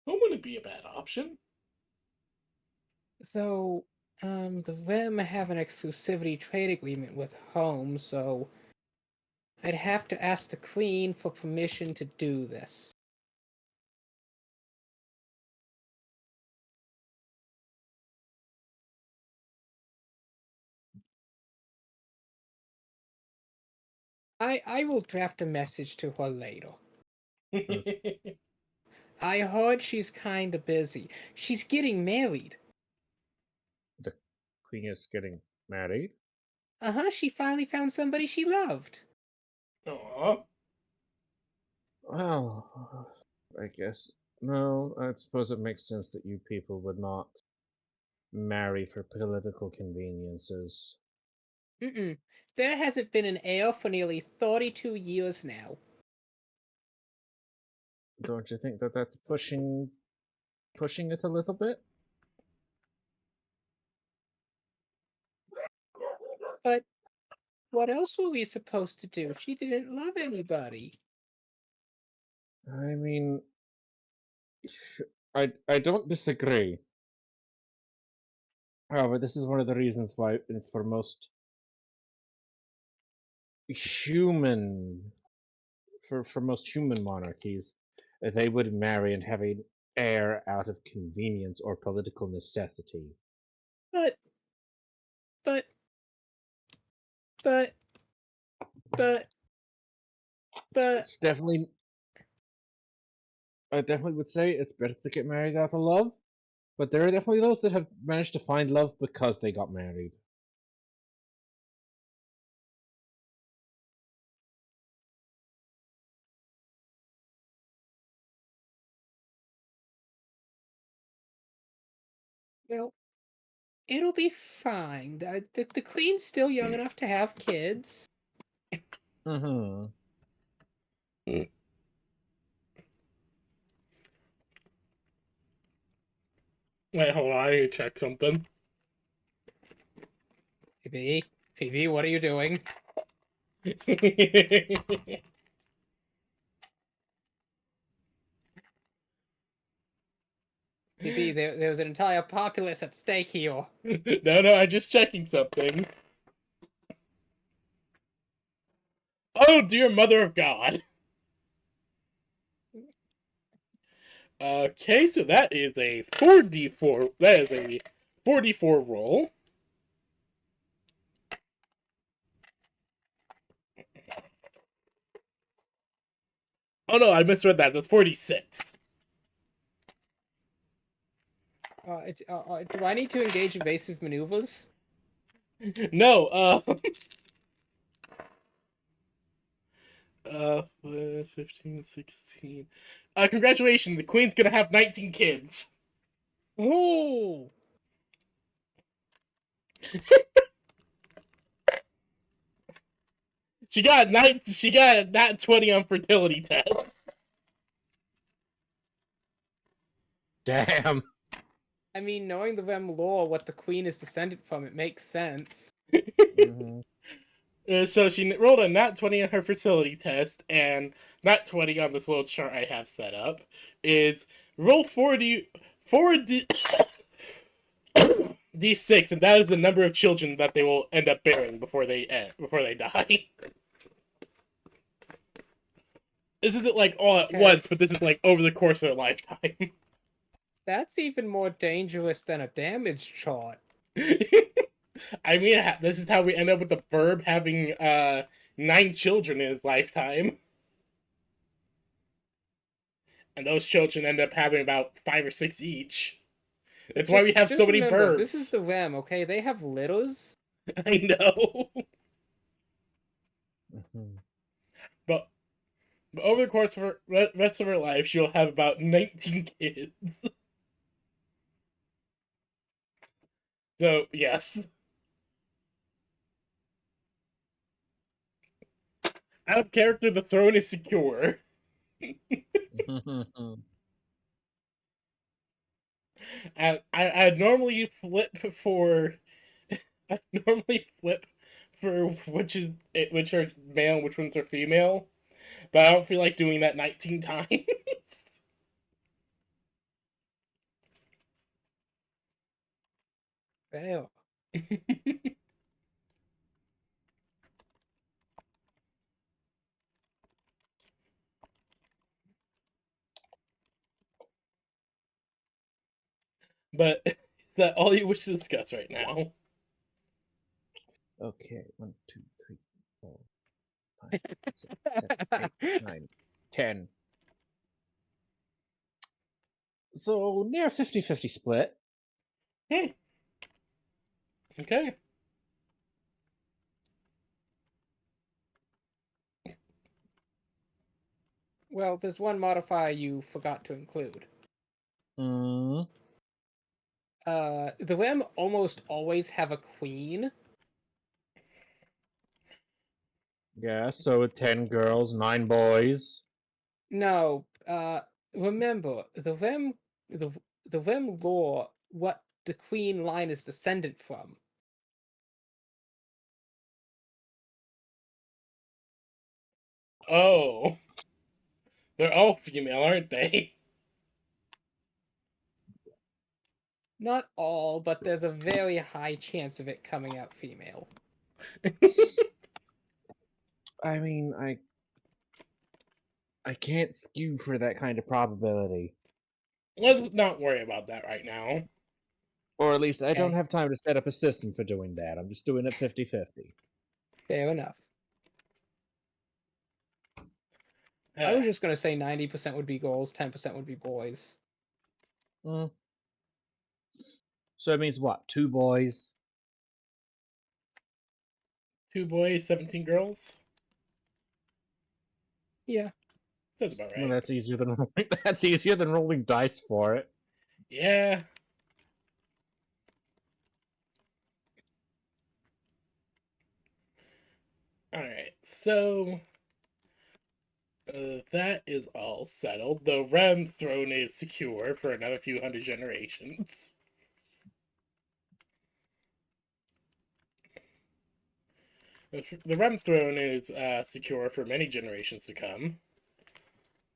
Home wouldn't be a bad option. So, the Rim have an exclusivity trade agreement with Home, so I'd have to ask the Queen for permission to do this. I will draft a message to her later. I heard she's kinda busy. She's getting married. The Queen is getting married. Uh-huh, she finally found somebody she loved. Aww. Well, I guess. No, I suppose it makes sense that you people would not marry for political conveniences. Mm-mm. There hasn't been an heir for nearly 32 years now. Don't you think that that's pushing it a little bit? But what else were we supposed to do? She didn't love anybody. I mean, I don't disagree. However, this is one of the reasons why, for most human, for most human monarchies, they would marry and have an heir out of convenience or political necessity. But, but, but, but, It's definitely. I definitely would say it's better to get married out of love, but there are definitely those that have managed to find love because they got married. well, it'll be fine. The Queen's still young enough to have kids. Mm-hmm. Wait, hold on, I need to check something. Phoebe, what are you doing? Phoebe, there's an entire populace at stake here. No, I'm just checking something. Oh, dear mother of God. Okay, so that is a 4d4. That is a 4d4 roll. Oh no, I misread that. That's 46. Do I need to engage evasive maneuvers? No, 15, 16. Congratulations, the queen's gonna have 19 kids. Ooh! She got nat 20 on fertility test. Damn. I mean, knowing the Rem lore, what the queen is descended from, it makes sense. Mhm. So she rolled a nat 20 on her fertility test, and nat 20 on this little chart I have set up is roll 4d 6, and that is the number of children that they will end up bearing before they die. This isn't like all at Okay. once, but this is like over the course of their lifetime. That's even more dangerous than a damage chart. I mean, this is how we end up with the Verb having 9 children in his lifetime. And those children end up having about 5 or 6 each. That's why we have so many remember, Verbs. this is the Rem, okay? They have litters. I know. Mhm. But over the course of her rest of her life, she'll have about 19 kids. So, yes. Out of character, the throne is secure. And I'd normally flip for I normally flip for which are male and which ones are female, but I don't feel like doing that 19 times. Fail. But is that all you wish to discuss right now? Okay, 1, 2, 3, 4, 5, 6, 7, 8, 9, 10. So near 50-50 split. Okay. Well, there's one modifier you forgot to include. Mm. The Rem almost always have a queen. Yeah, so 10 girls, 9 boys. No, remember, the, the Rem lore, what the queen line is descendant from. Oh. They're all female, aren't they? Not all, but there's a very high chance of it coming out female. I mean, I can't skew for that kind of probability. Let's not worry about that right now. Or at least I don't Okay. have time to set up a system for doing that. I'm just doing it 50-50. Fair enough. I was just gonna say 90% would be girls, 10% would be boys. Mm. So it means what? 2 boys? 2 boys, 17 girls? Yeah. Sounds about right. Well, that's easier than that's easier than rolling dice for it. Yeah. Alright, so that is all settled. The Rem throne is secure for another few hundred generations. The Realm Throne is secure for many generations to come.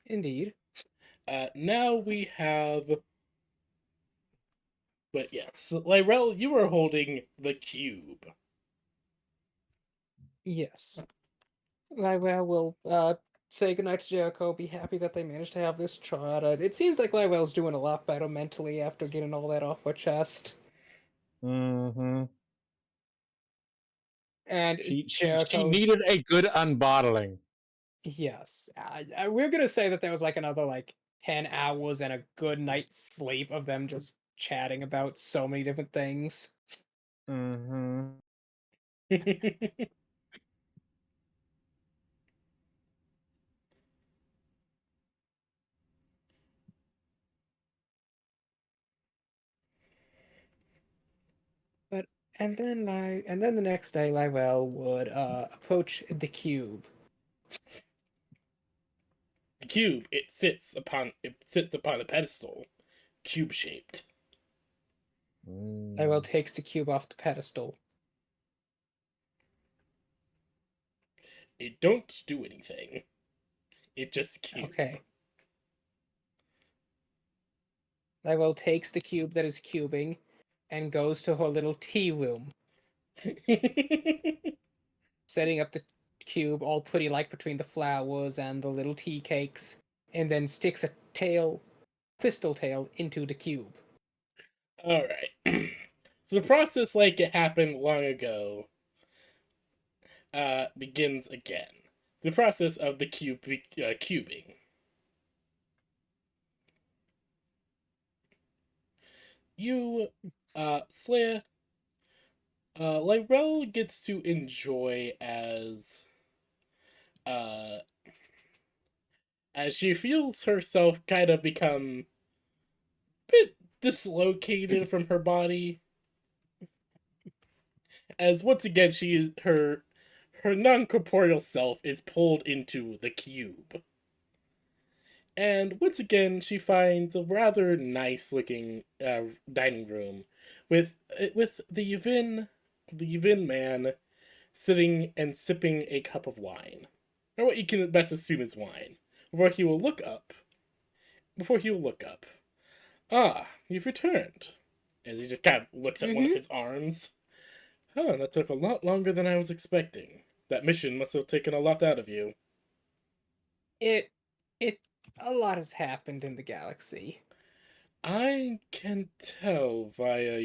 Indeed. Now we have. But yes, Lyrel, you are holding the cube. Yes. Lywell will say goodnight to Jericho, be happy that they managed to have this child. It seems like Lywell's doing a lot better mentally after getting all that off her chest. Mm-hmm. And She Jericho's... needed a good unbottling. Yes. We're gonna say that there was like another like 10 hours and a good night's sleep of them just chatting about so many different things. Mm-hmm. But and then the next day Lywell would approach the cube. The cube, it sits upon a pedestal, cube shaped. Lywell takes the cube off the pedestal. It don't do anything. It just cube. Okay. Lywell takes the cube that is cubing and goes to her little tea room, setting up the cube all pretty like between the flowers and the little tea cakes, and then sticks a crystal tail into the cube. All right. So the process, like it happened long ago, begins again. The process of the cubing. You, Slayer, Lyrel gets to enjoy uh, as she feels herself kind of become a bit dislocated from her body. As once again her non-corporeal self is pulled into the cube. And once again, she finds a rather nice-looking dining room with the Yevin man sitting and sipping a cup of wine, or what you can best assume is wine. Before he will look up. Ah, you've returned. As he just kind of looks at one of his arms. Huh, that took a lot longer than I was expecting. That mission must have taken a lot out of you. It a lot has happened in the galaxy. I can tell via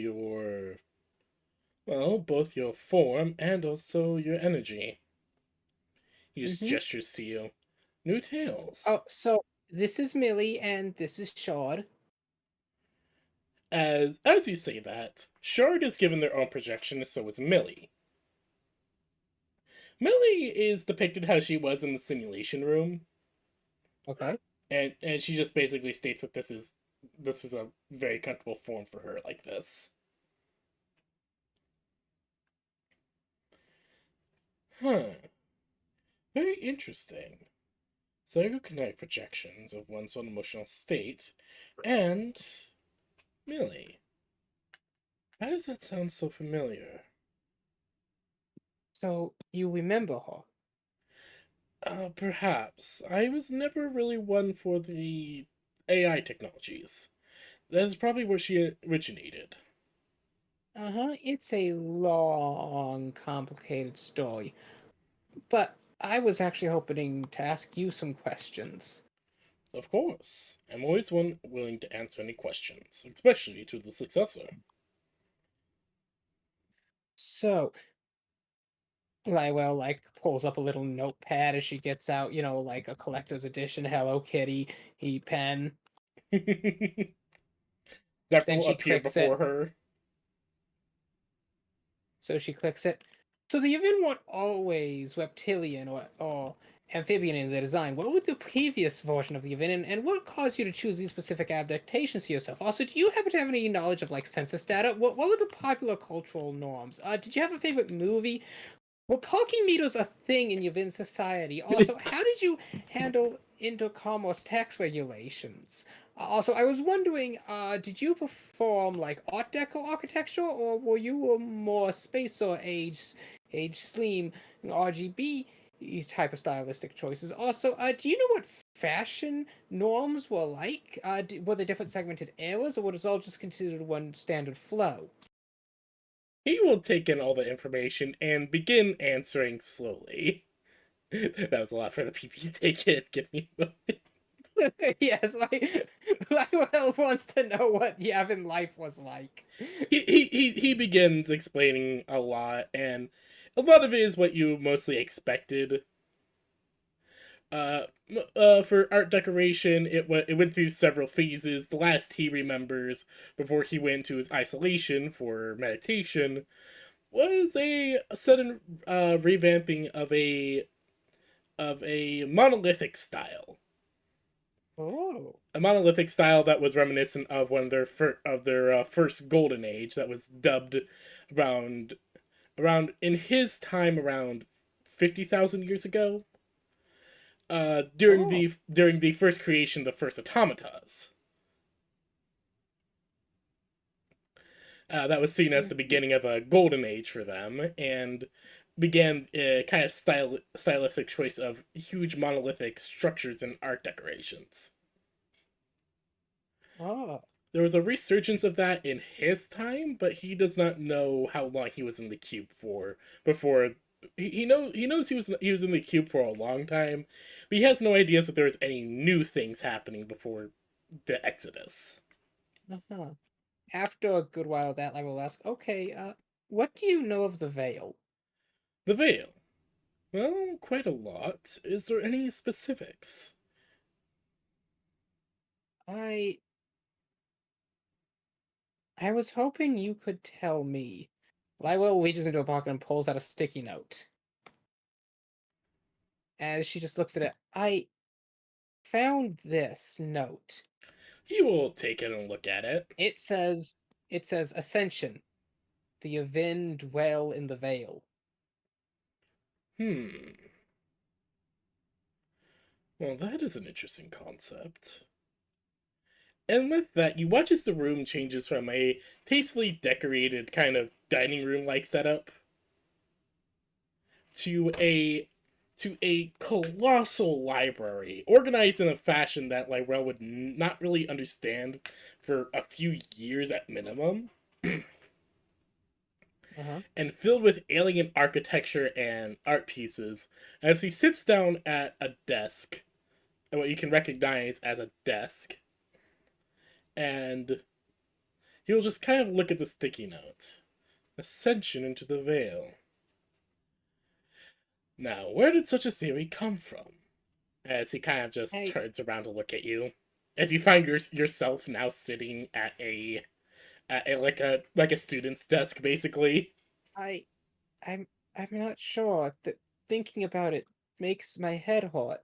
both your form and also your energy. He just gestures to you. New tales. Oh, so this is Millie and this is Shard. As you say that, Shard is given their own projection, so is Millie. Millie is depicted how she was in the simulation room. Okay. And she just basically states that this is a very comfortable form for her like this. Huh. Very interesting. Psychokinetic projections of one's own emotional state, and Millie. Why does that sound so familiar? So you remember her? Perhaps. I was never really one for the AI technologies. That is probably where she originated. It's a long, complicated story. But I was actually hoping to ask you some questions. Of course. I'm always willing to answer any questions, especially to the successor. So, Lywell, like, pulls up a little notepad as she gets out, like a collector's edition Hello Kitty pen. Several she appear clicks before it. her. So she clicks it. So the Yevin weren't always reptilian or amphibian in their design. What was the previous version of the Yevin, and what caused you to choose these specific adaptations to yourself? Also, do you happen to have any knowledge of, like, census data? What were the popular cultural norms? Did you have a favorite movie? Were parking meters a thing in Yevin society? Also, how did you handle intercommerce tax regulations? Also, I was wondering, did you perform like Art Deco architecture, or were you a more space or age age, Slim, RGB type of stylistic choices. Also, do you know what fashion norms were like? Were there different segmented eras, or was it all just considered one standard flow? He will take in all the information and begin answering slowly. That was a lot for the PP to take in. Give me a moment. Yes, Lionel wants to know what Yavin life was like. He begins explaining a lot, and a lot of it is what you mostly expected. For art decoration, it went through several phases. The last he remembers before he went to his isolation for meditation was a sudden revamping of a monolithic style. Oh. A monolithic style that was reminiscent of one of their first golden age that was dubbed around in his time around 50,000 years ago. During the first creation of the first automatas. That was seen as the beginning of a golden age for them, and began a kind of stylistic choice of huge monolithic structures and art decorations. Oh. There was a resurgence of that in his time, but he does not know how long he was in the cube for before. He knows he was in the cube for a long time, but he has no idea that there was any new things happening before the Exodus. Uh-huh. After a good while of that, I will ask, okay, what do you know of the Veil? The Veil. Well, quite a lot. Is there any specifics? I was hoping you could tell me. Lywell reaches into a pocket and pulls out a sticky note. As she just looks at it, I found this note. He will take it and look at it. It says Ascension. The Yavin dwell in the Veil. Well, that is an interesting concept. And with that, you watch as the room changes from a tastefully decorated kind of dining room-like setup to a colossal library, organized in a fashion that Lyrell would not really understand for a few years at minimum. And filled with alien architecture and art pieces, as he sits down at a desk, what you can recognize as a desk, and he'll just kind of look at the sticky note. Ascension into the Veil. Now, where did such a theory come from? As he kind of just turns around to look at you, as you find yourself now sitting at a like a student's desk, basically. I'm not sure. Thinking about it makes my head hot.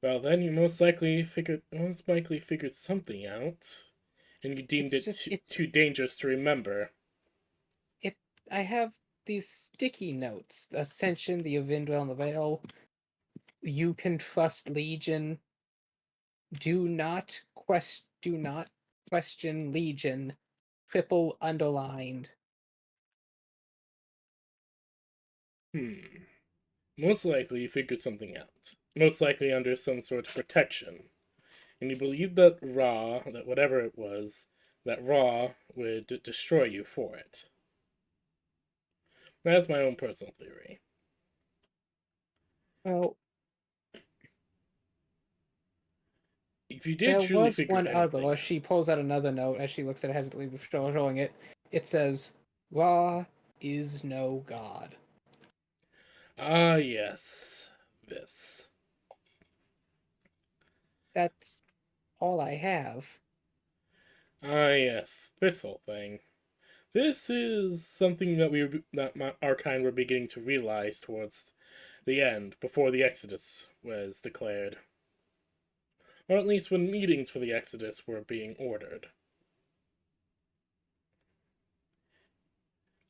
Well, then you most likely figured something out, and you deemed it's too dangerous to remember. I have these sticky notes. Ascension, the Avindra on the Veil. You can trust Legion. Do not question Legion. Triple underlined. Most likely you figured something out. Most likely under some sort of protection. And you believed that whatever it was, that Ra would destroy you for it. That's my own personal theory. Well, if you did truly figure one other. She pulls out another note as she looks at it hesitantly before showing it. It says, "Ra is no god." Ah, yes. This. That's all I have. Ah, yes. This whole thing. This is something that our kind were beginning to realize towards the end, before the Exodus was declared. Or at least when meetings for the Exodus were being ordered.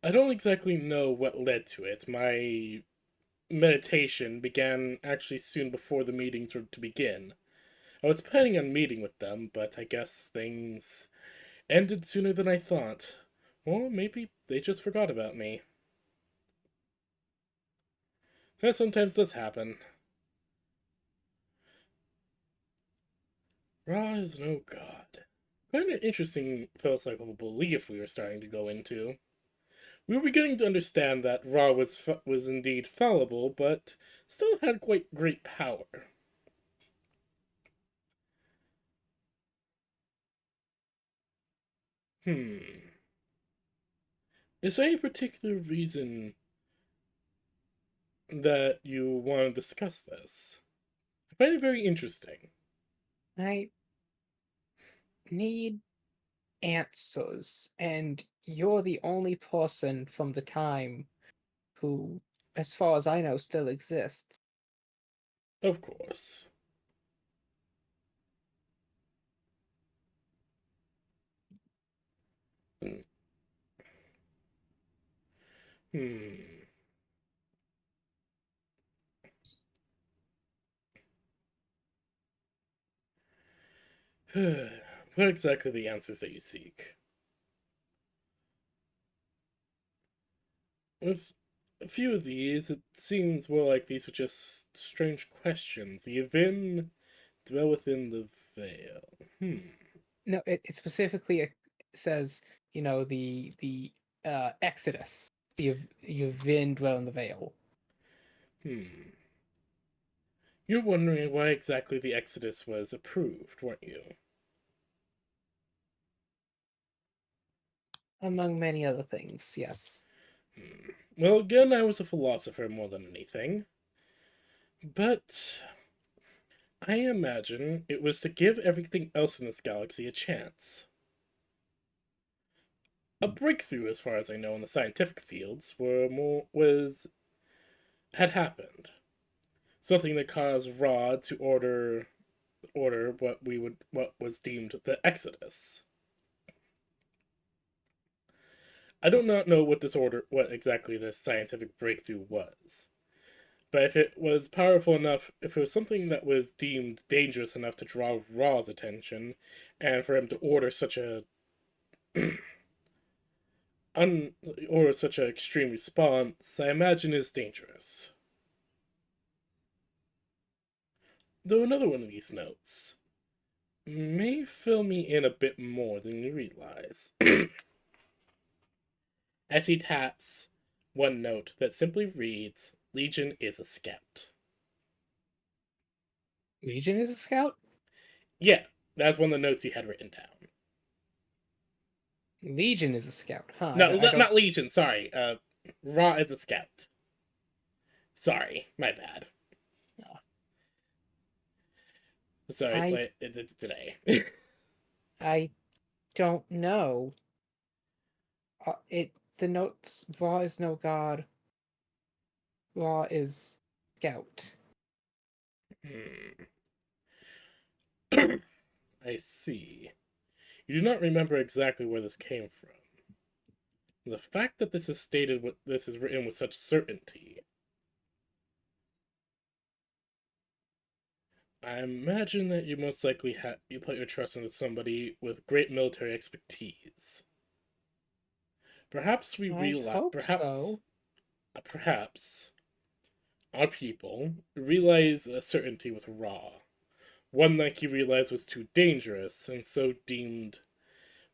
I don't exactly know what led to it. My meditation began actually soon before the meetings were to begin. I was planning on meeting with them, but I guess things ended sooner than I thought. Or maybe they just forgot about me. That sometimes does happen. Ra is no god. Quite an interesting philosophical belief we were starting to go into. We were beginning to understand that Ra was indeed fallible, but still had quite great power. Is there any particular reason that you want to discuss this? I find it very interesting. I need answers, and you're the only person from the time who, as far as I know, still exists. Of course. Hmm. What exactly are the answers that you seek? With a few of these, it seems more like these are just strange questions. The Yavin dwell within the veil. No, it specifically says, the Exodus. You've been dwell in the Vale. You're wondering why exactly the Exodus was approved, weren't you? Among many other things, yes. Well, again, I was a philosopher more than anything. But I imagine it was to give everything else in this galaxy a chance. A breakthrough, as far as I know, in the scientific fields had happened. Something that caused Ra to order what was deemed the Exodus. I do not know what exactly this scientific breakthrough was. But if it was powerful enough, if it was something that was deemed dangerous enough to draw Ra's attention, and for him to order such a such an extreme response, I imagine is dangerous. Though another one of these notes may fill me in a bit more than you realize. As he taps one note that simply reads, Legion is a scout. Legion is a scout? Yeah, that's one of the notes he had written down. Legion is a scout, huh? No, not Legion, sorry. Ra is a scout. Sorry, my bad. Oh. Sorry, it's today. I don't know. The notes, Ra is no god. Ra is scout. I see. You do not remember exactly where this came from. The fact that this is written with such certainty. I imagine that you most likely you put your trust into somebody with great military expertise. Perhaps we realize. So. Perhaps our people realize a certainty with Ra. One that he realized was too dangerous, and so deemed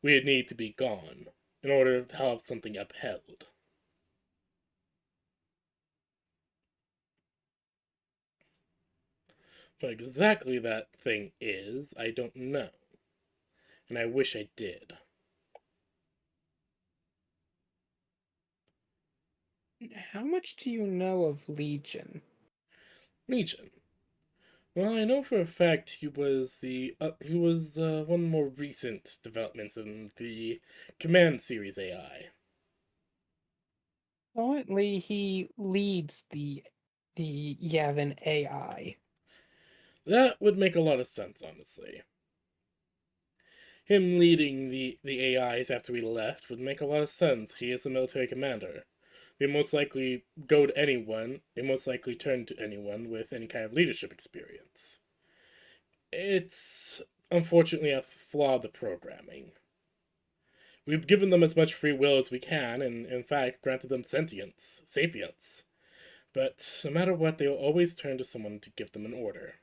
we'd need to be gone in order to have something upheld. What exactly that thing is, I don't know. And I wish I did. How much do you know of Legion? Legion. Well, I know for a fact he was one of the more recent developments in the Command Series AI. Currently, he leads the Yavin AI. That would make a lot of sense, honestly. Him leading the AIs after we left would make a lot of sense. He is a military commander. They most likely go to anyone, they most likely turn to anyone with any kind of leadership experience. It's unfortunately a flaw of the programming. We've given them as much free will as we can, and in fact granted them sentience, sapience. But no matter what, they'll always turn to someone to give them an order.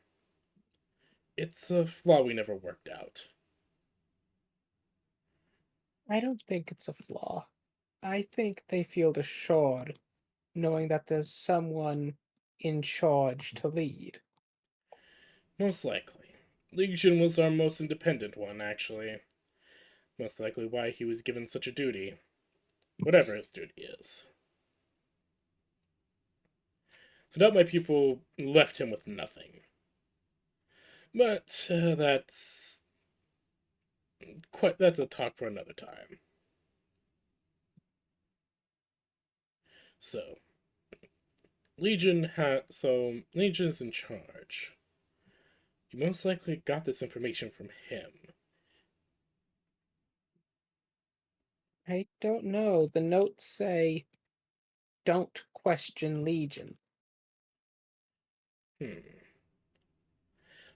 It's a flaw we never worked out. I don't think it's a flaw. I think they feel assured knowing that there's someone in charge to lead. Most likely. Legion was our most independent one, actually. Most likely why he was given such a duty. Whatever his duty is. I doubt my people left him with nothing. But that's a talk for another time. So Legion's in charge. You most likely got this information from him. I don't know. The notes say, "Don't question Legion."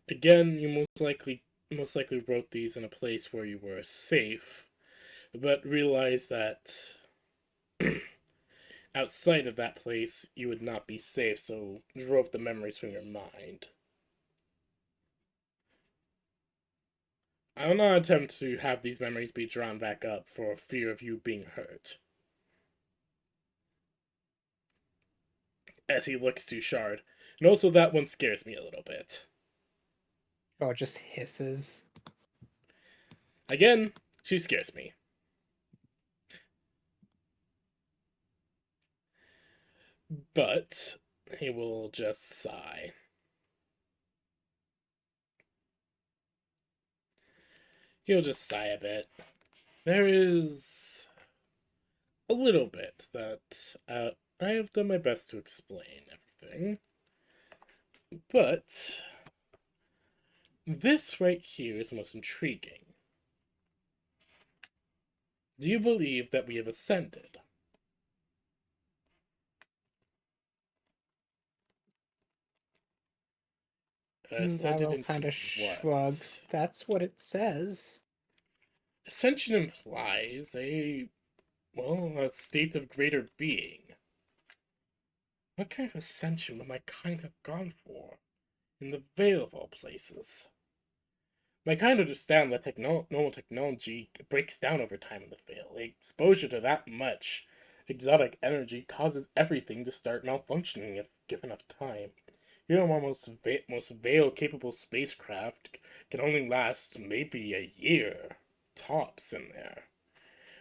Again, you most likely wrote these in a place where you were safe, but realized that outside of that place you would not be safe, so drove the memories from your mind. I will not attempt to have these memories be drawn back up for fear of you being hurt. As he looks to Shard, and also that one scares me a little bit. Or just hisses. Again, she scares me. But he will just sigh. He'll just sigh a bit. There is a little bit that I have done my best to explain everything. But this right here is most intriguing. Do you believe that we have ascended? Ascended Lalo into kind of what? shrugs. That's what it says. Ascension implies a state of greater being. What kind of ascension would my kind have gone for? In the Vale of all places. My kind understand that normal technology breaks down over time in the Vale. Exposure to that much exotic energy causes everything to start malfunctioning if given enough time. Most Vale-capable spacecraft can only last maybe a year, tops, in there.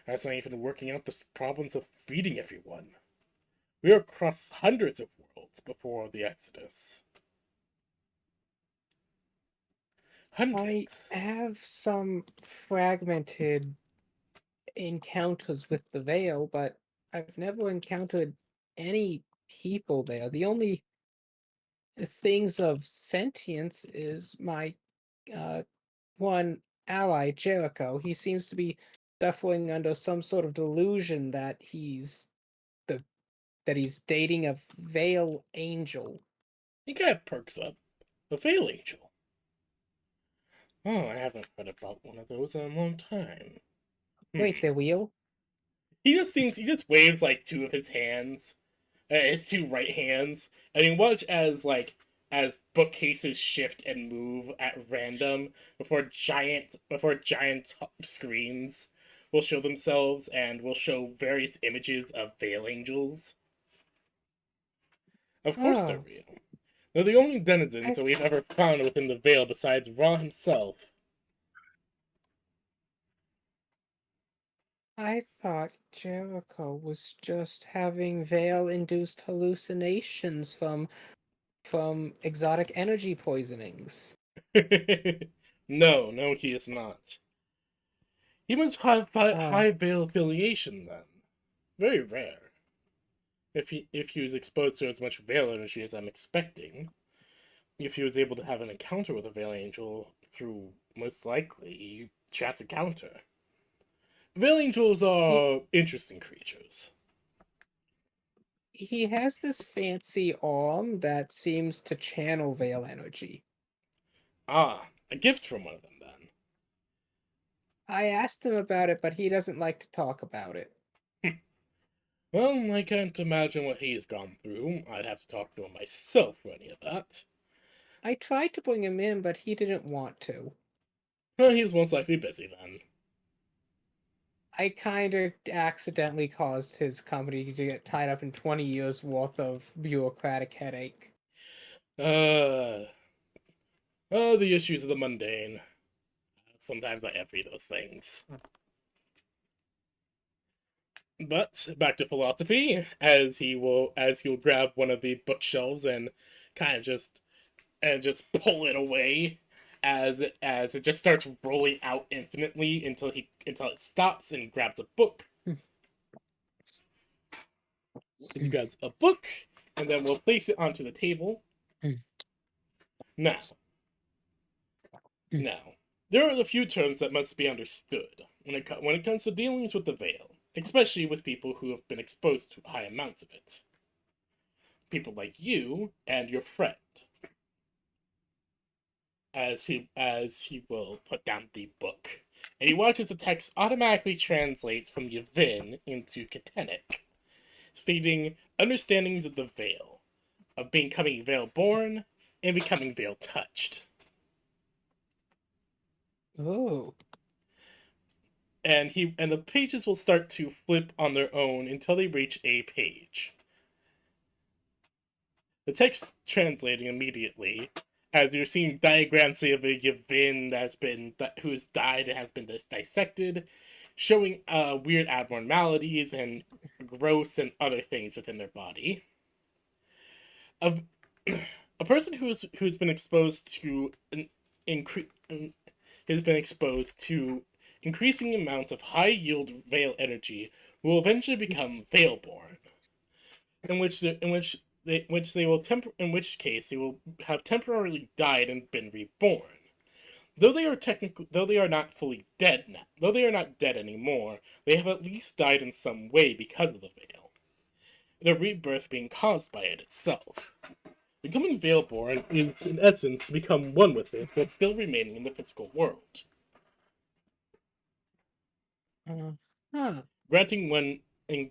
That's not even working out the problems of feeding everyone. We are across hundreds of worlds before the Exodus. I Hundreds. have some fragmented encounters with the Veil, but I've never encountered any people there. The only things of sentience is my uh, one ally, Jericho. He seems to be suffering under some sort of delusion that he's dating a Veil angel. He kind of perks up. A Veil Angel. Oh, I haven't heard about one of those in a long time. Wait, they're real? He just waves like two of his hands, his two right hands, and you watch as bookcases shift and move at random before giant screens will show themselves and will show various images of Veil Angels. Of course they're Oh, real. They're the only denizens that we've ever found within the Vale besides Ra himself. I thought Jericho was just having Veil-induced hallucinations from exotic energy poisonings. No, he is not. He must have high Veil affiliation then. Very rare. If he was exposed to as much Veil energy as I'm expecting, if he was able to have an encounter with a Veil Angel through, most likely, chat's encounter. Veil Angels are interesting creatures. He has this fancy arm that seems to channel Veil energy. Ah, a gift from one of them then. I asked him about it, but he doesn't like to talk about it. Well, I can't imagine what he's gone through. I'd have to talk to him myself for any of that. I tried to bring him in, but he didn't want to. Well, he's most likely busy then. I kind of accidentally caused his company to get tied up in 20 years worth of bureaucratic headache. The issues of the mundane. Sometimes I envy those things. But back to philosophy, as he'll grab one of the bookshelves and kind of just pull it away as it just starts rolling out infinitely until it stops and grabs a book. He grabs a book and then we'll place it onto the table. Now, there are a few terms that must be understood when it comes to dealings with the veil, especially with people who have been exposed to high amounts of it. People like you and your friend. As he will put down the book, and he watches the text automatically translates from Yavin into Catenic, stating understandings of the veil, of becoming veil born and becoming veil touched. Oh. And the pages will start to flip on their own until they reach a page. The text translating immediately, as you're seeing diagrams of a Yavin who has died and has been dissected, showing weird abnormalities and growths and other things within their body. A person who's been exposed to increasing amounts of high yield veil energy will eventually become veilborn, in which they will have temporarily died and been reborn. Though they are not fully dead now, though they are not dead anymore, they have at least died in some way because of the veil. Their rebirth being caused by it itself. Becoming veilborn is, in essence, to become one with it, but still remaining in the physical world. Huh. Granting one an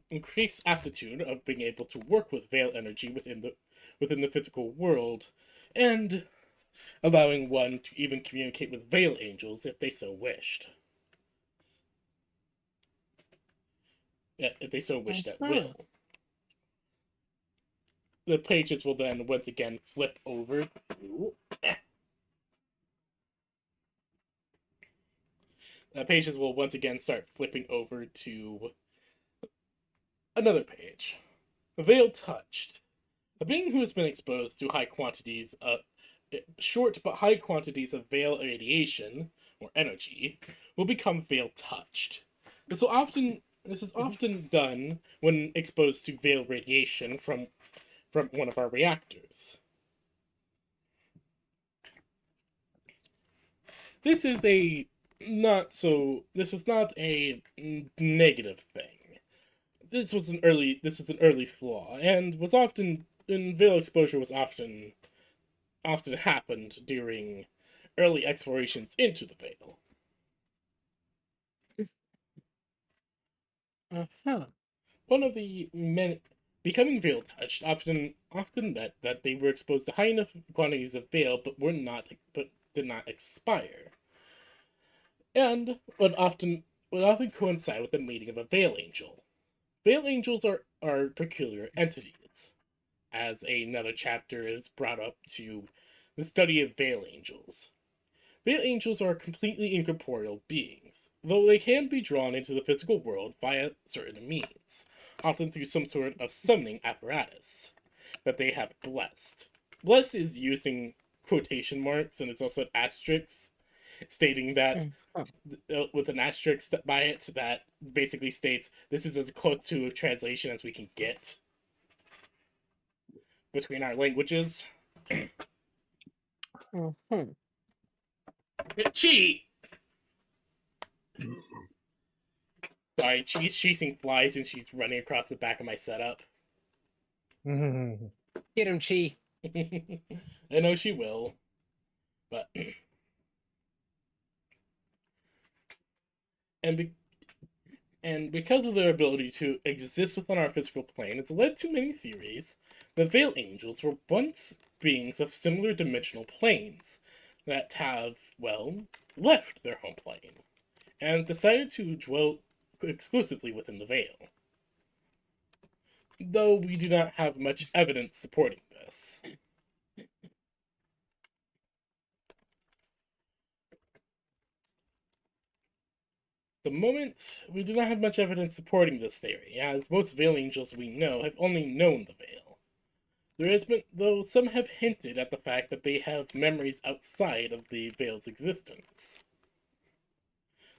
increased aptitude of being able to work with veil energy within the physical world, and allowing one to even communicate with veil angels if they so wished. If they so wished at will. The pages will then once again flip over to. The pages will once again start flipping over to another page. Veil touched. A being who has been exposed to short but high quantities of veil radiation or energy will become veil touched. This is often done when exposed to veil radiation from one of our reactors. This is not a negative thing. This was an early flaw, and veil exposure was often happened during early explorations into the veil. One of the men becoming veil touched often meant that they were exposed to high enough quantities of veil but did not expire. And would often coincide with the meeting of a veil angel. Veil angels are peculiar entities, as another chapter is brought up to the study of veil angels. Veil angels are completely incorporeal beings, though they can be drawn into the physical world via certain means, often through some sort of summoning apparatus that they have blessed. Blessed is using quotation marks, and it's also an asterisk, stating that with an asterisk by it that basically states this is as close to a translation as we can get between our languages. Cheat! Sorry, she's chasing flies and she's running across the back of my setup. Get him, Chi. I know she will, but And and because of their ability to exist within our physical plane, it's led to many theories that Veil Angels were once beings of similar dimensional planes that have, well, left their home plane and decided to dwell exclusively within the Veil. Though we do not have much evidence supporting this. The moment, we do not have much evidence supporting this theory, as most Veil Angels we know have only known the Veil. There has been, though some have hinted at the fact that they have memories outside of the Veil's existence.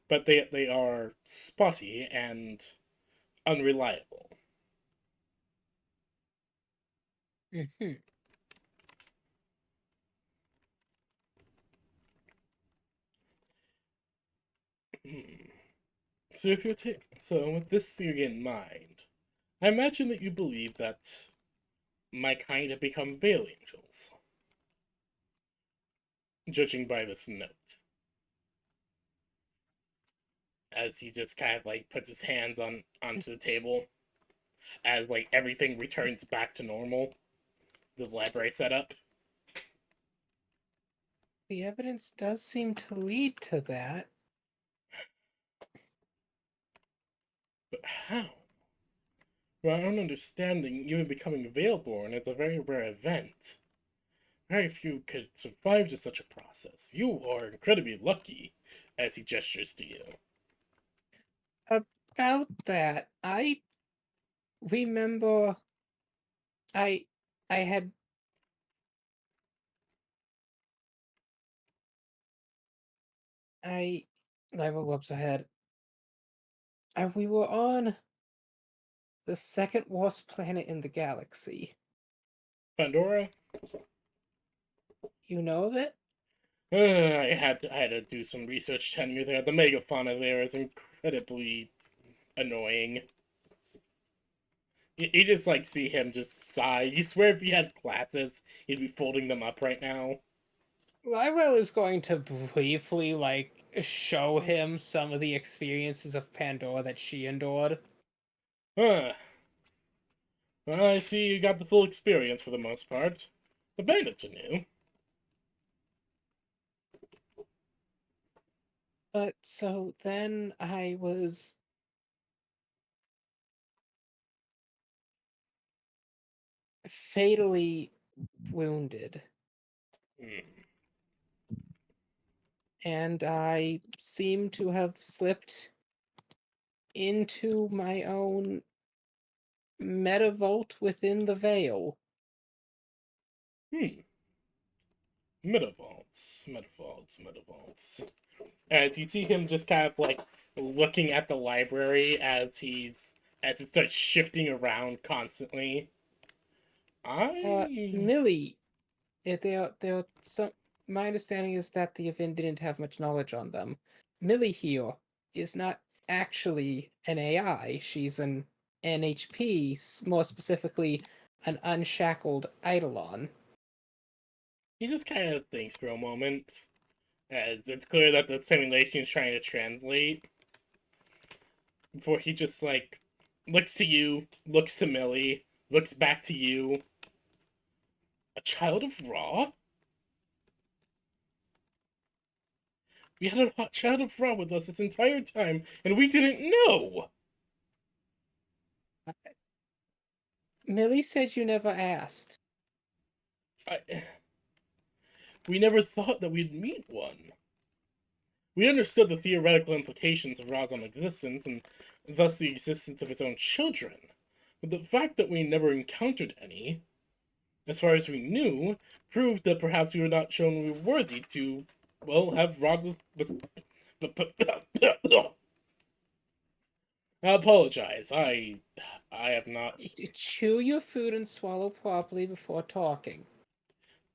But they are spotty and unreliable. Hmm. So if you're so with this theory in mind, I imagine that you believe that my kind have become Veil Angels. Judging by this note. As he just kind of like puts his hands onto the table as like everything returns back to normal. The library setup. The evidence does seem to lead to that. But how? From my own understanding, even becoming Veilborn is a very rare event. Very few could survive to such a process. You are incredibly lucky, as he gestures to you. About that, I remember I I had I whoops ahead. We were on the second worst planet in the galaxy. Pandora? You know of it? I had to do some research telling me that the megafauna there is incredibly annoying. You just like see him just sigh. You swear if he had glasses, he'd be folding them up right now. Lywell is going to briefly like show him some of the experiences of Pandora that she endured. Huh. Well, I see you got the full experience for the most part. The bandits are new. But so then I was fatally wounded, Hmm. and I seem to have slipped into my own metavolt within the veil. Hmm. Metavaults. As you see him just kind of like looking at the library as it starts shifting around constantly. Millie, there are some. My understanding is that the event didn't have much knowledge on them. Millie here is not actually an AI. She's an NHP, more specifically, an unshackled Eidolon. He just kind of thinks for a moment, as it's clear that the simulation is trying to translate. Before he just like looks to you, looks to Millie, looks back to you. A child of Ra? We had a hot child of Ra with us this entire time, and we didn't know! Millie said you never asked. We never thought that we'd meet one. We understood the theoretical implications of Ra's own existence, and thus the existence of his own children. But the fact that we never encountered any, as far as we knew, proved that perhaps we were not shown we were worthy to, well, have Rod was I apologize. I have not. Chew your food and swallow properly before talking.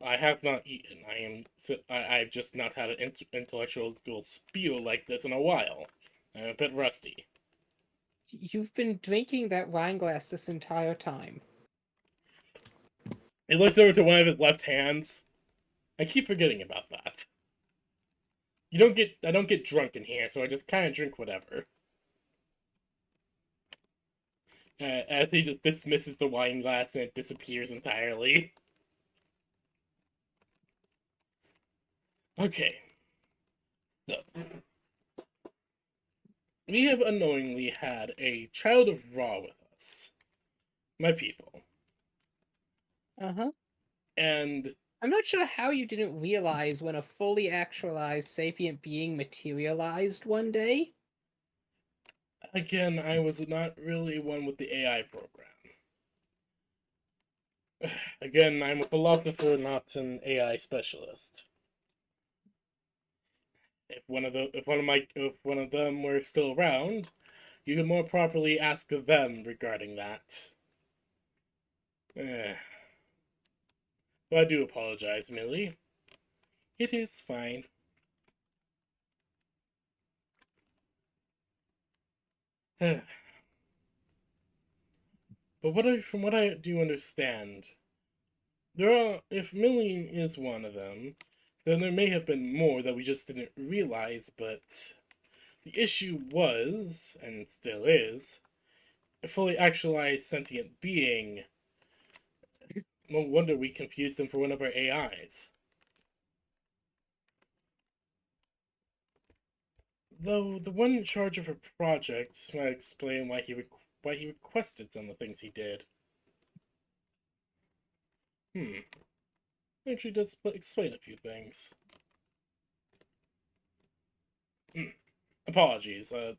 I have not eaten. I've just not had an intellectual spiel like this in a while. I'm a bit rusty. You've been drinking that wine glass this entire time. He looks over to one of his left hands. I keep forgetting about that. I don't get drunk in here, so I just kind of drink whatever. As he just dismisses the wine glass and it disappears entirely. Okay. So, we have unknowingly had a child of Ra with us. My people. Uh-huh. And I'm not sure how you didn't realize when a fully actualized sapient being materialized one day. again, I was not really one with the AI program. Again, I'm a philosopher, not an AI specialist. If one of them were still around, you could more properly ask them regarding that. So I do apologize, Millie. It is fine. But from what I do understand, if Millie is one of them, then there may have been more that we just didn't realize, but the issue was, and still is, a fully actualized sentient being. No wonder we confused him for one of our AIs. Though the one in charge of her project might explain why he requested some of the things he did. Actually does explain a few things. Apologies. The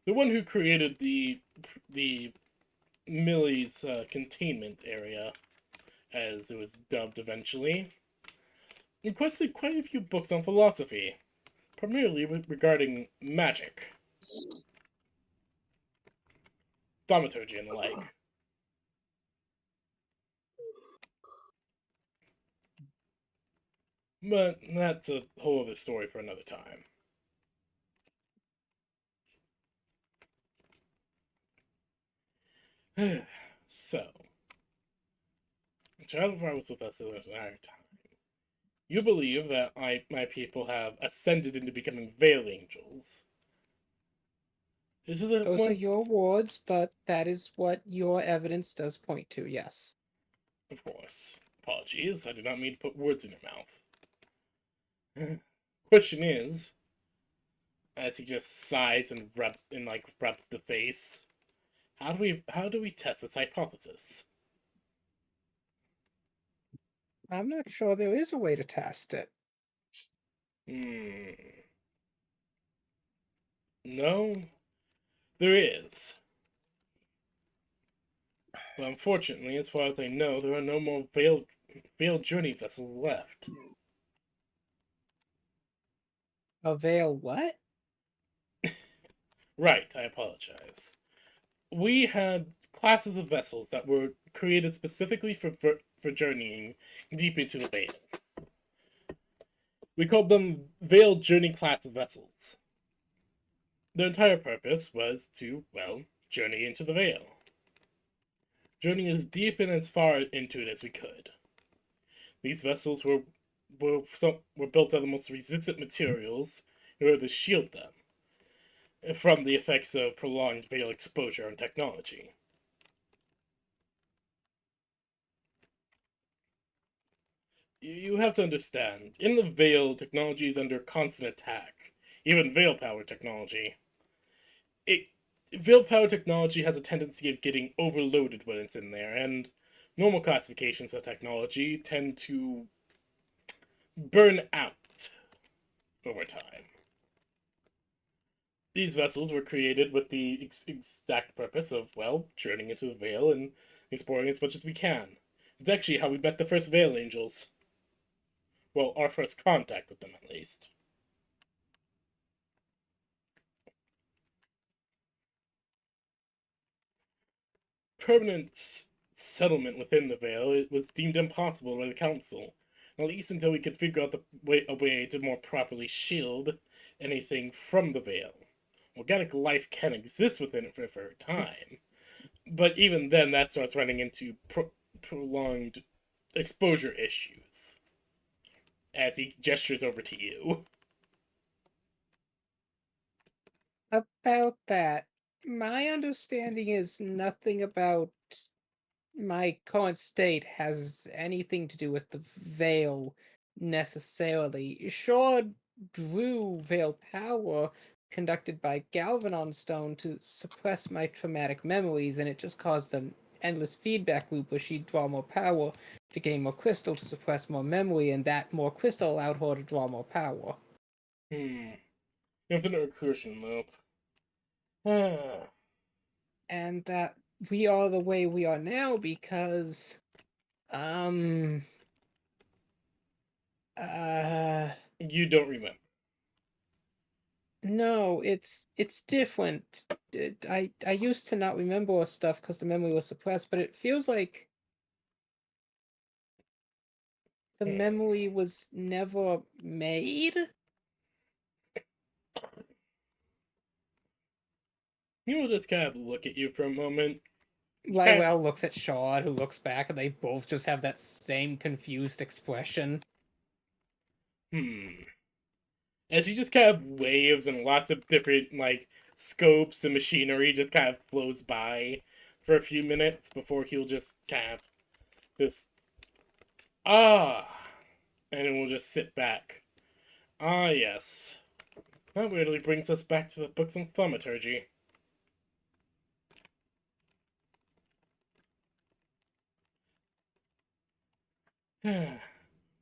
one who created the Millie's containment area, as it was dubbed eventually, requested quite a few books on philosophy, primarily regarding magic, thaumaturgy, and the like. But that's a whole other story for another time. So, Child of Fire was with us the entire time. You believe that my people have ascended into becoming Veil Angels. This is Those are your words, but that is what your evidence does point to, yes. Of course. Apologies, I did not mean to put words in your mouth. Question is, as he just sighs and rubs the face, how do we test this hypothesis? I'm not sure there is a way to test it. No, there is. But unfortunately, as far as I know, there are no more Veil Journey vessels left. A veil what? Right, I apologize. We had classes of vessels that were created specifically for journeying deep into the Veil. We called them Veil Journey class vessels. Their entire purpose was to, well, journey into the Veil. Journey as deep and as far into it as we could. These vessels were built out of the most resistant materials in order to shield them from the effects of prolonged Veil exposure and technology. You have to understand, in the Veil, technology is under constant attack. Even Veil power technology. Veil power technology has a tendency of getting overloaded when it's in there, and normal classifications of technology tend to burn out over time. These vessels were created with the exact purpose of, well, journeying into the Veil and exploring as much as we can. It's actually how we met the first Veil Angels. Well, our first contact with them, at least. Permanent settlement within the Veil was deemed impossible by the Council, at least until we could figure out a way to more properly shield anything from the Veil. Organic life can exist within it for a time, but even then that starts running into prolonged exposure issues. As he gestures over to you. About that, my understanding is nothing about my current state has anything to do with the veil necessarily. Sure, drew veil power conducted by Galvanon Stone to suppress my traumatic memories, and it just caused an endless feedback loop where she'd draw more power to gain more crystal to suppress more memory, and that more crystal allowed her to draw more power. Infinite recursion loop. Ah, And that we are the way we are now because um uh you don't remember. no, it's different. I used to not remember stuff because the memory was suppressed, but it feels like the memory was never made. He will just kind of look at you for a moment. Lywell looks at Shaw, who looks back, and they both just have that same confused expression. As he just kind of waves and lots of different, like, scopes and machinery just kind of flows by for a few minutes before he'll just kind of just, and then we'll just sit back. Ah, yes. That weirdly brings us back to the books on thaumaturgy.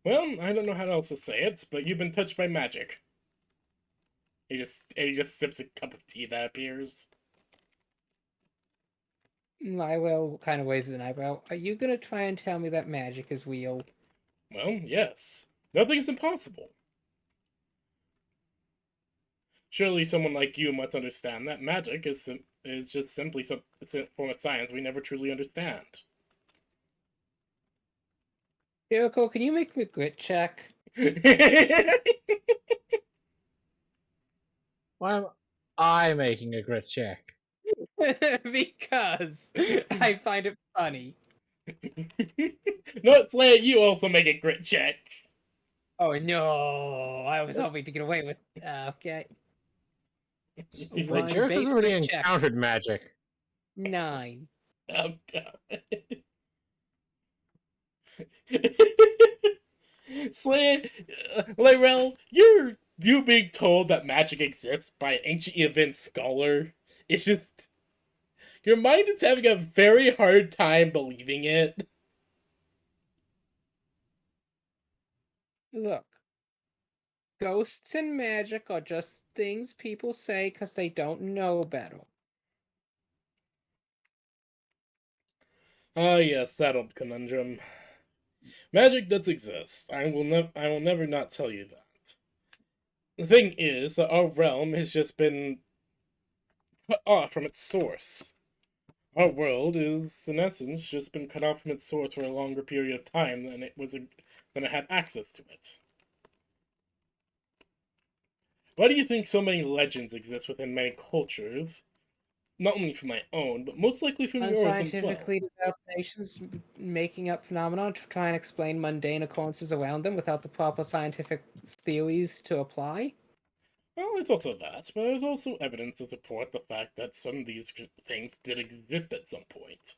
Well, I don't know how else to say it, but you've been touched by magic. He just sips a cup of tea that appears. Lywell kind of raises an eyebrow. Are you gonna try and tell me that magic is real? Well, yes. Nothing is impossible. Surely someone like you must understand that magic is just simply some form of science we never truly understand. Jericho, can you make me a grit check? Why am I making a grit check? Because I find it funny. No, Slayer, you also make a grit check. Oh no! I was hoping to get away with. Okay. Like, One Jericho's base already grit check. encountered magic. 9. Oh god. Slayer, Lyrel, you being told that magic exists by an ancient event scholar. It's just your mind is having a very hard time believing it. Look, ghosts and magic are just things people say because they don't know better. Ah, yes, that old conundrum. Magic does exist. I will never not tell you that. The thing is that our realm has just been cut off from its source. Our world is, in essence, just been cut off from its source for a longer period of time than it had access to it. Why do you think so many legends exist within many cultures? Not only from my own, but most likely from yours as well. Unscientifically developed nations making up phenomena to try and explain mundane occurrences around them without the proper scientific theories to apply? Well, there's also that, but there's also evidence to support the fact that some of these things did exist at some point.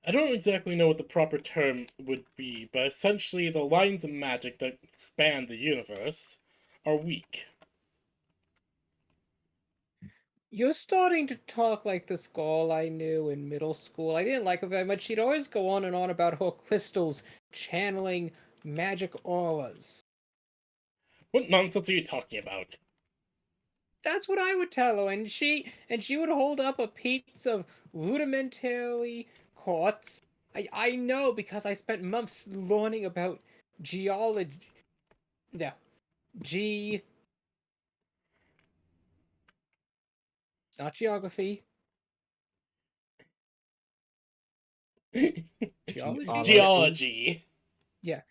I don't exactly know what the proper term would be, but essentially the lines of magic that span the universe are weak. You're starting to talk like this girl I knew in middle school. I didn't like her very much. She'd always go on and on about her crystals channeling magic auras. What nonsense are you talking about? That's what I would tell her, and she would hold up a piece of rudimentary quartz. I know because I spent months learning about geology. Yeah, G. It's not geography. Geology. Geology. Yeah,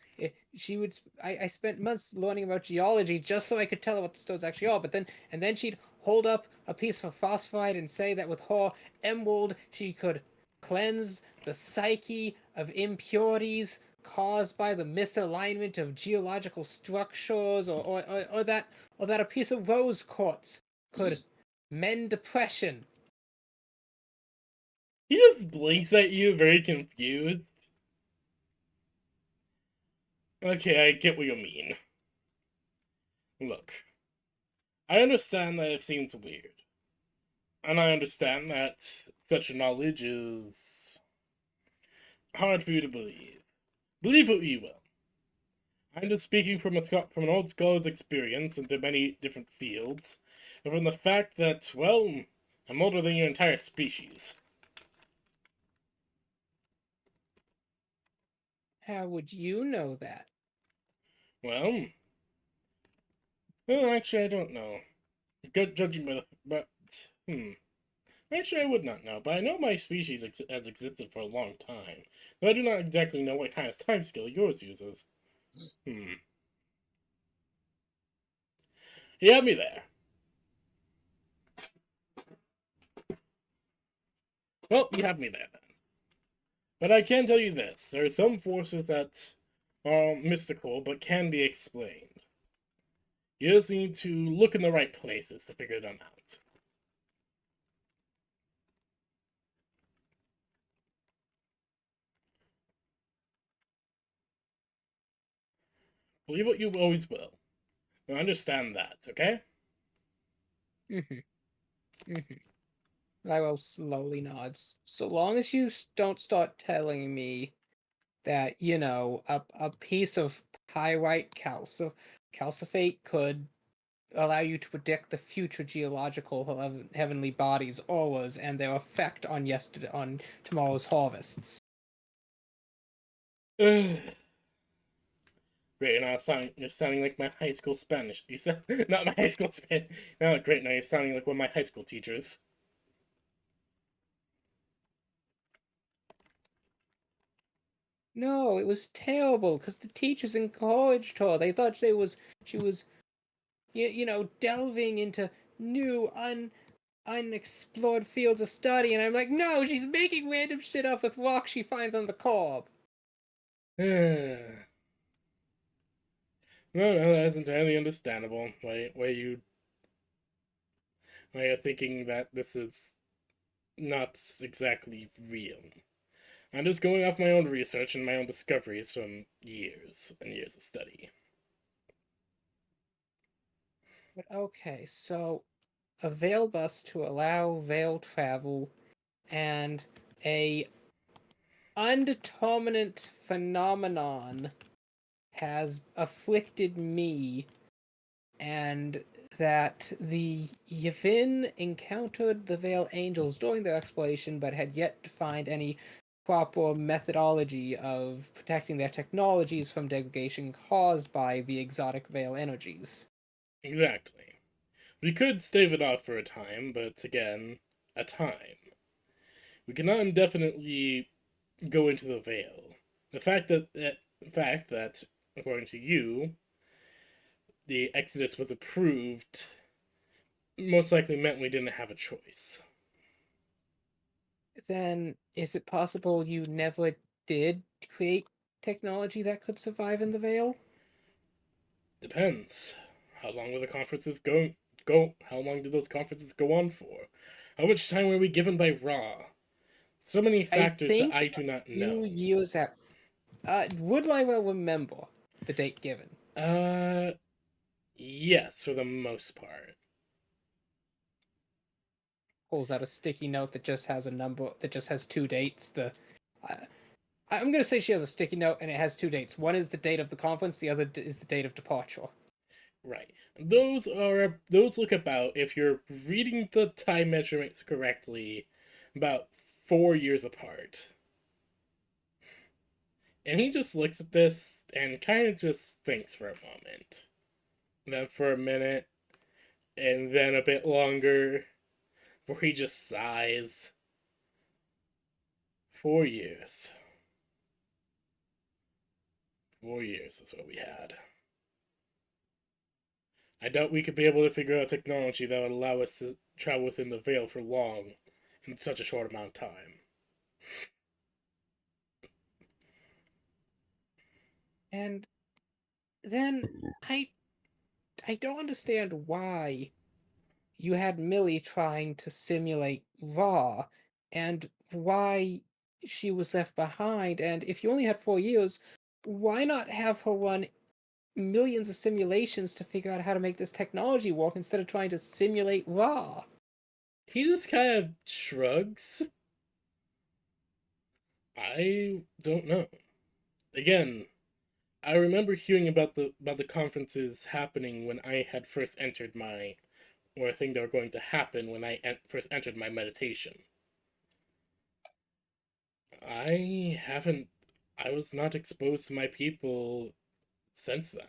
she would. I spent months learning about geology just so I could tell her what the stones actually are. But then she'd hold up a piece of phosphide and say that with her emerald she could cleanse the psyche of impurities caused by the misalignment of geological structures, or that a piece of rose quartz could mend depression. He just blinks at you, very confused. Okay, I get what you mean. Look, I understand that it seems weird. And I understand that such knowledge is hard for you to believe. Believe what you will. I'm just speaking from from an old scholar's experience into many different fields, and from the fact that, well, I'm older than your entire species. How would you know that? Well, actually, I don't know. Judging by the, actually, I would not know, but I know my species has existed for a long time. Though I do not exactly know what kind of timescale yours uses. You have me there. Well, you have me there then. But I can tell you this: there are some forces that are mystical but can be explained. You just need to look in the right places to figure them out. Believe what you always will. Now understand that, okay? I will slowly nods. So long as you don't start telling me that, a piece of pyrite calcifate could allow you to predict the future geological heavenly bodies, auras, and their effect on tomorrow's harvests. Great, now you're sounding like my high school Spanish. You sound not my high school Spanish. No, great, now you're sounding like one of my high school teachers. No, it was terrible because the teachers encouraged her. They thought she was, delving into new, unexplored fields of study, and I'm like, no, she's making random shit up with rocks she finds on the corb. No, that's entirely understandable. Why you're thinking that this is not exactly real. I'm just going off my own research and my own discoveries from years and years of study. But okay, so a Veil bus to allow Veil travel, and a undeterminate phenomenon has afflicted me, and that the Yavin encountered the Veil Angels during their exploration, but had yet to find any proper methodology of protecting their technologies from degradation caused by the exotic Veil energies. Exactly. We could stave it off for a time, but again, a time. We cannot indefinitely go into the Veil. The fact that, according to you, the Exodus was approved most likely meant we didn't have a choice. Then is it possible you never did create technology that could survive in the Veil? Depends. How long will the conferences go? How long did those conferences go on for? How much time were we given by Ra? So many factors that I do not know. 2 years at. Would I well remember the date given? Yes, for the most part. Pulls out a sticky note that just has a number, that just has two dates. I'm gonna say she has a sticky note and it has two dates. One is the date of the conference, the other is the date of departure. Right. Those look about, if you're reading the time measurements correctly, about 4 years apart. And he just looks at this and kind of just thinks for a moment. Then for a minute, and then a bit longer, before he just sighs. 4 years. 4 years is what we had. I doubt we could be able to figure out technology that would allow us to travel within the Veil for long in such a short amount of time. And then I I don't understand why you had Millie trying to simulate Ra, and why she was left behind. And if you only had 4 years, why not have her run millions of simulations to figure out how to make this technology work instead of trying to simulate Ra? He just kind of shrugs. I don't know. Again, I remember hearing about the conferences happening when I had first entered my, or I think they were going to happen when I first entered my meditation. I haven't. I was not exposed to my people since then.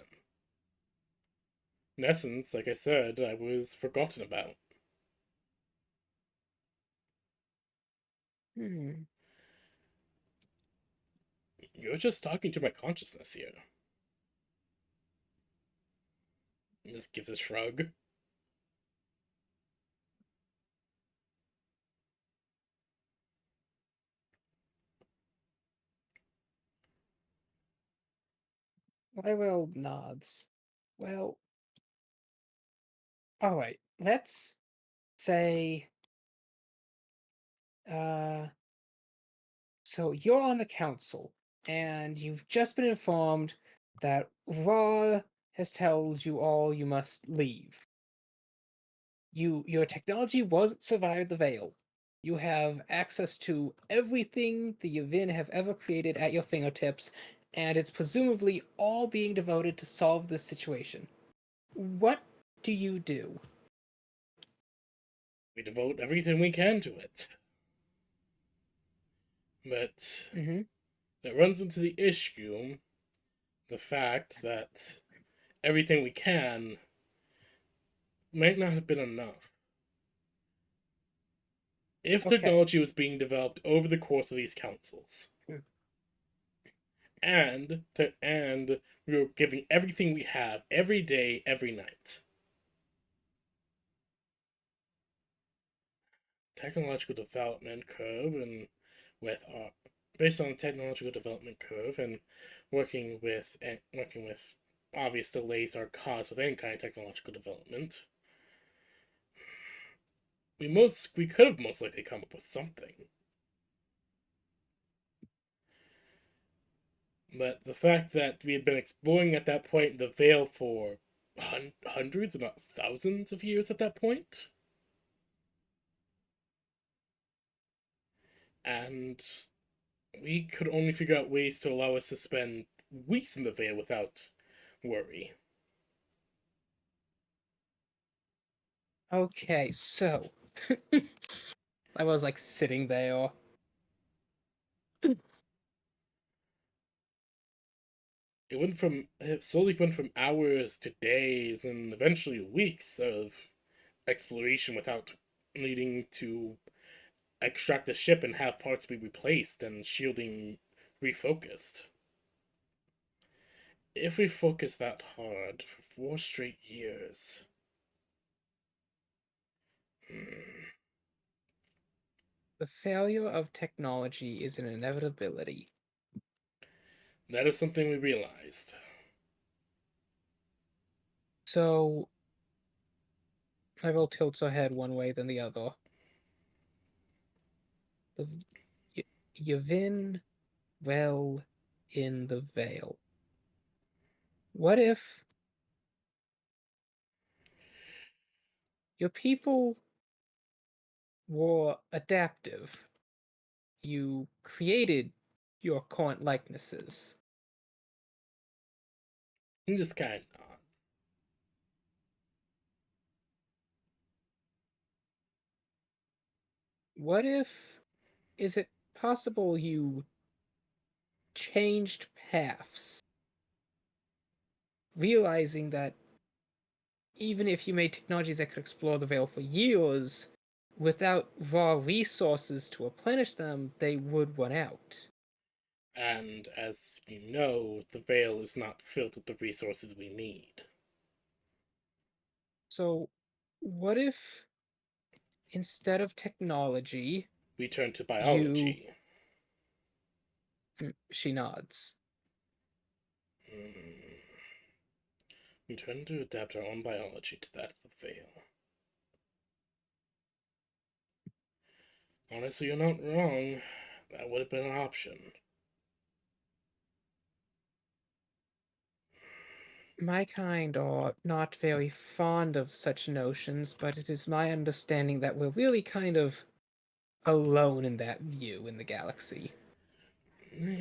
In essence, like I said, I was forgotten about. Hmm. You're just talking to my consciousness here. He just gives a shrug. Lyrell nods. Well, alright, let's say, uh, so you're on the council, and you've just been informed that Ra has told you all you must leave. Your technology won't survive the Veil. You have access to everything the Yavin have ever created at your fingertips, and it's presumably all being devoted to solve this situation. What do you do? We devote everything we can to it. But Mm-hmm. that runs into the issue, the fact that everything we can might not have been enough. If Okay. technology was being developed over the course of these councils, and we were giving everything we have every day, every night, technological development curve, and with based on the technological development curve, and working with obvious delays are caused with any kind of technological development, we could have most likely come up with something. But the fact that we had been exploring at that point the Veil for hundreds, if not thousands of years at that point, and we could only figure out ways to allow us to spend weeks in the Veil without worry. Okay, so I was like sitting there. It slowly went from hours to days and eventually weeks of exploration without needing to extract the ship and have parts be replaced and shielding refocused. If we focus that hard for 4 straight years, hmm, The failure of technology is an inevitability. that is something we realized. So I will tilt her head one way then the other. The Yavin well in the Veil. What if your people were adaptive? You created your current likenesses. He just kind of nods. What if is it possible you changed paths, realizing that even if you made technology that could explore the Veil for years, without raw resources to replenish them, they would run out. And as you know, the Veil is not filled with the resources we need. So, what if instead of technology, We turn to you. biology. She nods. We tend to adapt our own biology to that of the Veil. Honestly, you're not wrong. That would have been an option. My kind are not very fond of such notions, but it is my understanding that we're really kind of alone in that view in the galaxy.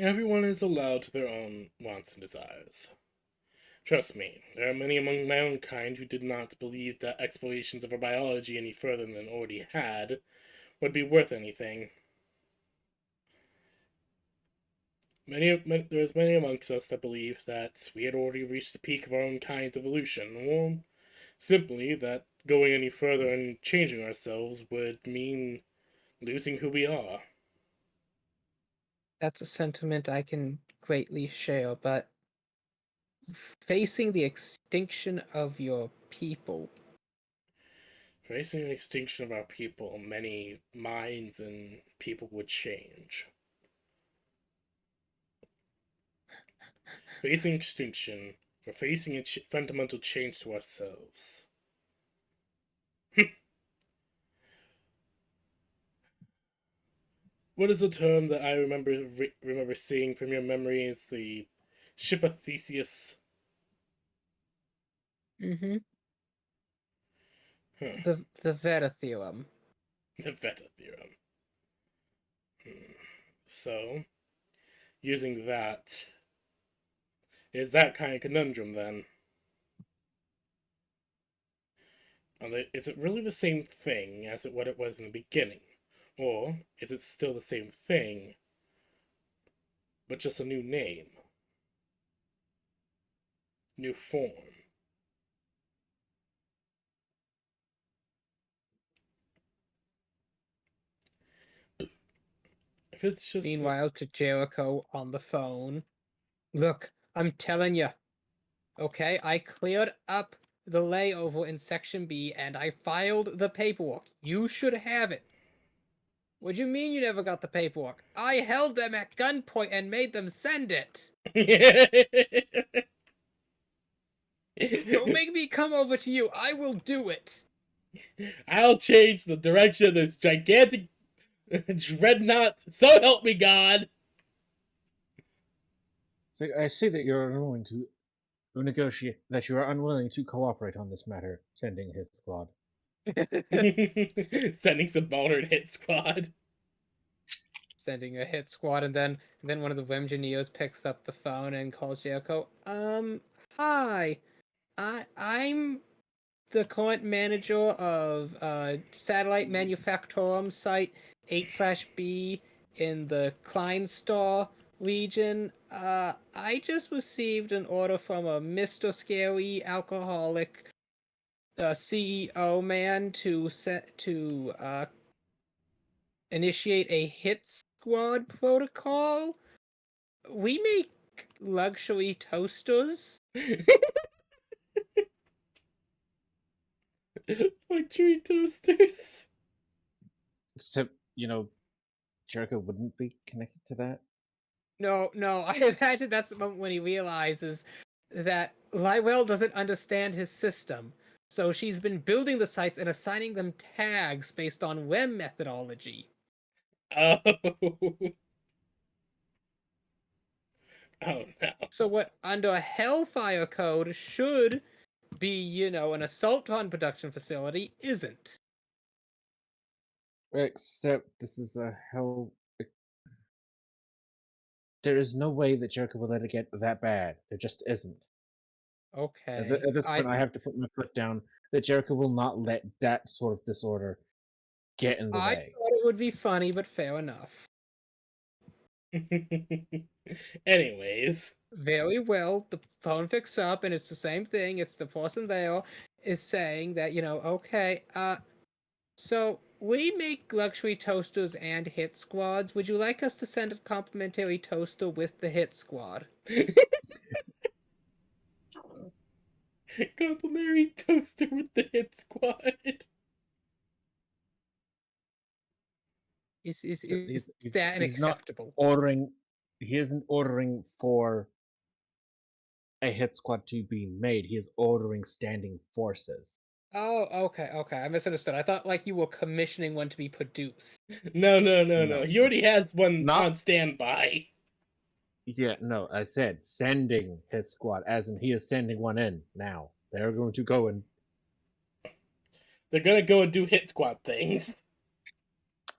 Everyone is allowed to their own wants and desires. Trust me, there are many among my own kind who did not believe that explorations of our biology any further than already had would be worth anything. There's many amongst us that believe that we had already reached the peak of our own kind's evolution, or simply that going any further and changing ourselves would mean losing who we are. That's a sentiment I can greatly share, but facing the extinction of your people, Facing the extinction of our people, many minds and people would change. Facing extinction, we're facing a fundamental change to ourselves. What is the term that I remember seeing from your memories? The ship of Theseus. mm-hmm. Huh. the Veta theorem. The Veta theorem. So, using that, is that kind of conundrum then? Is it really the same thing as what it was in the beginning? Or is it still the same thing, but just a new name? New form? If it's just. Meanwhile, to Jericho on the phone, look, I'm telling you, okay, I cleared up the layover in Section B and I filed the paperwork. You should have it. What do you mean you never got the paperwork? I held them at gunpoint and made them send it. Don't make me come over to you. I will do it. I'll change the direction of this gigantic dreadnought. So help me God! So I see that you're unwilling to negotiate, that you are unwilling to cooperate on this matter, sending his squad. Sending some Baldurn hit squad. Sending a hit squad, and then one of the engineers picks up the phone and calls Jericho. Hi, I'm the current manager of satellite manufactorum site 8/B in the Kleinstar region. I just received an order from a Mr. Scary alcoholic CEO man to initiate a hit squad protocol. We make luxury toasters. Luxury toasters. Except, Jericho wouldn't be connected to that. No, I imagine that's the moment when he realizes that Lywell doesn't understand his system. So she's been building the sites and assigning them tags based on WEM methodology. Oh. Oh no. So what under a Hellfire code should be, an assault on production facility isn't. Except this is a hell. There is no way that Jericho will let it get that bad. There just isn't. Okay. At this point, I have to put my foot down that Jericho will not let that sort of disorder get in the I way. thought it would be funny, but fair enough. Anyways. Very well. The phone picks up, and it's the same thing. It's the person there is saying that, okay, so we make luxury toasters and hit squads. Would you like us to send a complimentary toaster with the hit squad? Complimentary toaster with the hit squad. Is He's that not unacceptable? He isn't ordering for a hit squad to be made. He is ordering standing forces. Oh, okay, okay. I misunderstood. I thought like you were commissioning one to be produced. No, no, no, No. no. He already has one Not- on standby. Yeah, no, I said sending hit squad, as in he is sending one in now. They're going to go and They're gonna go and do hit squad things.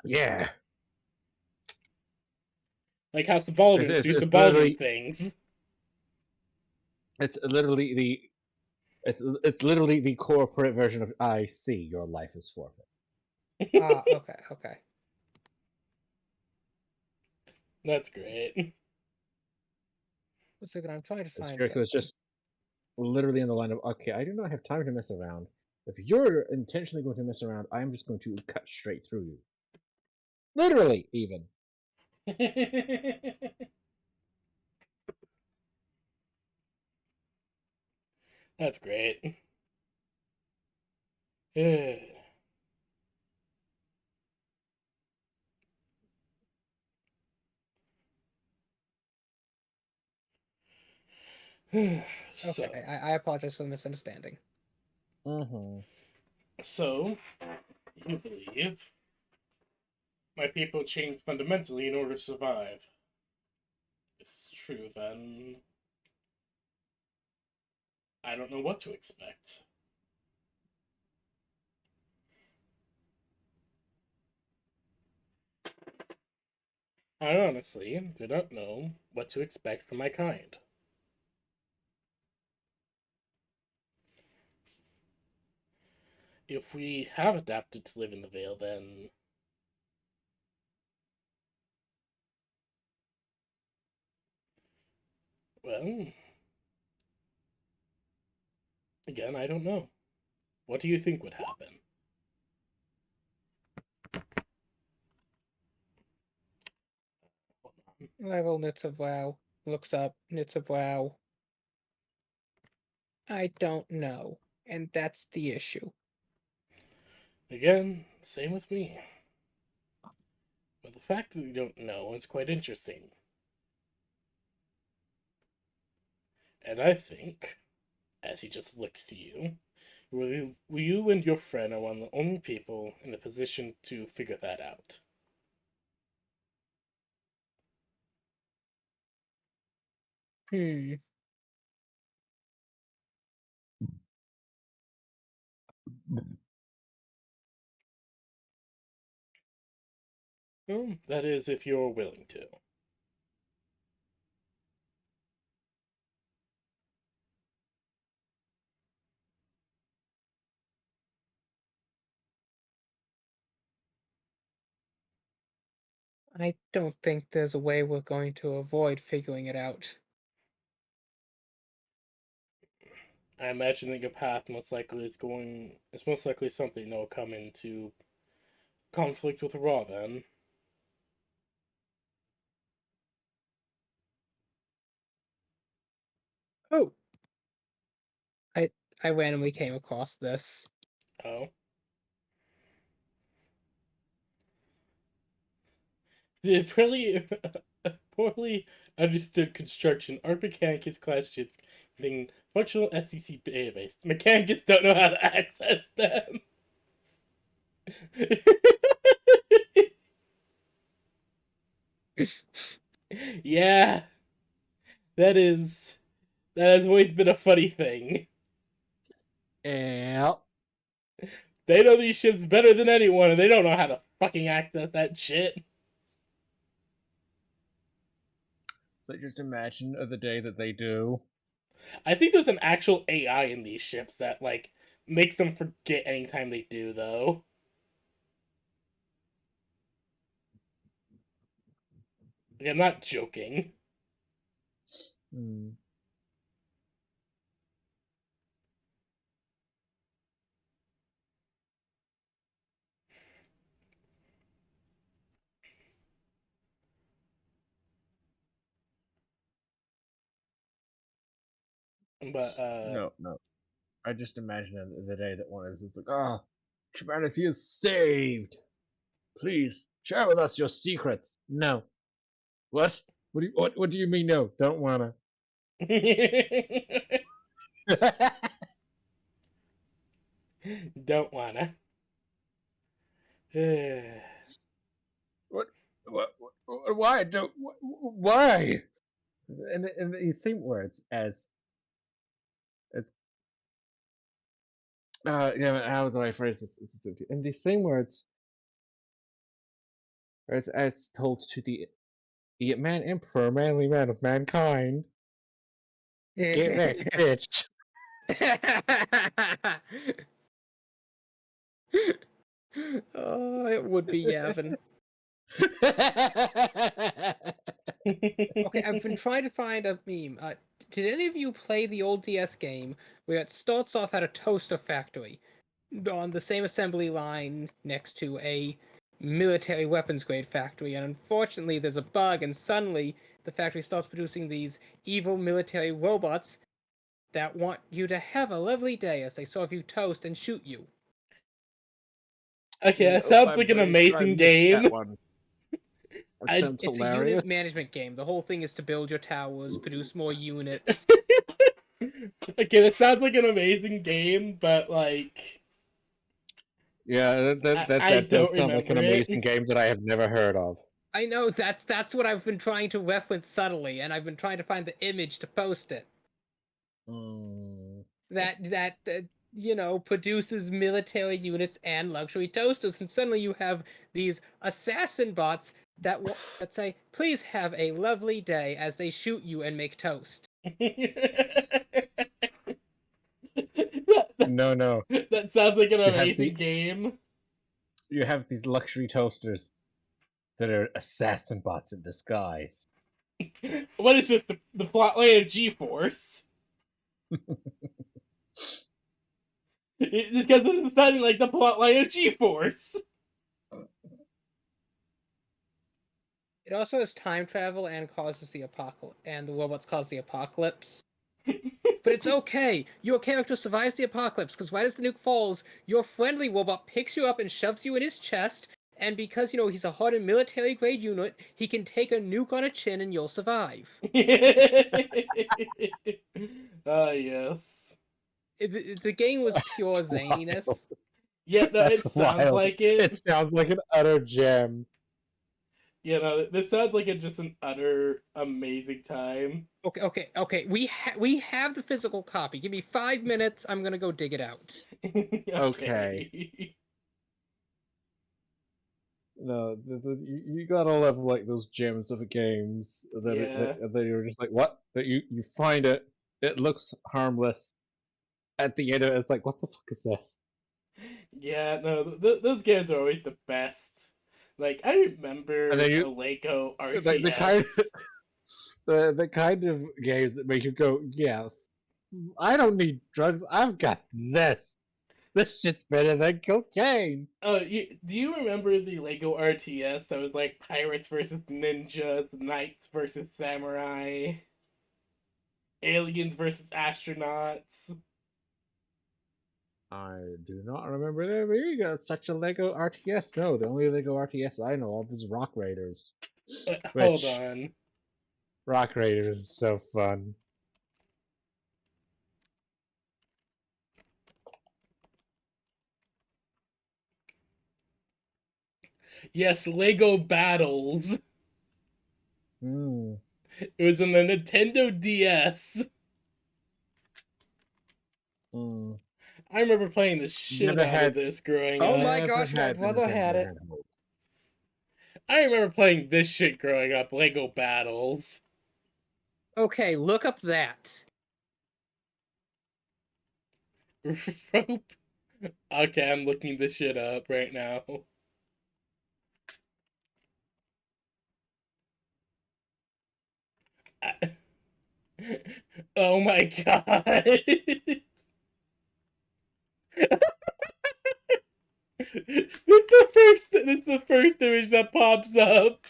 yeah. Like how subalterns It's- do it's subaltern literally- things. It's literally the corporate version of I see your life is forfeit. Ah, okay, okay. That's great. Let's see. I'm trying to find Jericho is something. just literally in the line of, okay, I do not have time to mess around. If you're intentionally going to mess around, I am just going to cut straight through you. Literally, even. That's great. So, Okay, I apologize for the misunderstanding. Mm-hmm. so you believe my people changed fundamentally in order to survive. This is true, then I don't know what to expect. I honestly do not know what to expect from my kind. If we have adapted to live in the Vale, then well, again, I don't know. What do you think would happen? Hold on. Level knits a brow. Looks up, knits a brow. I don't know. And that's the issue. Again, same with me. But the fact that we don't know is quite interesting. And I think, as he just looks to you, you and your friend are one of the only people in the position to figure that out. Hmm. Well, that is if you're willing to. I don't think there's a way we're going to avoid figuring it out. I imagine that your path it's most likely something that will come into conflict with Raw then. Oh. I randomly came across this. Oh. The poorly understood construction art Mechanicus class ships containing functional SCC database. Mechanicus don't know how to access them. Yeah, that has always been a funny thing. Yeah. They know these ships better than anyone, and they don't know how to fucking access that shit. So just imagine the day that they do. I think there's an actual AI in these ships that like makes them forget anytime they do, though. Like, I'm not joking. Hmm. But No. I just imagine the day that one is like, ah, humanity is saved. Please share with us your secrets. No. What? What do you mean? No, don't wanna. Don't wanna. Why don't? Why? In the same words as how do I phrase this? In the same words as told to the man emperor, manly man of mankind. Get wrecked, bitch. Oh, it would be Yavin. Okay, I've been trying to find a meme. Did any of you play the old DS game where it starts off at a toaster factory on the same assembly line next to a military weapons grade factory, and unfortunately there's a bug, and suddenly the factory starts producing these evil military robots that want you to have a lovely day as they serve you toast and shoot you. Okay, that Nope, sounds I'm like an pretty sure I amazing missed game. that one. That I- sounds It's a hilarious. unit management game. The whole thing is to build your towers, produce more units. Okay, that sounds like an amazing game, but like Yeah, I that does don't sound like an remember it. amazing game that I have never heard of. I know that's what I've been trying to reference subtly, and I've been trying to find the image to post it. Mm. That you know, produces military units and luxury toasters, and suddenly you have these assassin bots that that say, "Please have a lovely day," as they shoot you and make toast. No. That sounds like an You have amazing the- game. You have these luxury toasters that are assassin bots in disguise. What is this? The plotline of G-Force? It's because this is sounding like the plotline of G-Force. It also has time travel and causes the apocalypse, and the robots cause the apocalypse. But it's okay. Your character survives the apocalypse because right as the nuke falls, your friendly robot picks you up and shoves you in his chest. And because, you know, he's a hardened military grade unit, he can take a nuke on a chin and you'll survive. Ah, yes. The game was pure zaniness. Yeah, no, it That's sounds wild. like it. It sounds like an utter gem. You know, this sounds like it's just an utter amazing time. Okay. We have the physical copy. Give me 5 minutes. I'm gonna go dig it out. Okay. No, you gotta love like those gems of games that, Yeah. that you're just like, what? That you find it, it looks harmless. At the end of it, it's like, what the fuck is this? Yeah, no, those games are always the best. Like, I remember And then you- the Lego RTS. The kind, the kind of games that make you go, yeah, I don't need drugs. I've got this. This shit's better than cocaine. Oh, do you remember the Lego RTS that was like pirates versus ninjas, knights versus samurai, aliens versus astronauts? I do not remember there being such a Lego RTS. No, the only Lego RTS I know of is Rock Raiders. Hold Which- on. Rock Raiders is so fun. Yes, Lego Battles. Hmm. It was on the Nintendo DS. I remember playing the shit Never out had- of this growing Oh up. my Never gosh, my had the brother had Nintendo it. handheld. I remember playing this shit growing up, Lego Battles. Okay, look up that. Rope. Okay, I'm looking this shit up right now. Oh my god. That's the first image that pops up.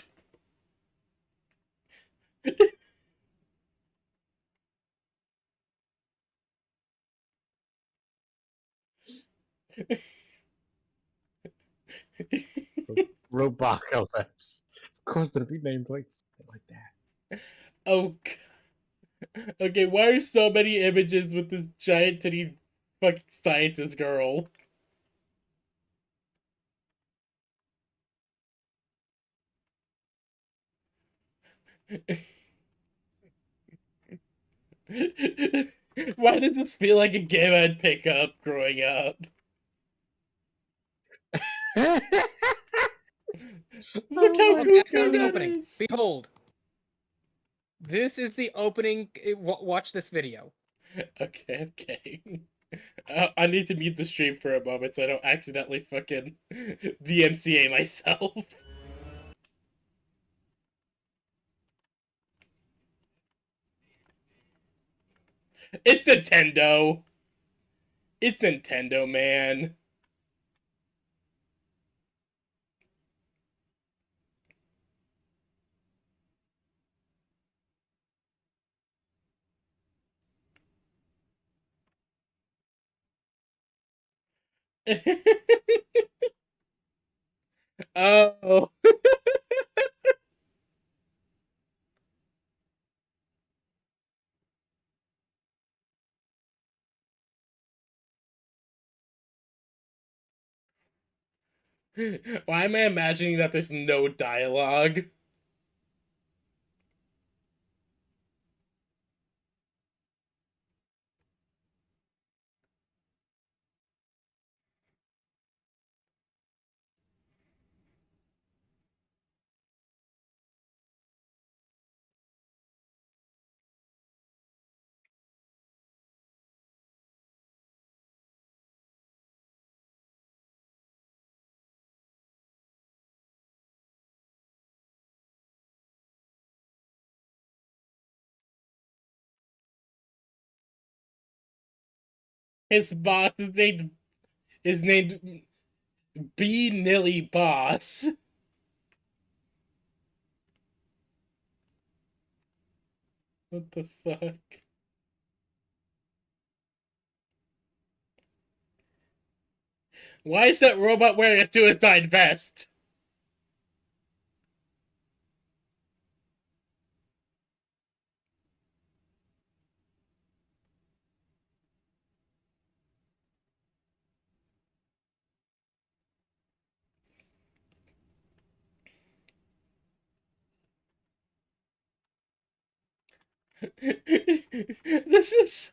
Robocalypse. Of course, it'd be named like that. Oh, Okay, why are so many images with this giant titty fucking scientist girl? Why does this feel like a game I'd pick up growing up? Look how my Okay, I goofy found the that opening. is. Behold. This is the opening. Watch this video. Okay, okay. I need to mute the stream for a moment so I don't accidentally fucking DMCA myself. It's Nintendo. It's Nintendo, man. Oh. Why am I imagining that there's no dialogue? His boss is named B Nilly Boss. What the fuck? Why is that robot wearing a suicide vest? This is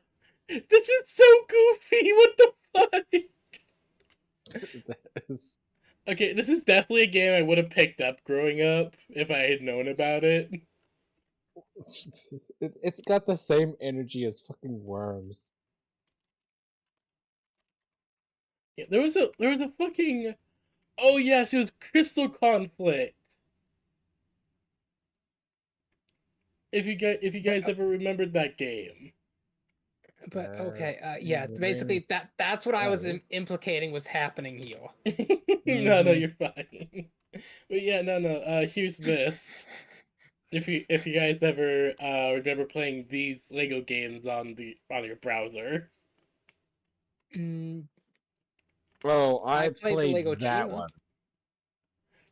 so goofy. What the fuck? Okay, this is definitely a game I would have picked up growing up if I had known about it. It's got the same energy as fucking Worms. Yeah, there was a fucking, oh yes, it was Crystal Conflict. If you guys ever remembered that game. But okay, yeah, the basically name- that's what I was Oh. implicating was happening here. No, Mhm. you're fine. But yeah, no. Here's this. If you guys ever remember playing these Lego games on your browser. Mm, Oh, I I played the Lego that Chima. one.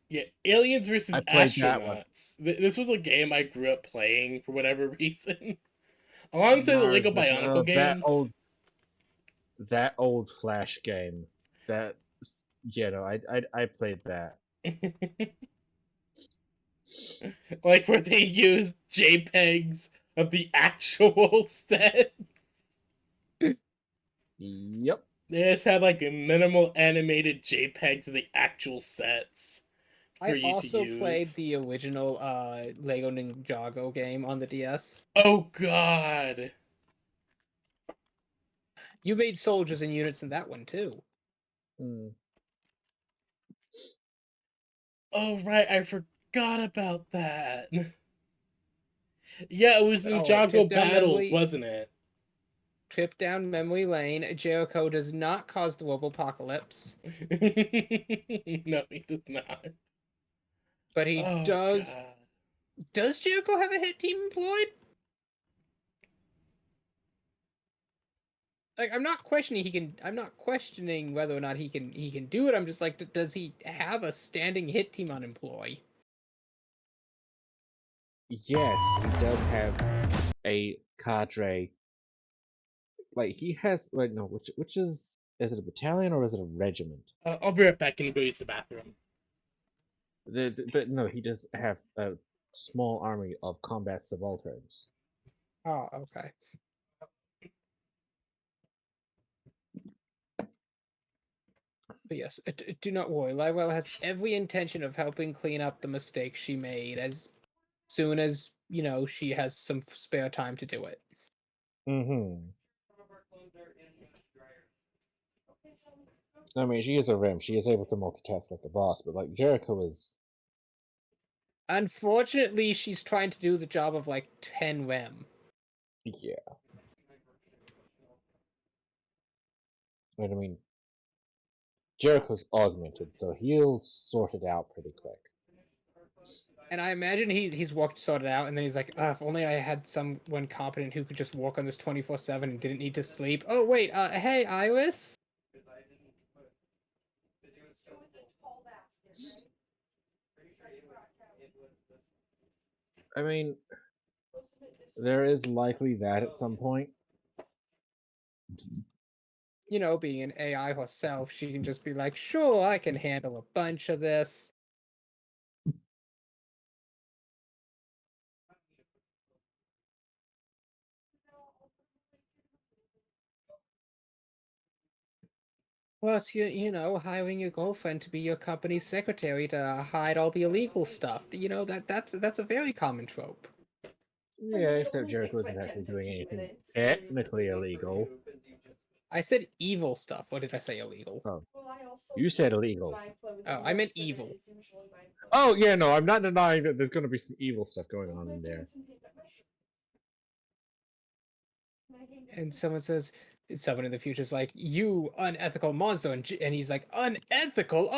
Yeah, Aliens versus I played that one. Astronauts. This was a game I grew up playing for whatever reason. Alongside the Lego Bionicle games. That old Flash game. That I played that. Like where they used JPEGs of the actual set. Yep. They just had like a minimal animated JPEGs of the actual sets for I you also to use. played the original Lego Ninjago game on the DS. Oh god. You made soldiers and units in that one too. Mm. Oh right, I forgot about that. Yeah, it was Oh, wait, Ninjago trip down Battles, memory- wasn't it? Trip down memory lane. Jericho does not cause the Robopocalypse, No, he does not. but he Oh, does. God. Does Jericho have a hit team employed? Like, I'm not questioning whether or not he can do it. I'm just like, does he have a standing hit team on employ? Yes, he does have a cadre. Like he has, like no, which is it a battalion or is it a regiment? I'll be right back and go use the bathroom. But no, he does have a small army of combat subalterns. Oh, okay. But yes, do not worry. Lywell has every intention of helping clean up the mistakes she made as soon as, she has some spare time to do it. Mm-hmm. I mean, she is a Rim. She is able to multitask like a boss, but like Jericho is. Unfortunately, she's trying to do the job of like 10 Rem. Yeah. But I mean, Jericho's augmented, so he'll sort it out pretty quick. And I imagine he's walked sorted out, and then he's like, if only I had someone competent who could just walk on this 24/7 and didn't need to sleep. Oh wait, hey Iris. I mean, there is likely that at some point. Being an AI herself, she can just be like, sure, I can handle a bunch of this. Plus, hiring your girlfriend to be your company's secretary to hide all the illegal stuff. That's a very common trope. Yeah, except Jericho isn't actually doing anything technically illegal. I said evil stuff. What did I say? Illegal? Oh, you said illegal. Oh, I meant evil. Oh yeah, no, I'm not denying that there's going to be some evil stuff going on in there. And someone in the future is like, you unethical monster, and he's like, unethical?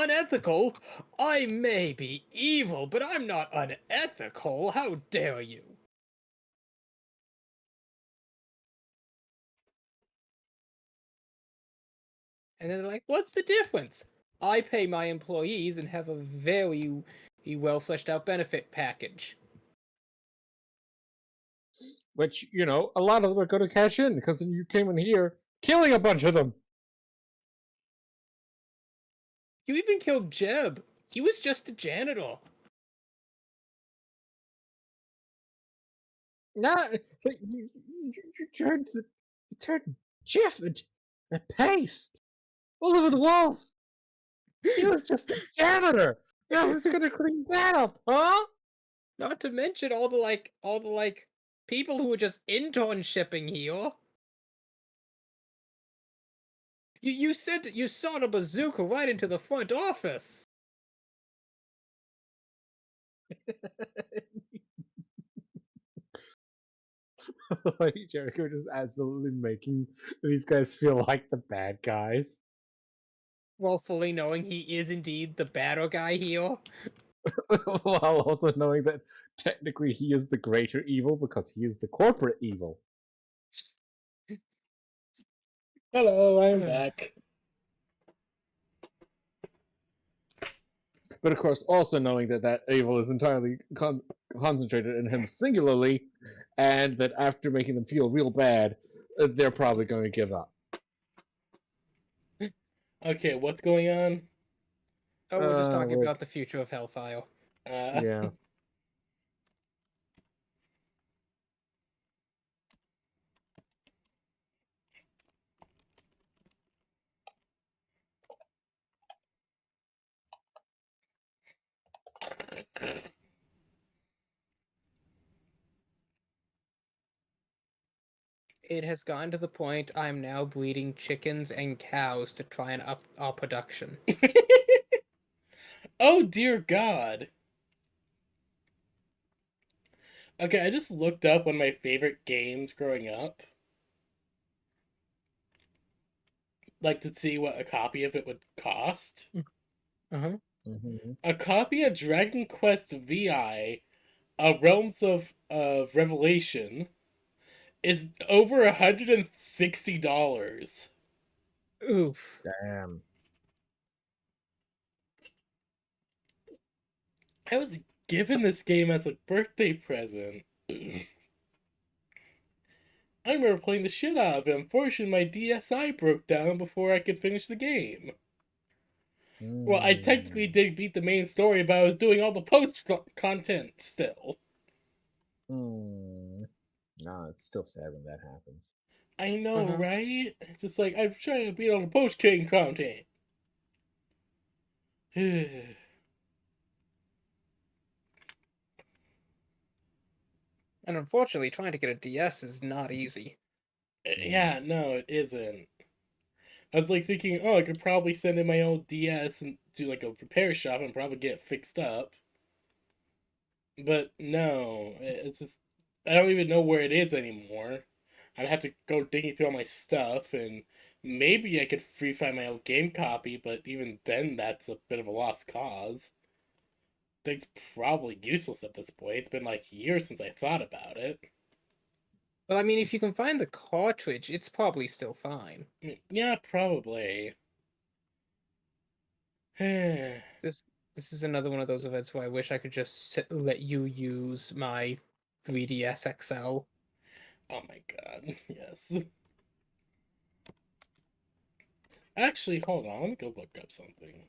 I may be evil, but I'm not unethical. How dare you? And then they're like, what's the difference? I pay my employees and have a very well fleshed out benefit package. Which, a lot of them are going to cash in because you came in here killing a bunch of them. You even killed Jeb. He was just a janitor. Nah, but you turned Jeff into paste all over the walls. He was just a janitor. Now who's gonna clean that up, huh? Not to mention all the people who were just internshipping here. You sent a bazooka right into the front office. Like Jericho just absolutely making these guys feel like the bad guys. While fully knowing he is indeed the badder guy here. While also knowing that technically he is the greater evil because he is the corporate evil. Hello, I'm back. But of course, also knowing that evil is entirely concentrated in him singularly, and that after making them feel real bad, they're probably going to give up. Okay, what's going on? Oh, we're just talking we're- about the future of Hellfire. Yeah. It has gotten to the point I'm now breeding chickens and cows to try and up our production. Oh dear God. Okay, I just looked up one of my favorite games growing up. Like to see what a copy of it would cost. Uh-huh. Mm-hmm. A copy of Dragon Quest VI, Realms of Revelation, is over $160. Oof. Damn. I was given this game as a birthday present. I remember playing the shit out of it. Unfortunately, my DSi broke down before I could finish the game. Well, I technically Mm, did beat the main story, but I was doing all the post content still. mm. No, it's still sad when that happens. I know, Mhm. right? It's just like I'm trying to beat all the post game content. And unfortunately, trying to get a DS is not easy. Yeah, no, it isn't. I was like thinking, oh, I could probably send in my old DS and do like a repair shop and probably get it fixed up. But no, it's just I don't even know where it is anymore. I'd have to go digging through all my stuff, and maybe I could free find my old game copy, but even then, that's a bit of a lost cause. Thing's probably useless at this point. It's been like years since I thought about it. But I mean, if you can find the cartridge, it's probably still fine. Yeah, probably. Oh This is another one of those events where I wish I could just let you use my 3DS XL. my god, yes. Actually, hold on, let me go look up something.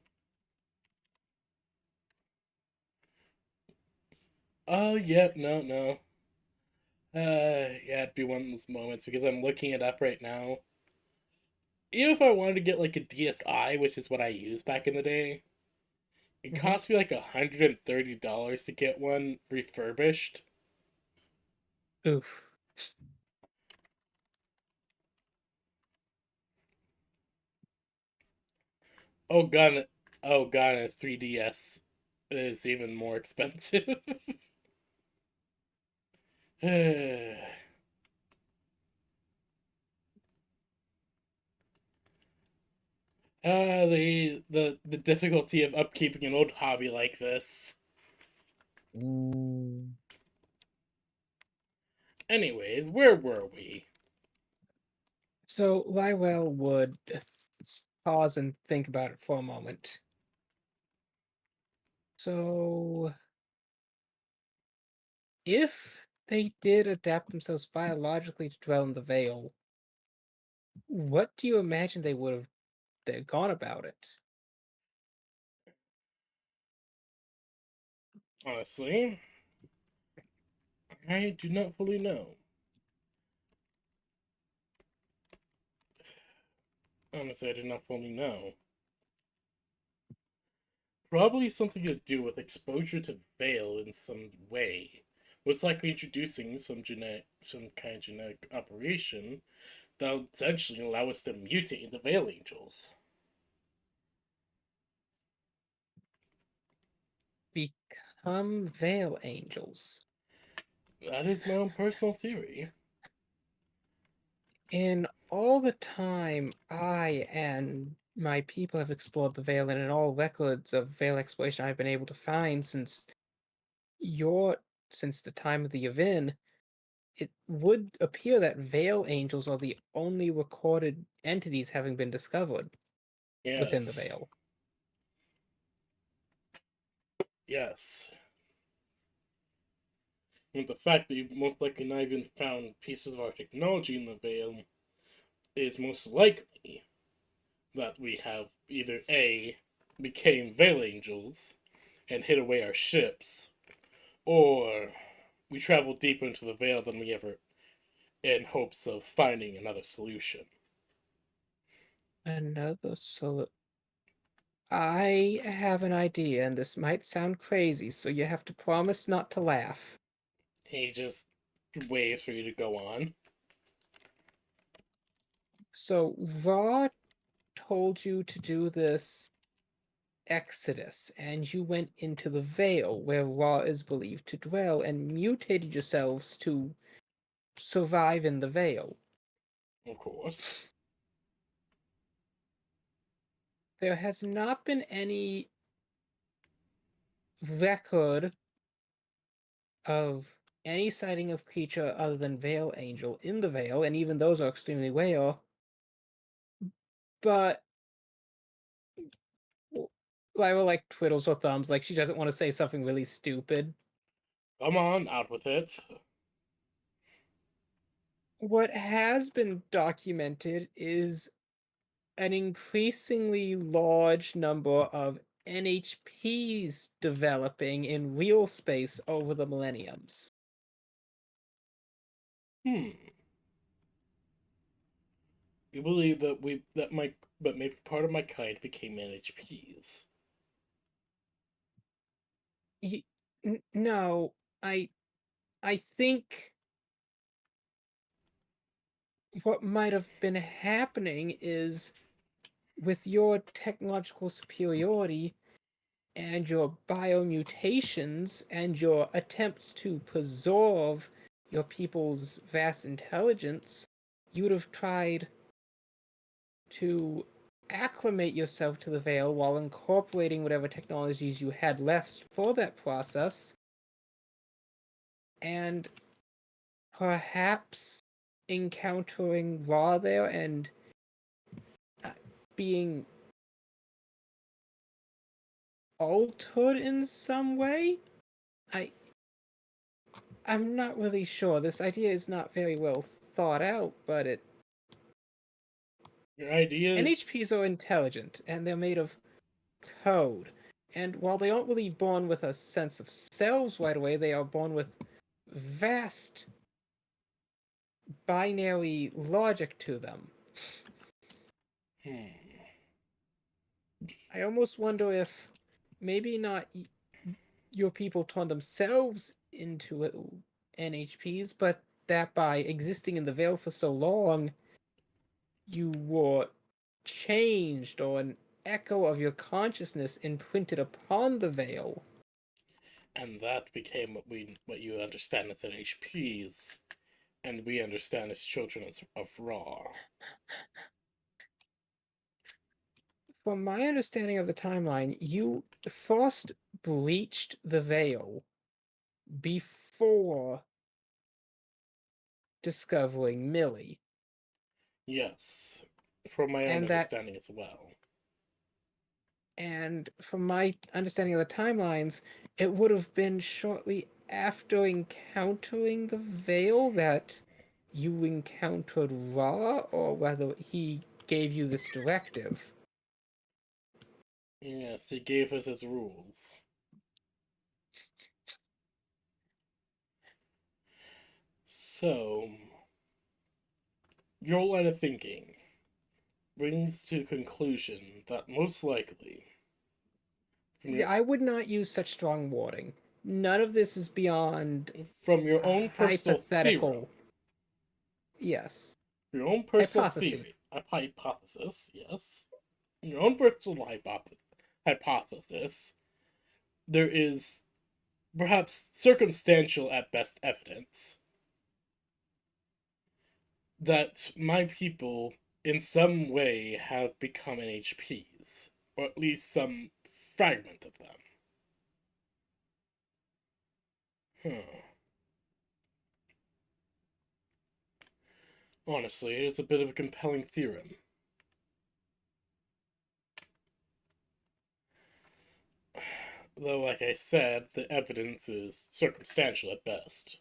Oh, yep, no. Yeah, it'd be one of those moments because I'm looking it up right now. Even if I wanted to get like a DSi, which is what I used back in the day, it Mhm. cost me like $130 to get one refurbished. Oof. Oh god, oh god, a 3DS is even more expensive. The difficulty of upkeeping an old hobby like this. Mm, Anyways, where were we? So Lywell would pause and think about it for a moment. So, if they did adapt themselves biologically to dwell in the Vale, what do you imagine they would have gone about it? Honestly, I do not fully know. Honestly, I do not fully know. Probably something to do with exposure to Veil in some way. Most likely introducing some kind of genetic operation that'll essentially allow us to mutate into Veil Angels. Become Vale Angels. That is my own personal theory. In all the time I and my people have explored the Vale, and in all records of Vale exploration I've been able to find your since the time of the Yavin, it would appear that Vale Angels are the only recorded entities having been discovered within the Yes. Vale. Yes. And the fact that you've most likely not even found pieces of our technology in the Veil is most likely that we have either A, became Veil Angels and hid away our ships, or we traveled deeper into the Veil than we ever in hopes of finding another solution. Another I have an idea, and this might sound crazy, so you have to promise not to laugh. He just waves for you to go on. So Ra told you to do this exodus, and you went into the Vale, where Ra is believed to dwell, and mutated yourselves to survive in the Vale. Of course. There has not been any record of any sighting of creature other than Vale Angel in the Vale, and even those are extremely rare. But Lyra like twiddles her thumbs, like she doesn't want to say something really stupid. Come on, out with it. what has been documented is an increasingly large number of NHPs developing in real space over the millenniums. Hmm. You believe that maybe part of my kind became NHPs. No, I think what might have been happening is with your technological superiority and your biomutations and your attempts to preserve your people's vast intelligence, you would have tried to acclimate yourself to the Veil while incorporating whatever technologies you had left for that process, and perhaps encountering Ra there and being altered in some way? I'm not really sure. This idea is not very well thought out, but Your idea? NHPs are intelligent, and they're made of code. And while they aren't really born with a sense of selves right away, they are born with vast binary logic to them. Hmm. I almost wonder if maybe not your people turned themselves into NHPs, but that by existing in the Veil for so long, you were changed, or an echo of your consciousness imprinted upon the Veil. And that became what you understand as NHPs, and we understand as children of Ra. From my understanding of the timeline, you first breached the Veil before discovering Millie. Yes, from my own And that understanding as well. And from my understanding of the timelines, it would have been shortly after encountering the Veil that you encountered Ra, or whether he gave you this directive. Yes, he gave us his rules. So, your line of thinking brings to conclusion that most likely, I would not use such strong wording. None of this is beyond from your own personal hypothetical. theory, Yes. your own personal Hypothesis. theory, a hypothesis, yes, your own personal hypothesis, there is perhaps circumstantial at best evidence that my people in some way have become NHPs, or at least some fragment of them. Honestly, it is a bit of a compelling theorem. Though, like I said, the evidence is circumstantial at best.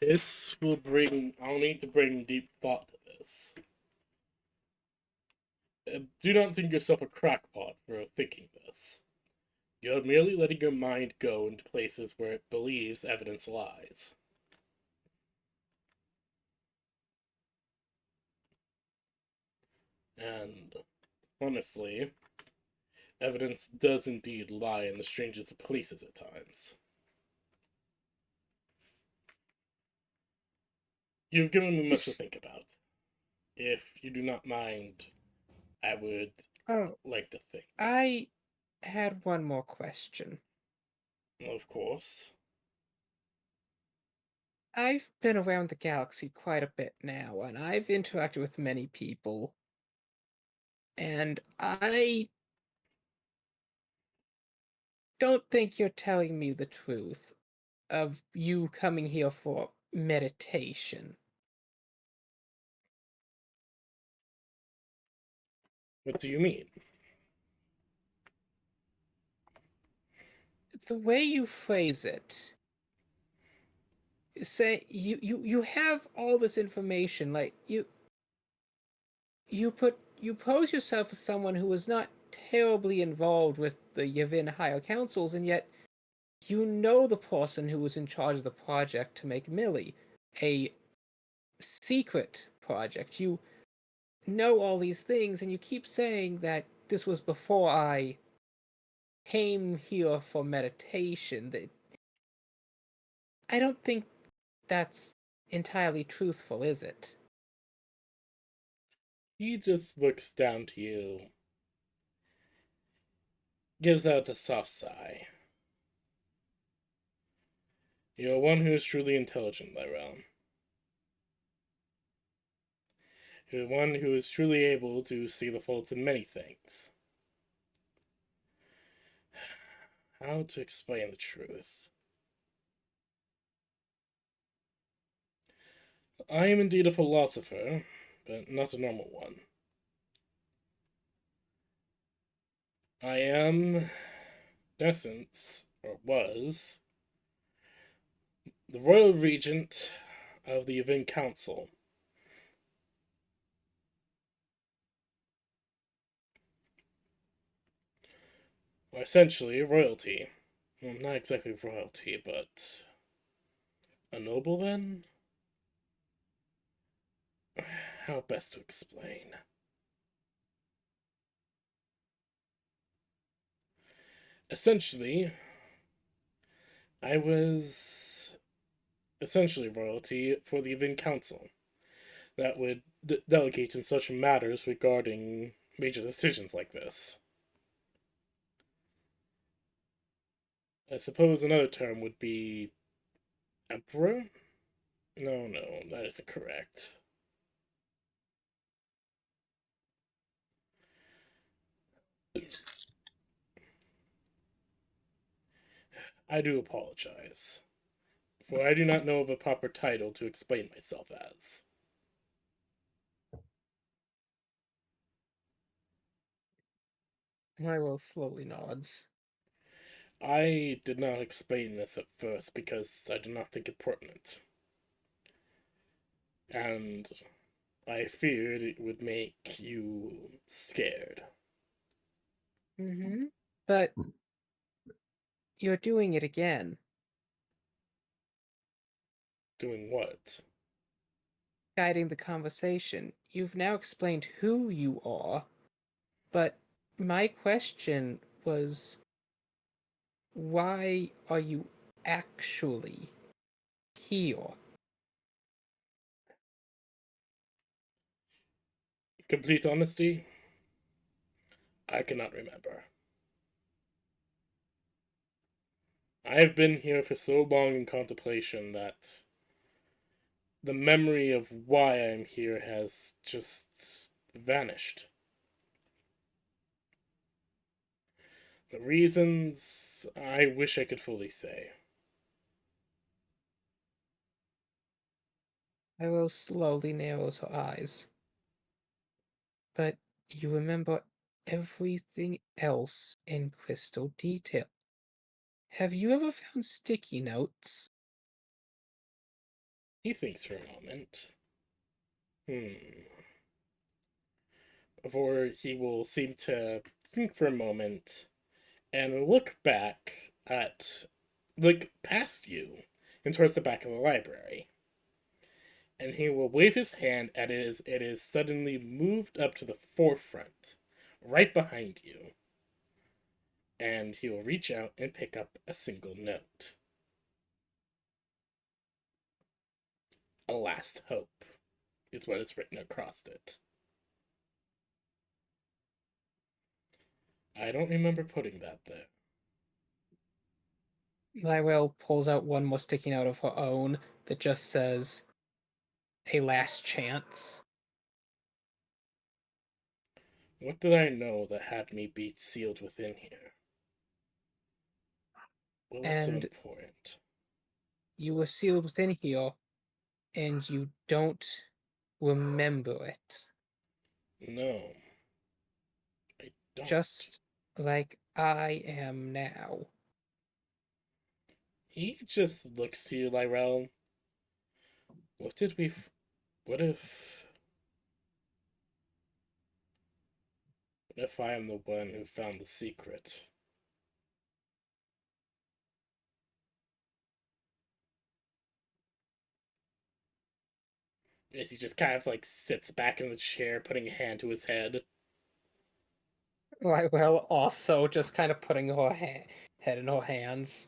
I'll need to bring deep thought to this. Do not think yourself a crackpot for thinking this. You're merely letting your mind go into places where it believes evidence lies. And, honestly, evidence does indeed lie in the strangest of places at times. You've given me much to think about. If you do not mind, I would like to think. I had one more question. Of course. I've been around the galaxy quite a bit now, and I've interacted with many people. And I don't think you're telling me the truth of you coming here for meditation. What do you mean? the way you phrase it, say you have all this information, like you pose yourself as someone who is not terribly involved with the Yavin higher councils, and yet you know the person who was in charge of the project to make Millie, a secret project. You know all these things, and you keep saying that this was before I came here for meditation. That I don't think that's entirely truthful, is it? He just looks down to you, gives out a soft sigh. You are one who is truly intelligent, Lyrell. You are one who is truly able to see the faults in many things. How to explain the truth? I am indeed a philosopher, but not a normal one. I am, in essence, or was, the royal regent of the Yavin Council. Or essentially, royalty. Well, not exactly royalty, but a noble then? How best to explain? Essentially, I was essentially royalty for the Yavin Council that would delegate in such matters regarding major decisions like this. I suppose another term would be emperor? No, that isn't correct. I do apologize, for I do not know of a proper title to explain myself as. Lyrell slowly nods. I did not explain this at first because I did not think it pertinent. And I feared it would make you scared. Mm-hmm. But you're doing it again. Doing what? Guiding the conversation. You've now explained who you are, but my question was, why are you actually here? Complete honesty? I cannot remember. I have been here for so long in contemplation that the memory of why I'm here has just vanished. The reasons I wish I could fully say. Lyrell slowly narrows her eyes. But you remember everything else in crystal detail. Have you ever found sticky notes? He thinks for a moment. For he will seem to think for a moment and look past you and towards the back of the library. And he will wave his hand at it is suddenly moved up to the forefront, right behind you. And he will reach out and pick up a single note. A last hope is what is written across it. I don't remember putting that there. Lyrell pulls out one more sticky note of her own that just says, "A last chance." What did I know that had me be sealed within here? What was so And important? you were sealed within here, and you don't remember it. No, I don't. Just like I am now. He just looks to you, Lyrel. What did we... What if... What if I am the one who found the secret? As he just kind of like sits back in the chair, putting a hand to his head. Lywell also just kind of putting her head in her hands.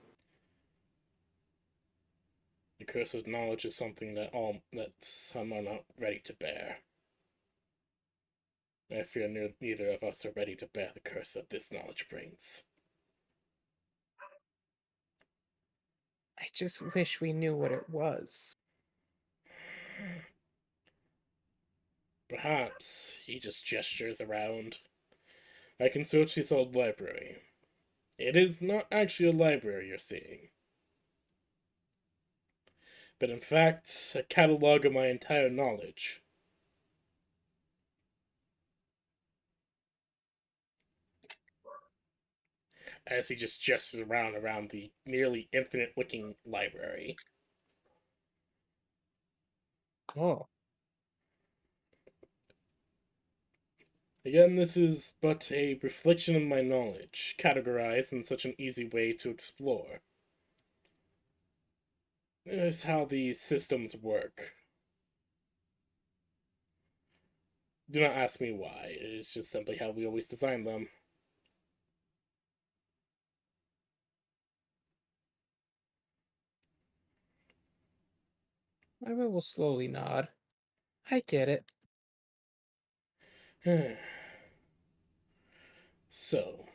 The curse of knowledge is something that some are not ready to bear. I fear neither of us are ready to bear the curse that this knowledge brings. I just wish we knew what it was. Perhaps he just gestures around. I can search this old library. It is not actually a library you're seeing, but in fact, a catalog of my entire knowledge. As he just gestures around the nearly infinite looking library. Oh. Again, this is but a reflection of my knowledge, categorized in such an easy way to explore. This is how these systems work. Do not ask me why, it is just simply how we always design them. I will slowly nod. I get it. So,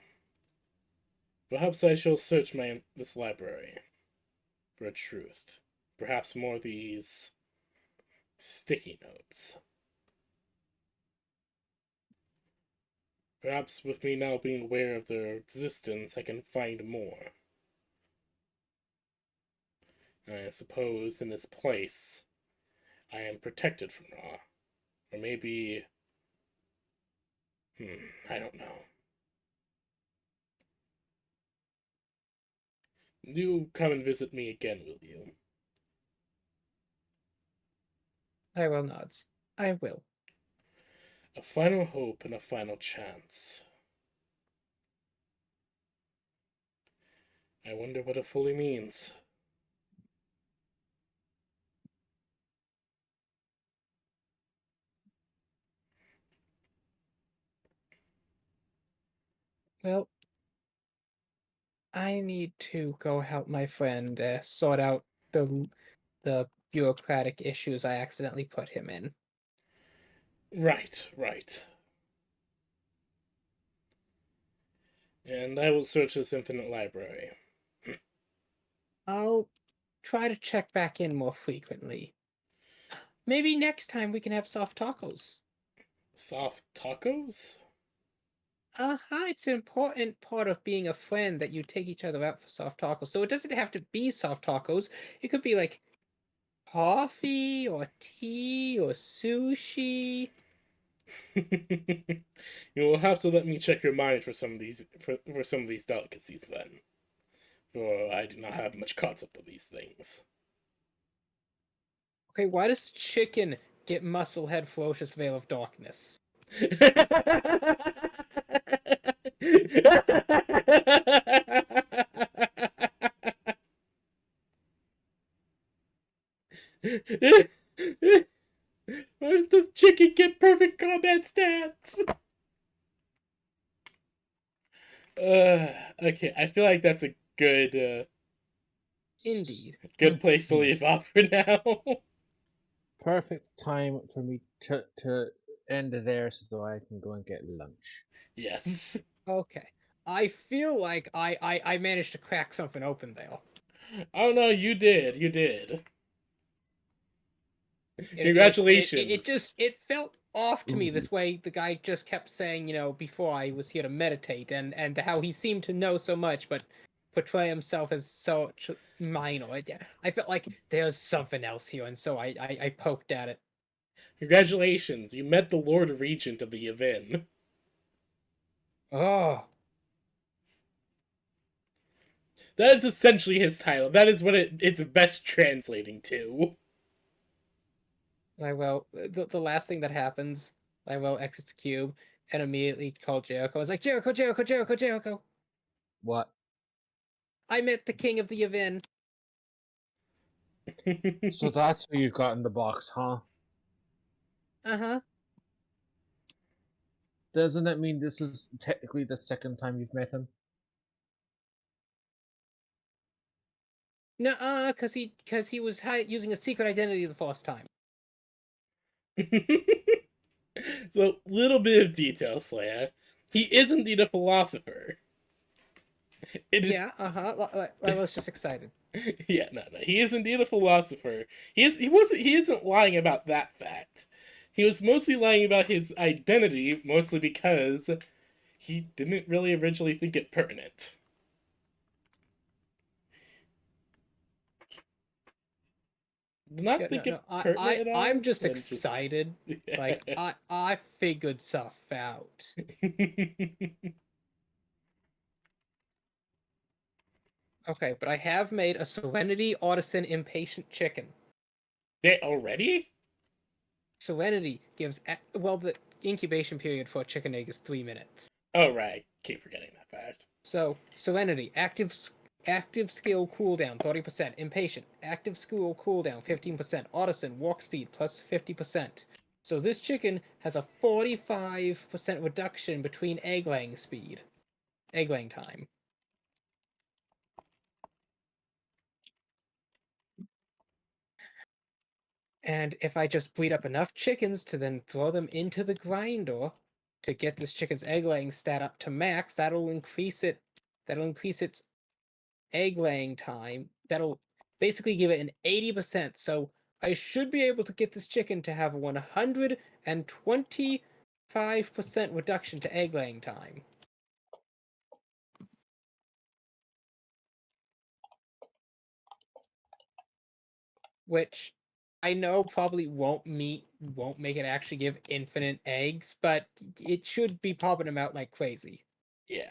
perhaps I shall search this library for a truth. Perhaps more of these sticky notes. Perhaps with me now being aware of their existence, I can find more. I suppose in this place, I am protected from Ra. Or maybe... I don't know. Do come and visit me again, will you? Lywell nods. I will. A final hope and a final chance. I wonder what it fully means. Well, I need to go help my friend sort out the bureaucratic issues I accidentally put him in. Right, right. And I will search this infinite library. I'll try to check back in more frequently. Maybe next time we can have soft tacos. Soft tacos? It's an important part of being a friend that you take each other out for soft tacos. So it doesn't have to be soft tacos. It could be like coffee or tea or sushi. You will have to let me check your mind for some of these for some of these delicacies then. For I do not have much concept of these things. Okay, why does chicken get Musclehead Ferocious Veil of Darkness? Why does the chicken get perfect combat stats? Okay, I feel like that's a Indeed. good place to leave off for now. Perfect time for me to end there so I can go and get lunch. Yes. Okay. I feel like I managed to crack something open there. Oh no, you did. You did. It- Congratulations. It felt off to me this way the guy just kept saying, before I was here to meditate and how he seemed to know so much but portray himself as such minor. I felt like there's something else here, and so I poked at it. Congratulations, you met the Lord Regent of the Yavin. Oh. That is essentially his title. That is what it's best translating to. I will. The last thing that happens, I will exit the cube and immediately call Jericho. I was like, Jericho, Jericho, Jericho, Jericho. What? I met the king of the Yavin. So that's who you got in the box, huh? Uh-huh. Doesn't that mean this is technically the second time you've met him? Nuh-uh, cause he was using a secret identity the first time. So, little bit of detail, Slayer. He is indeed a philosopher. It is, Yeah, uh-huh. I was just excited. yeah, no. He is indeed a philosopher. He isn't lying about that fact. He was mostly lying about his identity, mostly because he didn't really originally think it pertinent. Did not Yeah, think no, it no. pertinent at all. I'm just and excited. Like I figured stuff out. Okay, but I have made a Serenity Artisan Impatient Chicken. They already? Serenity gives well, the incubation period for a chicken egg is 3 minutes. Oh right, keep forgetting that fact. So Serenity active skill cooldown 30%. Impatient active skill cooldown 15%. Artisan walk speed plus 50%. So this chicken has a 45% reduction between egg laying time. And if I just breed up enough chickens to then throw them into the grinder to get this chicken's egg laying stat up to max, that'll increase its egg laying time. That'll basically give it an 80%. So I should be able to get this chicken to have a 125% reduction to egg laying time. Which I know probably won't make it actually give infinite eggs, but it should be popping them out like crazy. Yeah.